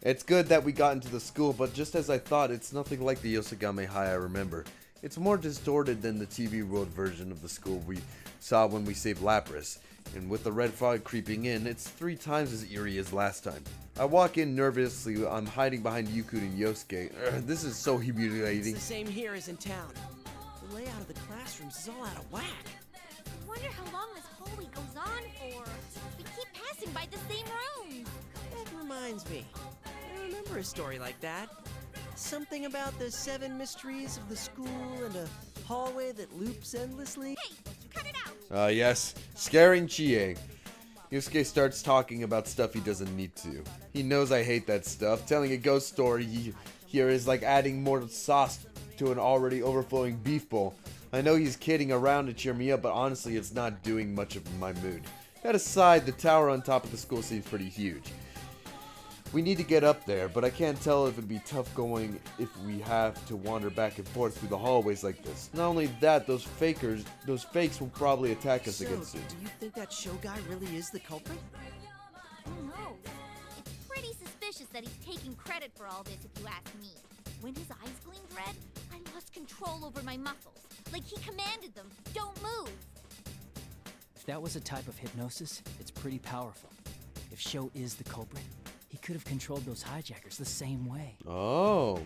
It's good that we got into the school, but just as I thought, it's nothing like the Yosagame High I remember. It's more distorted than the TV world version of the school we saw when we saved Lapras. And with the red fog creeping in, it's 3 times as eerie as last time. I walk in nervously. I'm hiding behind Yukun and Yosuke. This is so humiliating.
It's the same here as in town. The layout of the classrooms is all out of whack.
I wonder how long this hallway goes on for. We keep passing by the same rooms.
That reminds me. I remember a story like that. Something about the 7 mysteries of the school and a hallway that loops endlessly.
Hey, cut it out!
Yes. Scaring Chie. Yosuke starts talking about stuff he doesn't need to. He knows I hate that stuff. Telling a ghost story here is like adding more sauce to an already overflowing beef bowl. I know he's kidding around to cheer me up, but honestly it's not doing much of my mood. That aside, the tower on top of the school seems pretty huge. We need to get up there, but I can't tell if it'd be tough going if we have to wander back and forth through the hallways like this. Not only that, those fakes will probably attack us again soon.
Do you think that show guy really is the culprit?
Who knows? It's pretty suspicious that he's taking credit for all this, if you ask me. When his eyes gleamed red, I lost control over my muscles. Like he commanded them, don't move.
If that was a type of hypnosis, it's pretty powerful. If Sho is the culprit, he could have controlled those hijackers the same way.
Oh.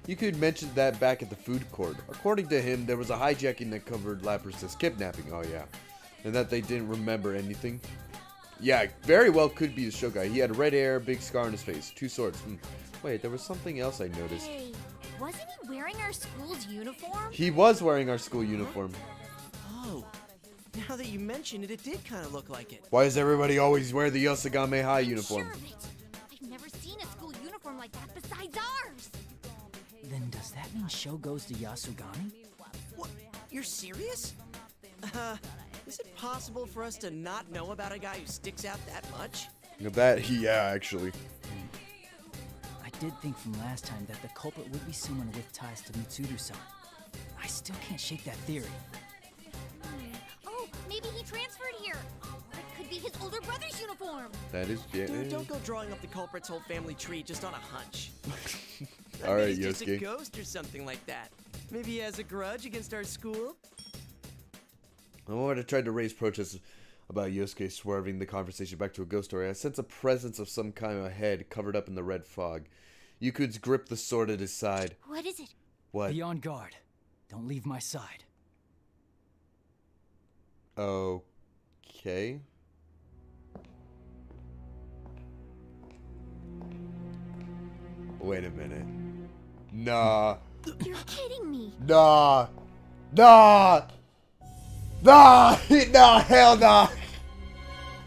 You could mention that back at the food court. According to him, there was a hijacking that covered Lapras' kidnapping. Oh, yeah. And that they didn't remember anything. Yeah, very well could be the show guy. He had red hair, big scar on his face, 2 swords. Wait, there was something else I noticed.
Hey, wasn't he wearing our school's uniform?
He was wearing our school uniform.
Oh, now that you mention it, it did kind of look like it.
Why does everybody always wear the Yosagame High uniform?
Sure of it. I've never seen a school uniform like that besides ours.
Then does that mean Sho goes to Yasugami?
What? You're serious? Is it possible for us to not know about a guy who sticks out that much?
Yeah, actually.
I did think from last time that the culprit would be someone with ties to Mitsuru-san. I still can't shake that theory.
Oh, maybe he transferred here. Or it could be his older brother's uniform.
That is... Yeah.
Dude, don't go drawing up the culprit's whole family tree just on a hunch.
Alright,
He's just a
Yosuke.
ghost or something like that. Maybe he has a grudge against our school?
I wanted to try to raise protests about Yosuke swerving the conversation back to a ghost story. I sense a presence of some kind ahead, covered up in the red fog. Yuku's grip the sword at his side.
What is it?
What?
Be on guard. Don't leave my side.
Okay. Wait a minute. Nah.
You're kidding me.
Nah. Nah. Nah. Nah. Hell nah.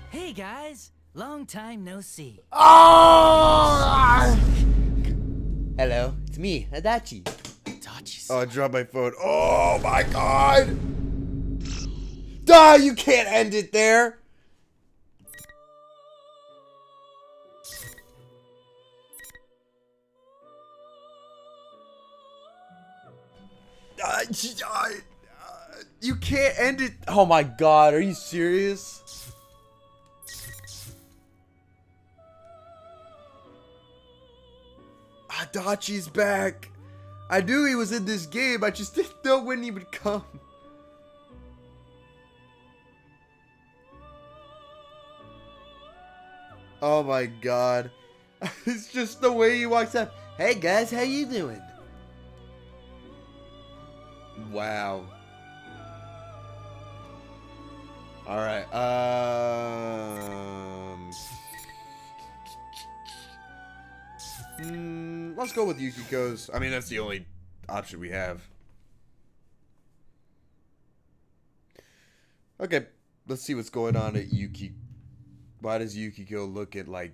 Hey guys, long time no see.
Oh!
Hello, it's me, Adachi.
Oh, I dropped my phone. Oh my god! Duh, you can't end it there! You can't end it. Oh my god, are you serious? Adachi's back. I knew he was in this game. I just didn't know when he would come. Oh my god. It's just the way he walks up. Hey guys, how you doing? Wow. Alright, let's go with Yukiko's. I mean, that's the only option we have. Okay, let's see what's going on at Yuki. Why does Yukiko look at like...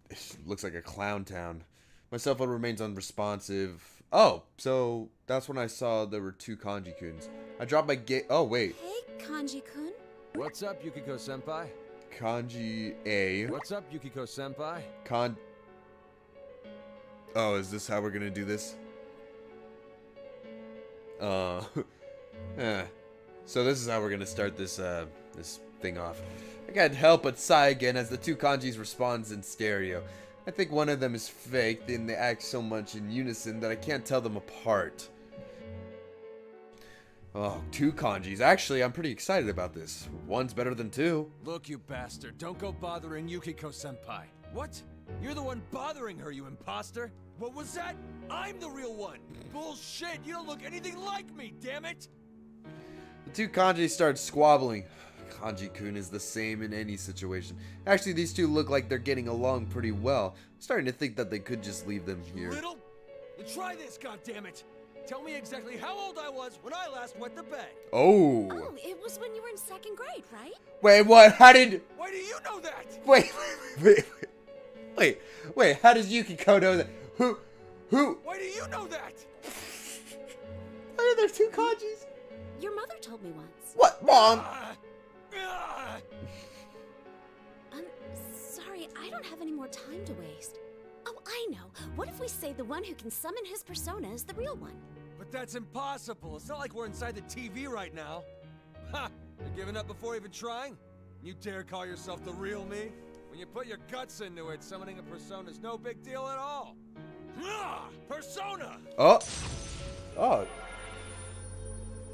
It looks like a clown town. My cell phone remains unresponsive. Oh, so that's when I saw there were 2 Kanji-kuns. I dropped my gate. Oh, wait.
Hey, Kanji-kun.
What's up, Yukiko-senpai?
Kanji A.
What's up, Yukiko-senpai?
Oh, is this how we're gonna do this? So this is how we're gonna start this this thing off. I can't help but sigh again as the 2 kanjis responds in stereo. I think one of them is fake, and they act so much in unison that I can't tell them apart. Oh, 2 kanjis. Actually, I'm pretty excited about this. One's better than 2.
Look, you bastard, don't go bothering Yukiko-senpai. What? You're the one bothering her, you imposter. What was that? I'm the real one. Bullshit, you don't look anything like me, damn it.
The 2 kanjis start squabbling. Kanji-kun is the same in any situation. Actually, these 2 look like they're getting along pretty well. I'm starting to think that they could just leave them here.
Little? Try this, goddammit. Tell me exactly how old I was when I last wet the bed.
Oh.
Oh, it was when you were in 2nd grade, right?
Wait, what? How did...
Why do you know that?
Wait, how does Yukiko know that? Who?
Why do you know that?
Why are there 2 kanjis?
Your mother told me once.
What, Mom?
Sorry, I don't have any more time to waste. Oh, I know. What if we say the one who can summon his persona is the real one?
But that's impossible. It's not like we're inside the TV right now. Ha! You're giving up before even trying? You dare call yourself the real me? When you put your guts into it, summoning a persona is no big deal at all. Persona!
Oh.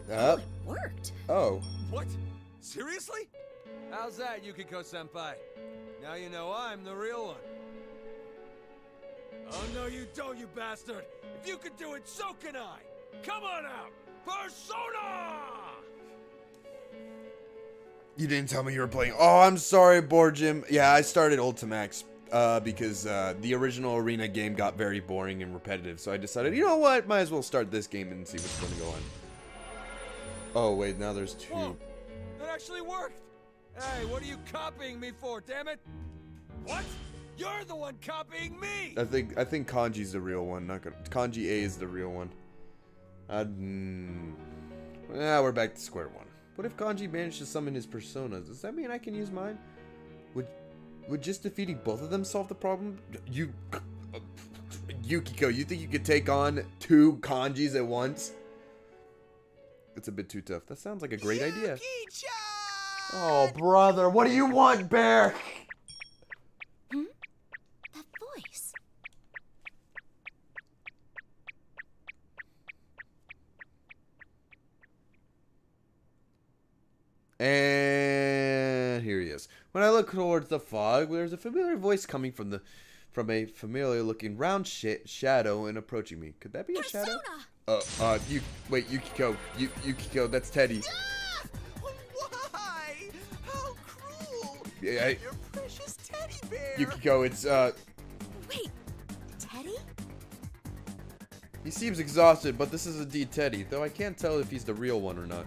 It worked.
Oh.
What? Seriously? How's that, Yukiko-senpai? Now you know I'm the real one. Oh, no you don't, you bastard! If you could do it, so can I! Come on out! Persona!
You didn't tell me you were playing. Oh, I'm sorry, Board Jim. Yeah, I started Ultimax because the original Arena game got very boring and repetitive. So I decided, you know what? Might as well start this game and see what's going to go on. Oh, wait, now there's 2.
Whoa, that actually worked! Hey, what are you copying me for, damn it? What? You're the one copying me!
I think Kanji's the real one. Not gonna, Kanji A is the real one. We're back to square one. What if Kanji managed to summon his personas? Does that mean I can use mine? Would just defeating both of them solve the problem? Yukiko, you think you could take on 2 kanjis at once? It's a bit too tough. That sounds like a great idea. Oh, brother, what do you want, Bear?
That voice.
And here he is. When I look towards the fog, there's a familiar voice coming from a familiar-looking round shadow and approaching me. Could that be a shadow? Wait, Yukiko. Yukiko, that's Teddy.
Why? How cruel!
Yeah,
Your precious teddy bear.
Yukiko, it's
Wait, Teddy?
He seems exhausted, but this is indeed Teddy, though I can't tell if he's the real one or not.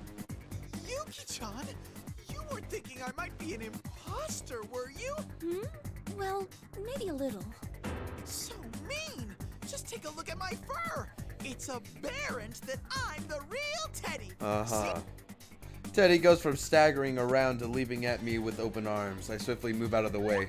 Yuki-chan, you weren't thinking I might be an imposter, were you?
Well, maybe a little.
So mean! Just take a look at my fur! It's aberrant that I'm the real Teddy!
Uh-huh. Teddy goes from staggering around to leaping at me with open arms. I swiftly move out of the way.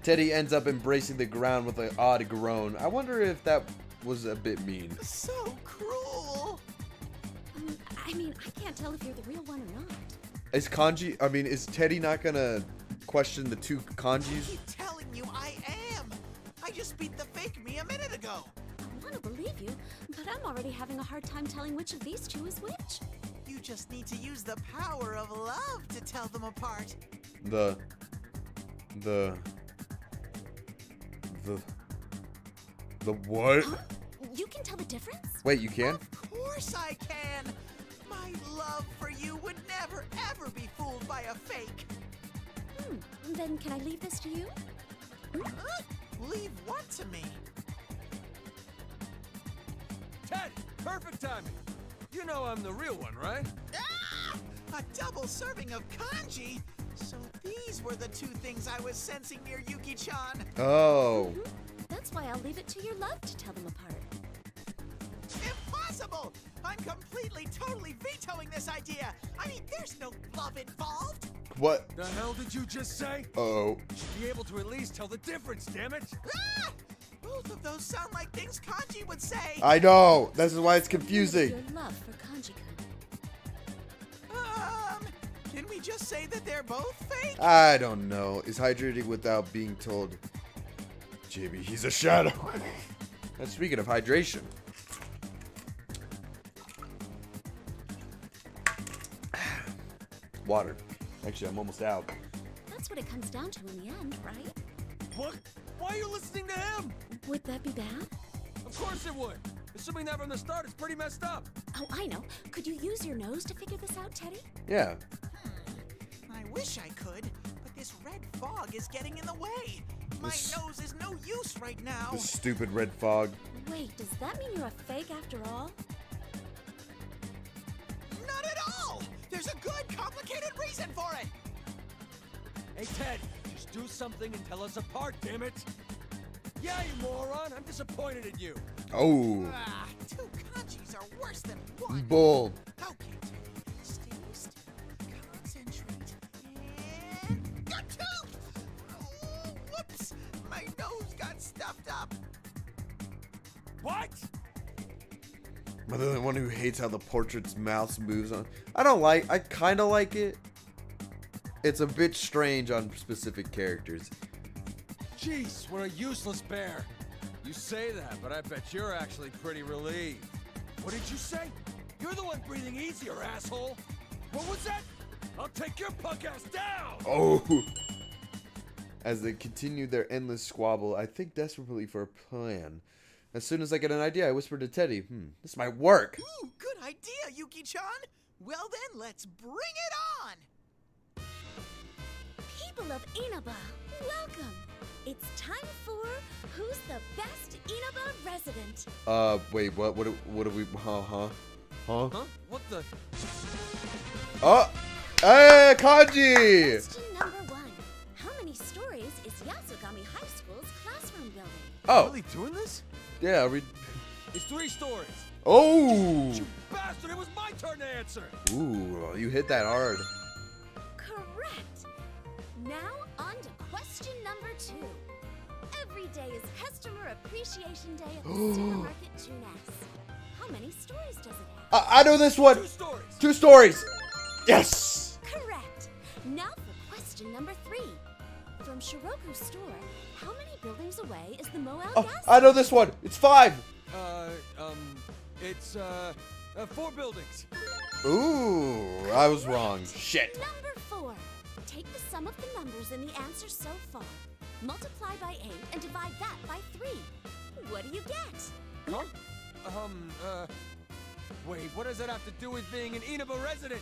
Teddy ends up embracing the ground with an odd groan. I wonder if that was a bit mean.
So cruel!
I mean, I can't tell if you're the real one or not.
Is Teddy not gonna question the 2 kanjis?
I keep telling you I am! I just beat the fake me a minute ago!
I want to believe you, but I'm already having a hard time telling which of these 2 is which.
You just need to use the power of love to tell them apart.
The what?
Huh? You can tell the difference?
Wait, you can?
Of course I can! My love for you would never ever be fooled by a fake!
Then can I leave this to you?
Huh?
Leave what to me?
Ted, perfect timing. You know I'm the real one, right?
Ah! A double serving of kanji? So these were the two things I was sensing near Yuki-chan.
Oh.
That's why I'll leave it to your love to tell them apart.
Impossible! I'm completely, totally vetoing this idea. I mean, there's no love involved.
What?
The hell did you just say?
Uh-oh.
You should be able to at least tell the difference, damn it!
Ah! Both of those sound like things Kanji would say.
I know. This is why it's confusing.
Your love for Kanji-kun.
Can we just say that they're both fake?
I don't know. Is hydrating without being told, JB, he's a shadow. And speaking of hydration. Water. Actually, I'm almost out.
That's what it comes down to in the end, right?
What? Why are you listening to him?
Would that be bad?
Of course it would. Assuming that from the start is pretty messed up.
Oh, I know. Could you use your nose to figure this out, Teddy?
Yeah.
I wish I could, but this red fog is getting in the way. My nose is no use right now.
This stupid red fog.
Wait, does that mean you're a fake after all?
Not at all! There's a good, complicated reason for it!
Hey, Ted, just do something and tell us apart, damn it! Yeah, you moron! I'm disappointed in you!
Oh.
Ah, two kanjis are worse than one.
Bull.
Okay, Teddy. Stay still. Concentrate. And... Achoo! Oh, whoops! My nose got stuffed up.
What?
Am I the only one who hates how the portrait's mouth moves on? I kind of like it. It's a bit strange on specific characters.
Jeez, what a useless bear. You say that, but I bet you're actually pretty relieved. What did you say? You're the one breathing easier, asshole. What was that? I'll take your punk ass down!
Oh. As they continue their endless squabble, I think desperately for a plan. As soon as I get an idea, I whisper to Teddy, this might work.
Ooh, good idea, Yuki-chan. Well then, let's bring it on.
People of Inaba, welcome. It's time for Who's the Best Inaba Resident?
Wait, what do we, Huh?
What the?
Oh! Hey, Kanji!
Question number 1. How many stories is Yasugami High School's classroom building?
Oh.
Really doing this?
Yeah,
It's 3 stories.
Oh!
You bastard, it was my turn to answer!
Ooh, you hit that hard.
Correct. Now on to question number 2. Every day is Customer Appreciation Day at the supermarket Junes. How many stories does it have?
I know this one.
2 stories.
2 stories. Yes.
Correct. Now for question number 3. From Shiroku's store, how many buildings away is the Moel gas?
I know this one. It's 5.
It's 4 buildings.
Ooh, I was wrong. Shit.
Number 4. Take the sum of the numbers in the answer so far. Multiply by 8 and divide that by 3. What do you get?
Huh? Wait, what does that have to do with being an Inaba resident?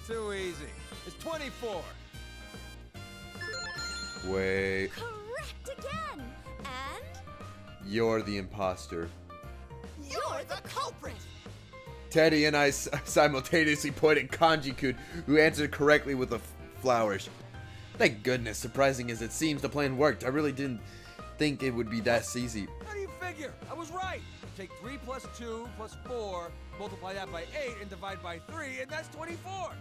Too easy. It's 24.
Wait.
Correct again. And
You're the imposter.
You're the culprit.
Teddy and I simultaneously pointed Kanji-kun, who answered correctly with the flowers. Thank goodness, surprising as it seems, the plan worked. I really didn't think it would be that easy.
How do you figure? I was right. Take 3 plus 2 plus 4, multiply that by 8, and divide by 3, and that's 24.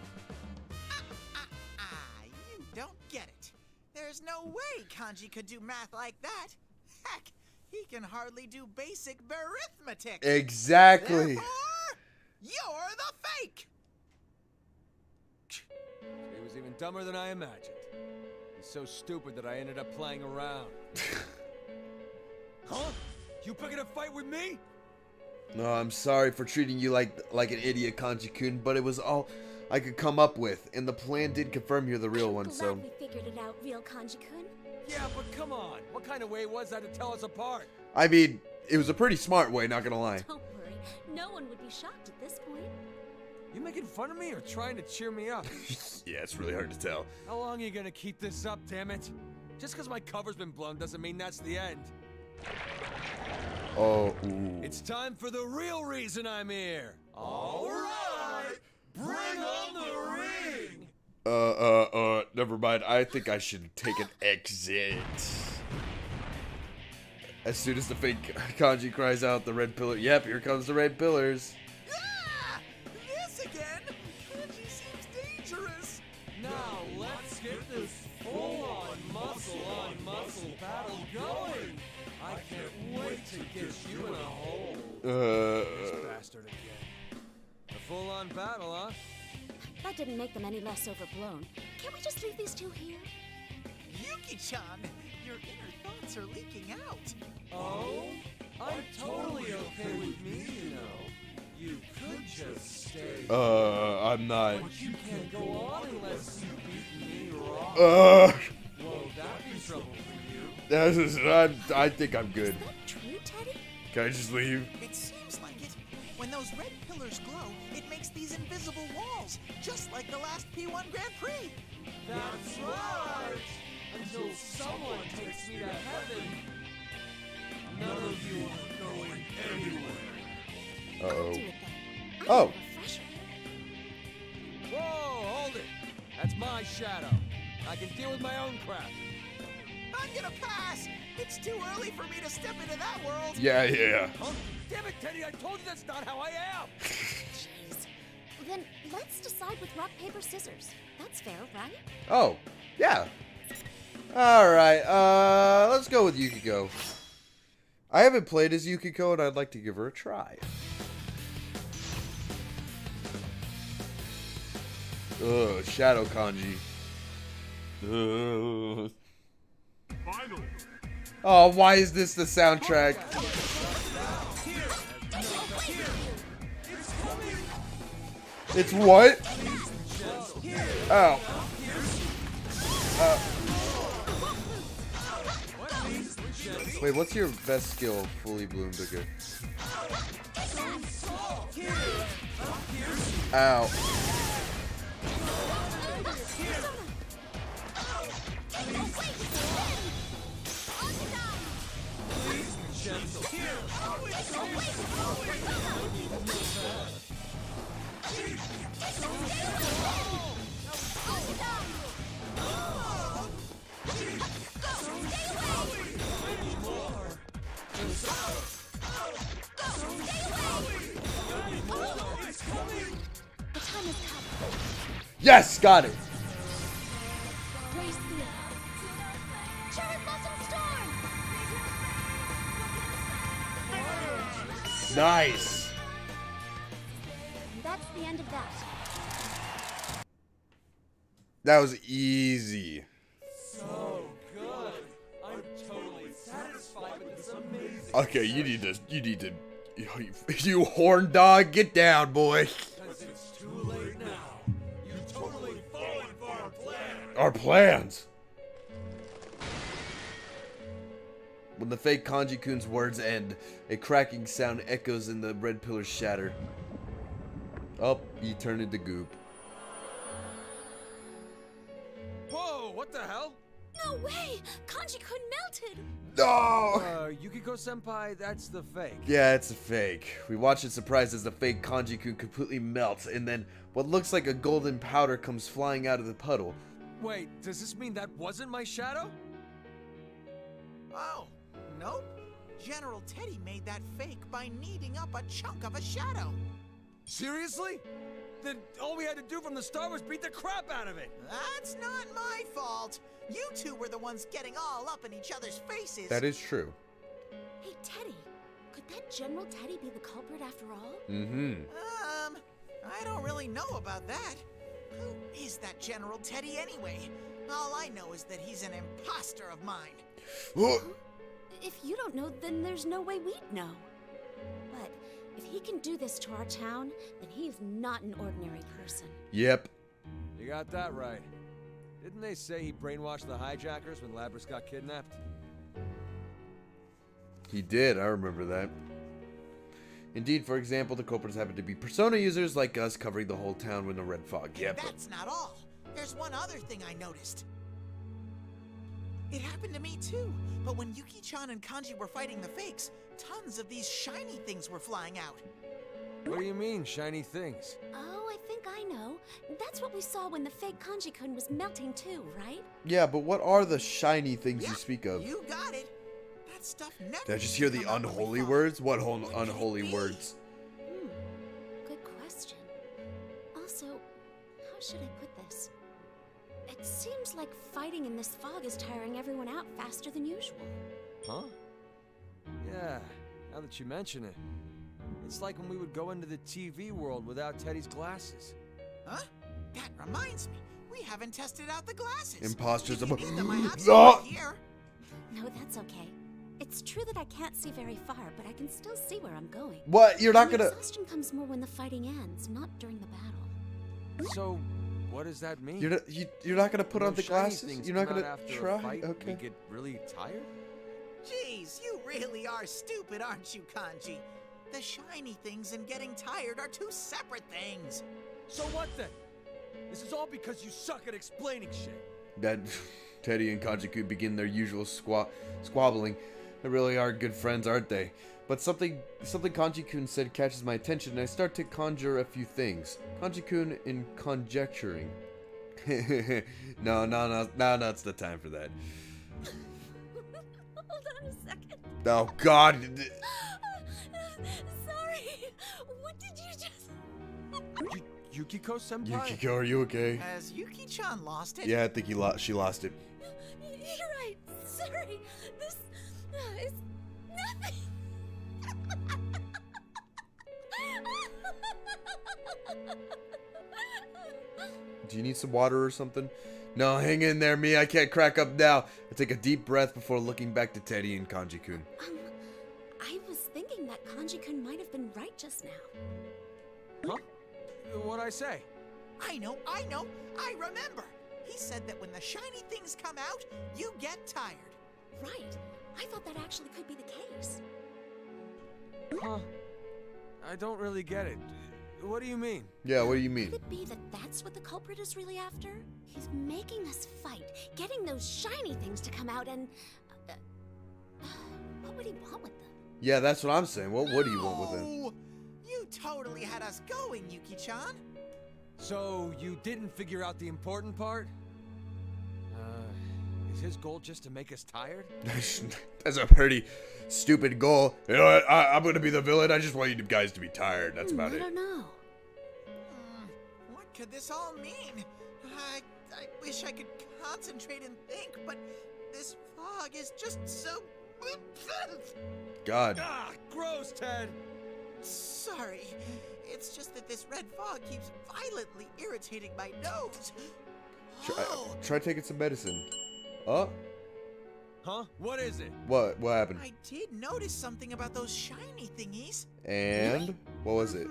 You don't get it. There's no way Kanji could do math like that. Heck, he can hardly do basic arithmetic.
Exactly.
Therefore, you're the fake.
He was even dumber than I imagined. He's so stupid that I ended up playing around. Huh? You picking a fight with me?
No, I'm sorry for treating you like an idiot, Kanji-kun, but it was all I could come up with, and the plan did confirm you're the real one, so...
glad we figured it out, real Kanji-kun.
Yeah, but come on. What kind of way was that to tell us apart?
I mean, it was a pretty smart way, not gonna lie.
Don't worry. No one would be shocked at this point.
You making fun of me or trying to cheer me up?
Yeah, it's really hard to tell.
How long are you gonna keep this up, damn it? Just because my cover's been blown doesn't mean that's the end.
Oh, ooh.
It's time for the real reason I'm here. All right, bring on the ring.
Never mind. I think I should take an exit. As soon as the fake kanji cries out, the red pillar. Yep, here comes the red pillars.
Ah! This again? Kanji seems dangerous.
Now let's get this full-on muscle battle going. I can't wait to get you in a hole. This bastard again. A full-on battle, huh?
That didn't make them any less overblown. Can't we just leave these two here?
Yuki-chan, your inner thoughts are leaking out.
Oh? I'm totally okay with me, you know. You could just stay.
I'm not.
But you can't go on unless you beat me raw.
Whoa,
that'd be trouble for you.
This is, I think I'm good.
Is that true, Teddy?
Can I just leave?
It seems like it. When those red pillars glow, it makes these invisible walls, just like the last P1 Grand Prix.
That's right! Until someone takes me to heaven. None of you are going anywhere.
Uh-oh.
Oh.
Whoa, hold it. That's my shadow. I can deal with my own crap.
I'm gonna pass. It's too early for me to step into that world.
Yeah.
Oh, damn it, Teddy, I told you that's not how I am.
Jeez. Then let's decide with rock, paper, scissors. That's fair, right?
Oh, yeah. Alright, let's go with Yukiko. I haven't played as Yukiko, and I'd like to give her a try. Ugh, Shadow Kanji. Ugh. Oh, why is this the soundtrack? It's what? Oh. Wait, what's your best skill, fully bloomed? Okay. Ow. Yes, got it. Nice.
That's the end of that.
That was easy.
So good. I'm totally satisfied with this amazing.
Okay, you need to, you horn dog, get down, boy.
Because it's too late now. You totally fallen for our plan.
Our plans. When the fake Kanji-kun's words end, a cracking sound echoes and the red pillars shatter. Oh, he turned into goop.
Whoa, what the hell?
No way! Kanji-kun melted!
No!
Yukiko-senpai, that's the fake.
Yeah, it's a fake. We watch it surprised as the fake Kanji-kun completely melts, and then what looks like a golden powder comes flying out of the puddle.
Wait, does this mean that wasn't my shadow?
Oh, nope. General Teddy made that fake by kneading up a chunk of a shadow.
Seriously? Then all we had to do from the start was beat the crap out of it.
That's not my fault. You two were the ones getting all up in each other's faces.
That is true.
Hey, Teddy. Could that General Teddy be the culprit after all?
Mm-hmm.
I don't really know about that. Who is that General Teddy anyway? All I know is that he's an imposter of mine.
If you don't know, then there's no way we'd know. But if he can do this to our town, then he is not an ordinary person.
Yep.
You got that right. Didn't they say he brainwashed the hijackers when Labras got kidnapped?
He did, I remember that. Indeed, for example, the culprits happen to be Persona users like us covering the whole town with a red fog. Yep.
That's not all. There's one other thing I noticed.
It happened to me too. But when Yuki-chan and Kanji were fighting the fakes, tons of these shiny things were flying out.
What do you mean, shiny things?
Oh, I think I know. That's what we saw when the fake Kanji-kun was melting too, right?
Yeah, but what are the shiny things you speak of?
You got it. That stuff never.
Did I just hear the unholy words? What unholy words?
Good question. Also, how should I put this? It seems like fighting in this fog is tiring everyone out faster than usual.
Huh? Yeah, now that you mention it. It's like when we would go into the TV world without Teddy's glasses.
Huh? That reminds me. We haven't tested out the glasses.
Imposters
If
of
you need them, I have some right here.
No, that's okay. It's true that I can't see very far, but I can still see where I'm going.
What? You're not
The
gonna.
exhaustion comes more when the fighting ends, not during the battle.
So, what does that mean?
You're not gonna put
When
on the
those shiny
glasses.
things
You're not
come out
gonna
after a
try.
fight,
Okay.
We get really tired?
Jeez, you really are stupid, aren't you, Kanji? The shiny things and getting tired are two separate things.
So what then? This is all because you suck at explaining shit.
That Teddy and Kanji-kun begin their usual squabbling. They really are good friends, aren't they? But something Kanji-kun said catches my attention, and I start to conjure a few things. Kanji-kun in conjecturing. No, it's the time for that.
Hold on a second.
Oh God.
Sorry. What did you just...
Yukiko-senpai?
Yukiko, are you okay?
Has Yuki-chan lost it?
Yeah, I think she lost it.
You're right. Sorry. This is nothing.
Do you need some water or something? No, hang in there, me. I can't crack up now. I take a deep breath before looking back to Teddy and Kanji-kun.
I was thinking that Kanji-kun might have been right just now.
Huh? What'd I say?
I know. I remember. He said that when the shiny things come out, you get tired.
Right. I thought that actually could be the case.
Huh? I don't really get it. What do you mean?
Yeah, what do you mean?
Could it be that that's what the culprit is really after? He's making us fight, getting those shiny things to come out, and... what would he want with them?
Yeah, that's what I'm saying. What do you want with it?
Oh, you totally had us going, Yuki-chan.
So, you didn't figure out the important part? Is his goal just to make us tired?
That's a pretty stupid goal. You know what? I'm gonna be the villain. I just want you guys to be tired. That's about it.
I don't know.
What could this all mean? I wish I could concentrate and think, but this fog is just so...
God.
Ah, gross, Ted!
Sorry. It's just that this red fog keeps violently irritating my nose.
Try taking some medicine. Oh?
Huh? What is it?
What happened?
I did notice something about those shiny thingies.
And? What was it?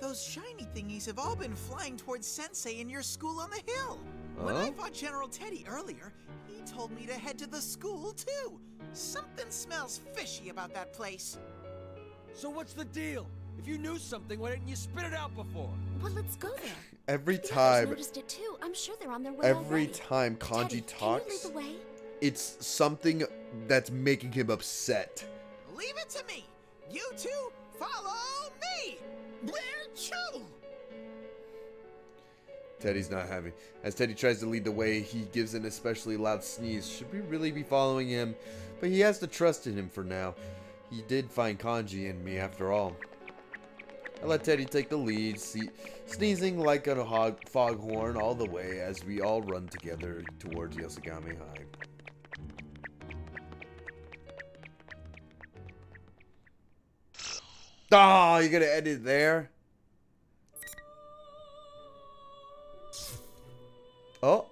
Those shiny thingies have all been flying towards Sensei in your school on the hill. When I fought General Teddy earlier, he told me to head to the school too. Something smells fishy about that place.
So what's the deal? If you knew something, why didn't you spit it out before?
Well, let's go there.
Every
The others
time.
noticed it too. I'm sure they're on their way
Every
already.
time Kanji
Teddy,
talks,
can you lead the way?
it's something that's making him upset.
Leave it to me. You two follow me. Where to?
Teddy's not having. As Teddy tries to lead the way, he gives an especially loud sneeze. Should we really be following him? But he has to trust in him for now. He did find Kanji and me after all. I let Teddy take the lead, sneezing like a foghorn all the way as we all run together towards Yasagami High. Oh, you're gonna end it there? Oh.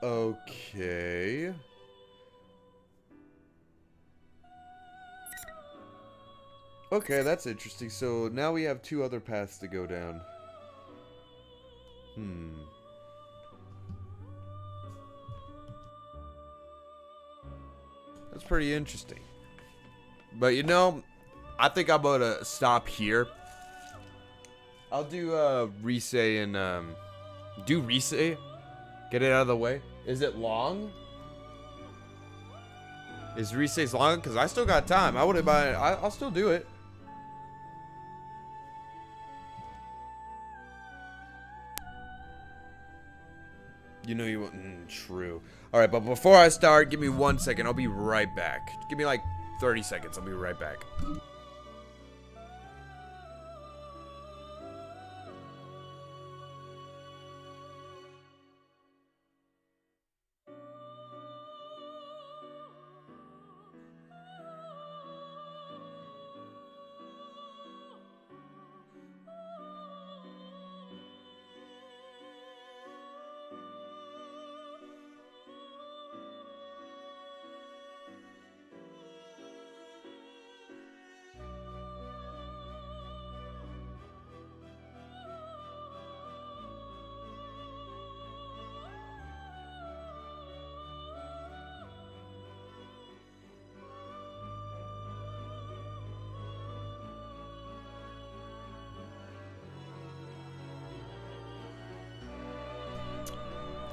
Okay. Okay, that's interesting. So now we have two other paths to go down. That's pretty interesting. But you know, I think I'm gonna stop here. I'll do Risei and do Risei Get it out of the way. Is it long? Is Risei's long? Because I still got time. I wouldn't buy it. I'll still do it. You know you wouldn't. True. Alright, but before I start, give me 1 second. I'll be right back. Give me like 30 seconds. I'll be right back.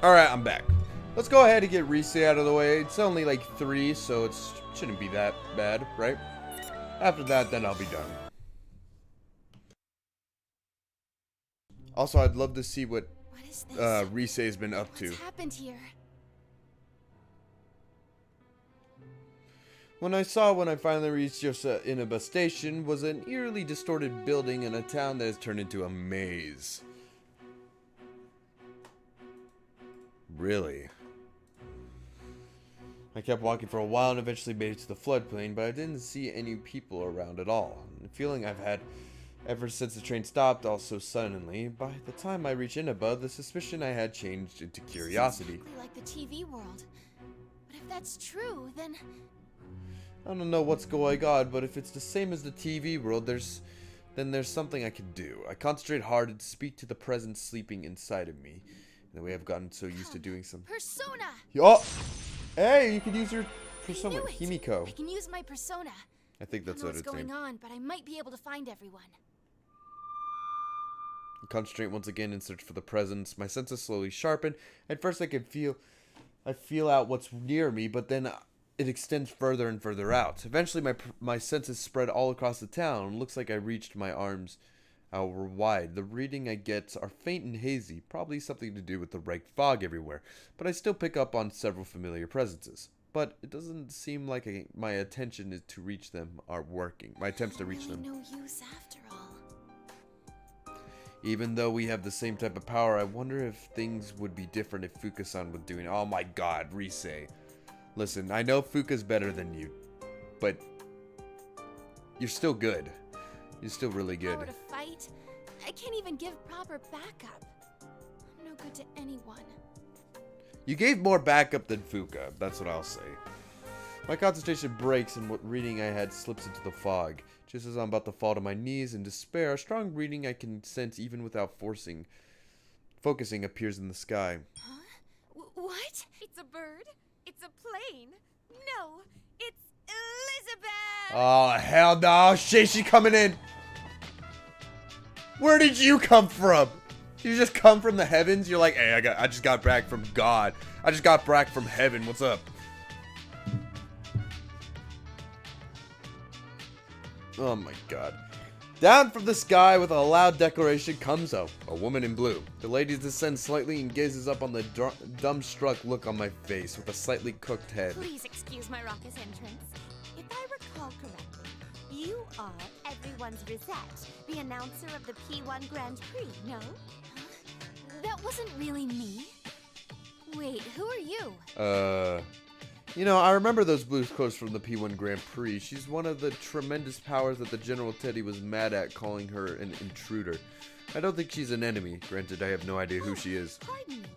Alright, I'm back. Let's go ahead and get Risei out of the way. It's only like 3, so it shouldn't be that bad, right? After that, then I'll be done. Also, I'd love to see what Risei's been up to.
What's happened here?
When I finally reached Inaba Station was an eerily distorted building in a town that has turned into a maze. Really? I kept walking for a while and eventually made it to the floodplain, but I didn't see any people around at all. The feeling I've had ever since the train stopped all so suddenly. By the time I reached Inaba, the suspicion I had changed into curiosity.
Exactly like the TV world. But if that's true, then
I don't know what's going on, but if it's the same as the TV world, then there's something I can do. I concentrate hard and speak to the presence sleeping inside of me. The way I've gotten so used to doing some
persona.
Oh, hey, you can use your persona, Himiko.
I can use my persona.
I think that's what it's
going
named.
on, but I might be able to find everyone.
I concentrate once again and search for the presence. My senses slowly sharpen. At first, I feel out what's near me, but then it extends further and further out. Eventually, my senses spread all across the town. It looks like I reached my arms out wide. The reading I get are faint and hazy, probably something to do with the red fog everywhere, but I still pick up on several familiar presences. But it doesn't seem like my attention to reach them are working. My attempts to reach them.
No use after all.
Even though we have the same type of power, I wonder if things would be different if Fuka-san was doing it. Oh my god, Risei. Listen, I know Fuka's better than you, but you're still good. You're still really good.
Power to fight? I can't even give proper backup. I'm no good to anyone.
You gave more backup than Fuka, that's what I'll say. My concentration breaks and what reading I had slips into the fog. Just as I'm about to fall to my knees in despair, a strong reading I can sense even without focusing appears in the sky.
Huh? What? It's a bird? It's a plane? No, it's Elizabeth!
Oh, hell no. Shit, she's coming in. Where did you come from? You just come from the heavens? You're like, hey, I just got back from God. I just got back from heaven. What's up? Oh my god. Down from the sky with a loud declaration comes a woman in blue. The lady descends slightly and gazes up on the dumbstruck look on my face with a slightly cooked head.
Please excuse my raucous entrance. If I recall correctly, you are everyone's Rosette, the announcer of the P1 Grand Prix, no? Huh? That wasn't really me. Wait, who are you?
You know, I remember those blue quotes from the P1 Grand Prix. She's one of the tremendous powers that the General Teddy was mad at, calling her an intruder. I don't think she's an enemy. Granted, I have no idea who she is.
Pardon me.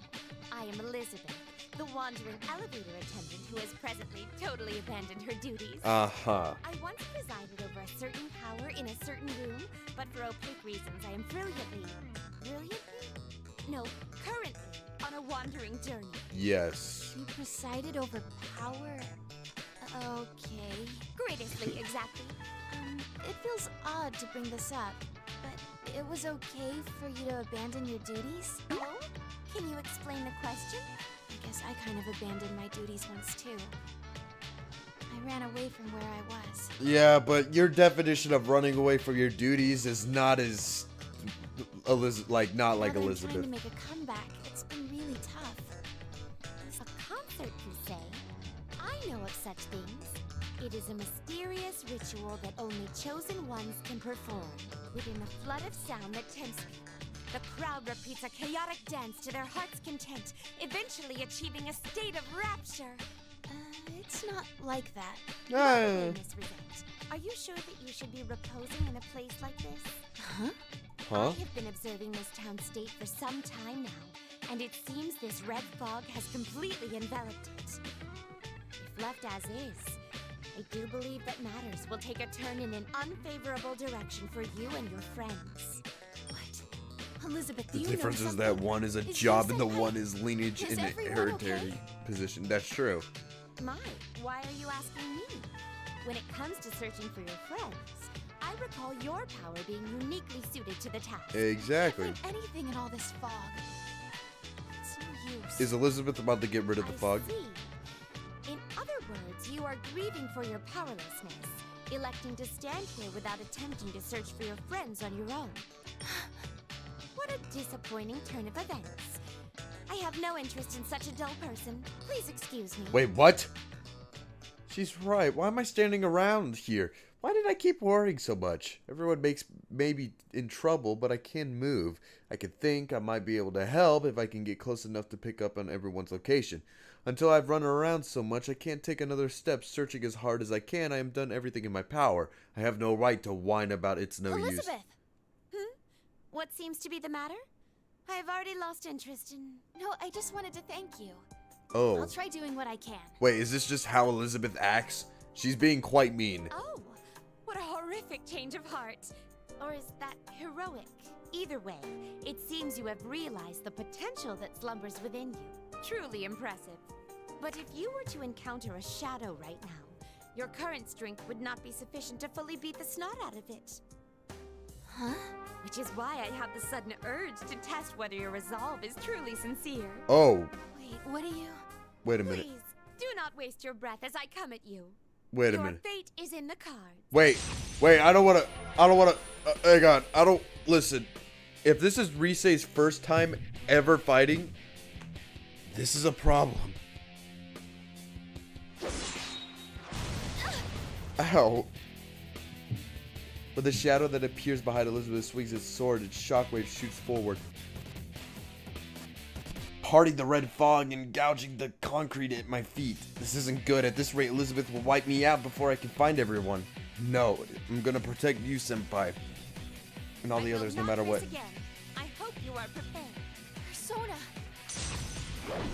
I am Elizabeth, the wandering elevator attendant who has presently totally abandoned her duties.
Uh-huh.
I once presided over a certain power in a certain room, but for opaque reasons I am brilliantly? No, currently on a wandering journey.
Yes.
You presided over power? Okay. Greatestly, exactly. It feels odd to bring this up, but it was okay for you to abandon your duties? No? Can you explain the question? I guess I kind of abandoned my duties once too. I ran away from where I was.
Yeah, but your definition of running away from your duties is not as not like Elizabeth.
Trying to make a comeback, it's been really tough. A concert, you say? I know of such things. It is a mysterious ritual that only chosen ones can perform. Within a flood of sound that tempts me, the crowd repeats a chaotic dance to their heart's content, eventually achieving a state of rapture. It's not like that. Miss Resent, are you sure that you should be reposing in a place like this?
Huh?
I have been observing this town state for some time now, and it seems this red fog has completely enveloped it. If left as is, I do believe that matters will take a turn in an unfavorable direction for you and your friends. What? Elizabeth,
The difference is that one is a job and the one is lineage in an hereditary position. That's true.
My, why are you asking me? When it comes to searching for your friends, I recall your power being uniquely suited to the task.
Exactly.
I find anything in all this fog. It's no use.
Is Elizabeth about to get rid of the fog?
See. In other words, you are grieving for your powerlessness, electing to stand here without attempting to search for your friends on your own. What a disappointing turn of events. I have no interest in such a dull person. Please excuse me.
Wait, what? She's right. Why am I standing around here? Why did I keep worrying so much? Everyone makes maybe in trouble, but I can move. I can think. I might be able to help if I can get close enough to pick up on everyone's location. Until I've run around so much, I can't take another step searching as hard as I can. I have done everything in my power. I have no right to whine about it's no use.
Elizabeth! What seems to be the matter? I have already lost interest in... No, I just wanted to thank you.
Oh.
I'll try doing what I can.
Wait, is this just how Elizabeth acts? She's being quite mean.
Oh, what a horrific change of heart. Or is that heroic? Either way, it seems you have realized the potential that slumbers within you. Truly impressive. But if you were to encounter a shadow right now, your current strength would not be sufficient to fully beat the snot out of it. Huh? Which is why I have the sudden urge to test whether your resolve is truly sincere.
Oh.
Wait, what are you...
Wait a minute.
Please, do not waste your breath as I come at you.
Wait a minute.
Your fate is in the cards.
Wait, I don't wanna, hang on, listen. If this is Risei's first time ever fighting, this is a problem. Ow. With the shadow that appears behind Elizabeth swings its sword, its shockwave shoots forward, parting the red fog and gouging the concrete at my feet. This isn't good. At this rate, Elizabeth will wipe me out before I can find everyone. No, I'm gonna protect you, Senpai. And all the others, no matter what.
Again. I hope you are prepared. Persona!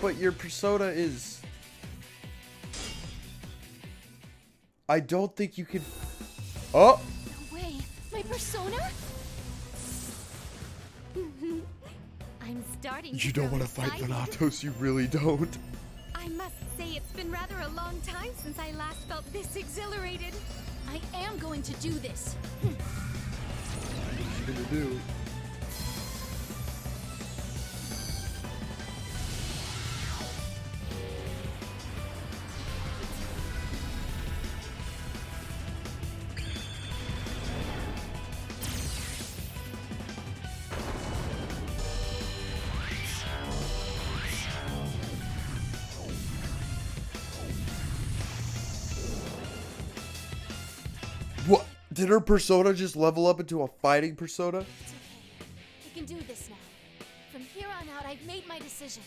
But your persona is... I don't think you can... Oh!
No way! My persona? I'm starting
You don't want to fight Thanatos, you really don't.
I must say it's been rather a long time since I last felt this exhilarated. I am going to do this.
What are you gonna do? What? Did her persona just level up into a fighting persona?
It's okay. I can do this now. From here on out, I've made my decision.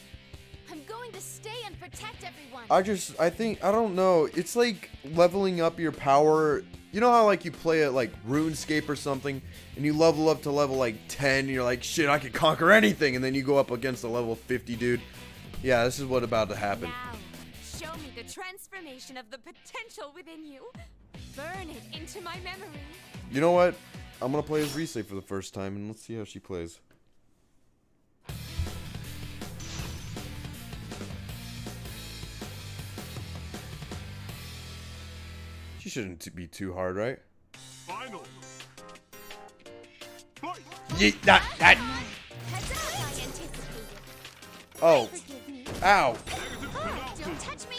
I'm going to stay and protect everyone.
I don't know. It's like leveling up your power. You know how like you play at like RuneScape or something and you level up to level like 10 and you're like, shit, I can conquer anything. And then you go up against a level 50 dude. Yeah, this is what about to happen.
Now, show me the transformation of the potential within you. Burn it into my memory.
You know what? I'm going to play as Risei for the first time and let's see how she plays. She shouldn't be too hard, right?
Final.
Yeet, that.
Heads up, I anticipated.
Oh.
Forgive me.
Ow.
Don't touch me.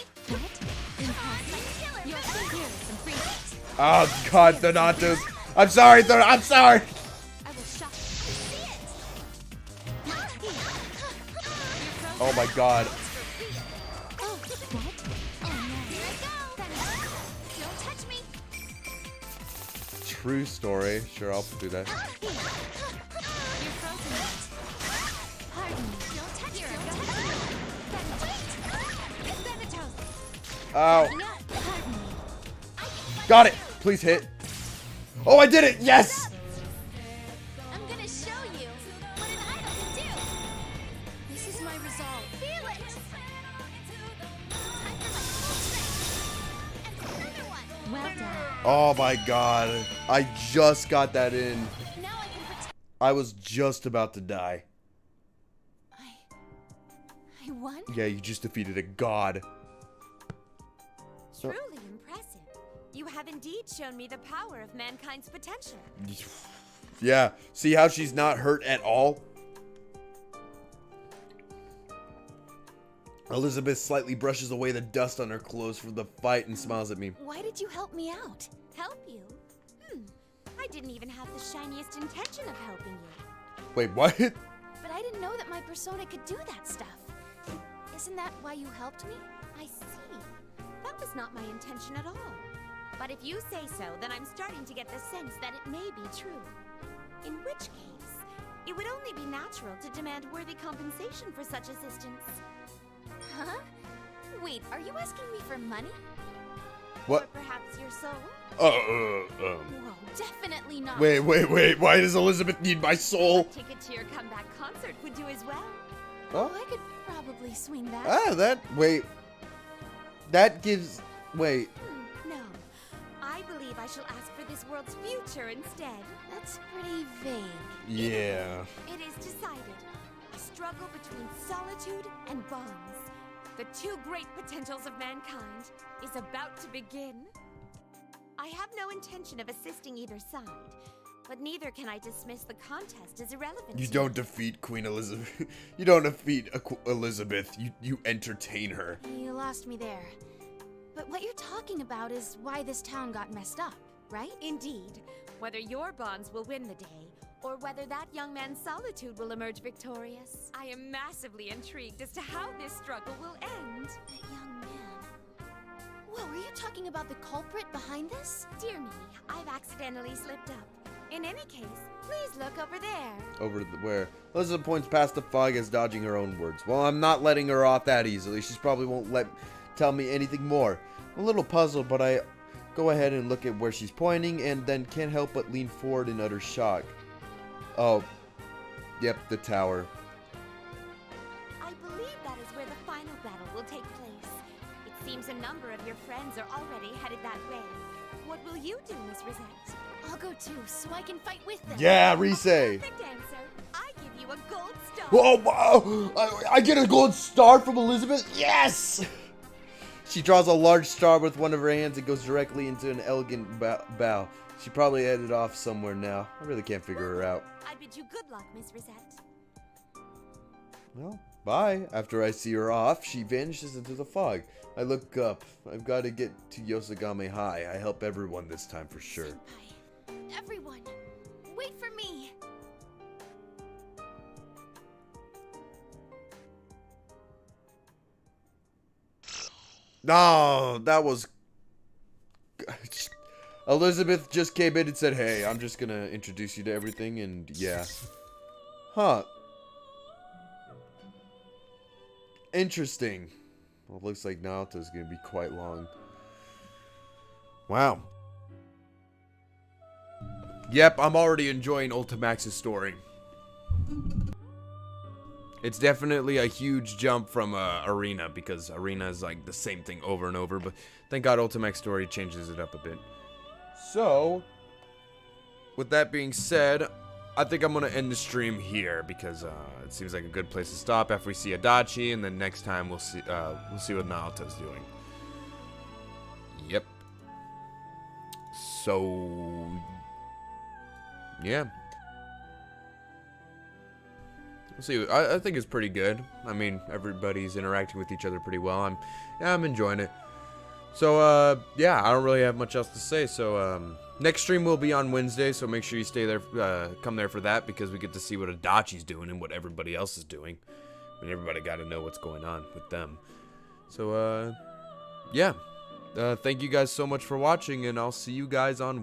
Your here is some free heat.
Oh, God, Thanatos. I'm sorry, I'm sorry.
I will shock you.
Oh, my God.
Oh, what? Oh, no. Here I go. Don't touch me.
True story. Sure, I'll do that.
You're frozen. Pardon me. Don't touch me.
Ow.
Pardon me.
Got it. Please hit. Oh, I did it. Yes.
I'm gonna show you what an idol can do. This is my resolve. Feel it. Time for my full strength. And another one. Well done.
Oh, my God. I just got that in.
Now I can protect.
I was just about to die.
I won.
Yeah, you just defeated a god. So,
Truly impressive. You have indeed shown me the power of mankind's potential.
yeah. See how she's not hurt at all? Elizabeth slightly brushes away the dust on her clothes from the fight and smiles at me.
Why did you help me out? Help you? I didn't even have the shiniest intention of helping you.
Wait, what?
But I didn't know that my persona could do that stuff. Isn't that why you helped me? I see. That was not my intention at all. But if you say so, then I'm starting to get the sense that it may be true. In which case, it would only be natural to demand worthy compensation for such assistance. Huh? Wait, are you asking me for money?
What?
Or perhaps your soul?
Whoa,
Definitely not.
Wait. Why does Elizabeth need my soul?
A ticket to your comeback concert would do as well.
Oh.
I could probably swing that.
That gives, wait.
No. I believe I shall ask for this world's future instead. That's pretty vague.
Yeah.
It is decided. A struggle between solitude and bonds. The two great potentials of mankind is about to begin. I have no intention of assisting either side, but neither can I dismiss the contest as irrelevant.
You don't defeat Queen Elizabeth. You don't defeat Elizabeth. You entertain her.
You lost me there. But what you're talking about is why this town got messed up, right? Indeed. Whether your bonds will win the day, or whether that young man's solitude will emerge victorious, I am massively intrigued as to how this struggle will end. That young man. Whoa, are you talking about the culprit behind this? Dear me, I've accidentally slipped up. In any case, please look over there.
Over where? Elizabeth points past the fog as dodging her own words. Well, I'm not letting her off that easily. She probably won't tell me anything more. I'm a little puzzled, but I go ahead and look at where she's pointing and then can't help but lean forward in utter shock. Oh, yep, the tower.
I believe that is where the final battle will take place. It seems a number of your friends are already headed that way. What will you do, Miss Rosette? I'll go too, so I can fight with them.
Yeah, Rise.
Perfect answer. I give you a gold star.
Oh, wow. I get a gold star from Elizabeth? Yes! She draws a large star with one of her hands and goes directly into an elegant bow. She probably headed off somewhere now. I really can't figure her out.
I bid you good luck, Miss Rosette.
Well, bye. After I see her off, she vanishes into the fog. I look up. I've got to get to Yosagame High. I help everyone this time for sure.
Senpai, everyone, wait for me.
No, that was... Elizabeth just came in and said, hey, I'm just gonna introduce you to everything, and yeah. Huh. Interesting. Well, it looks like Naoto's gonna be quite long. Wow. Yep, I'm already enjoying Ultimax's story. It's definitely a huge jump from Arena, because Arena is like the same thing over and over, but thank God Ultimax story changes it up a bit. So, with that being said, I think I'm going to end the stream here, because it seems like a good place to stop after we see Adachi, and then next time we'll see what Naoto's doing. Yep. So, yeah. We'll see. I think it's pretty good. I mean, everybody's interacting with each other pretty well. I'm enjoying it. So, yeah, I don't really have much else to say. So, next stream will be on Wednesday, so make sure you stay there, come there for that, because we get to see what Adachi's doing and what everybody else is doing. I mean, everybody got to know what's going on with them. So, yeah. Thank you guys so much for watching, and I'll see you guys on Wednesday.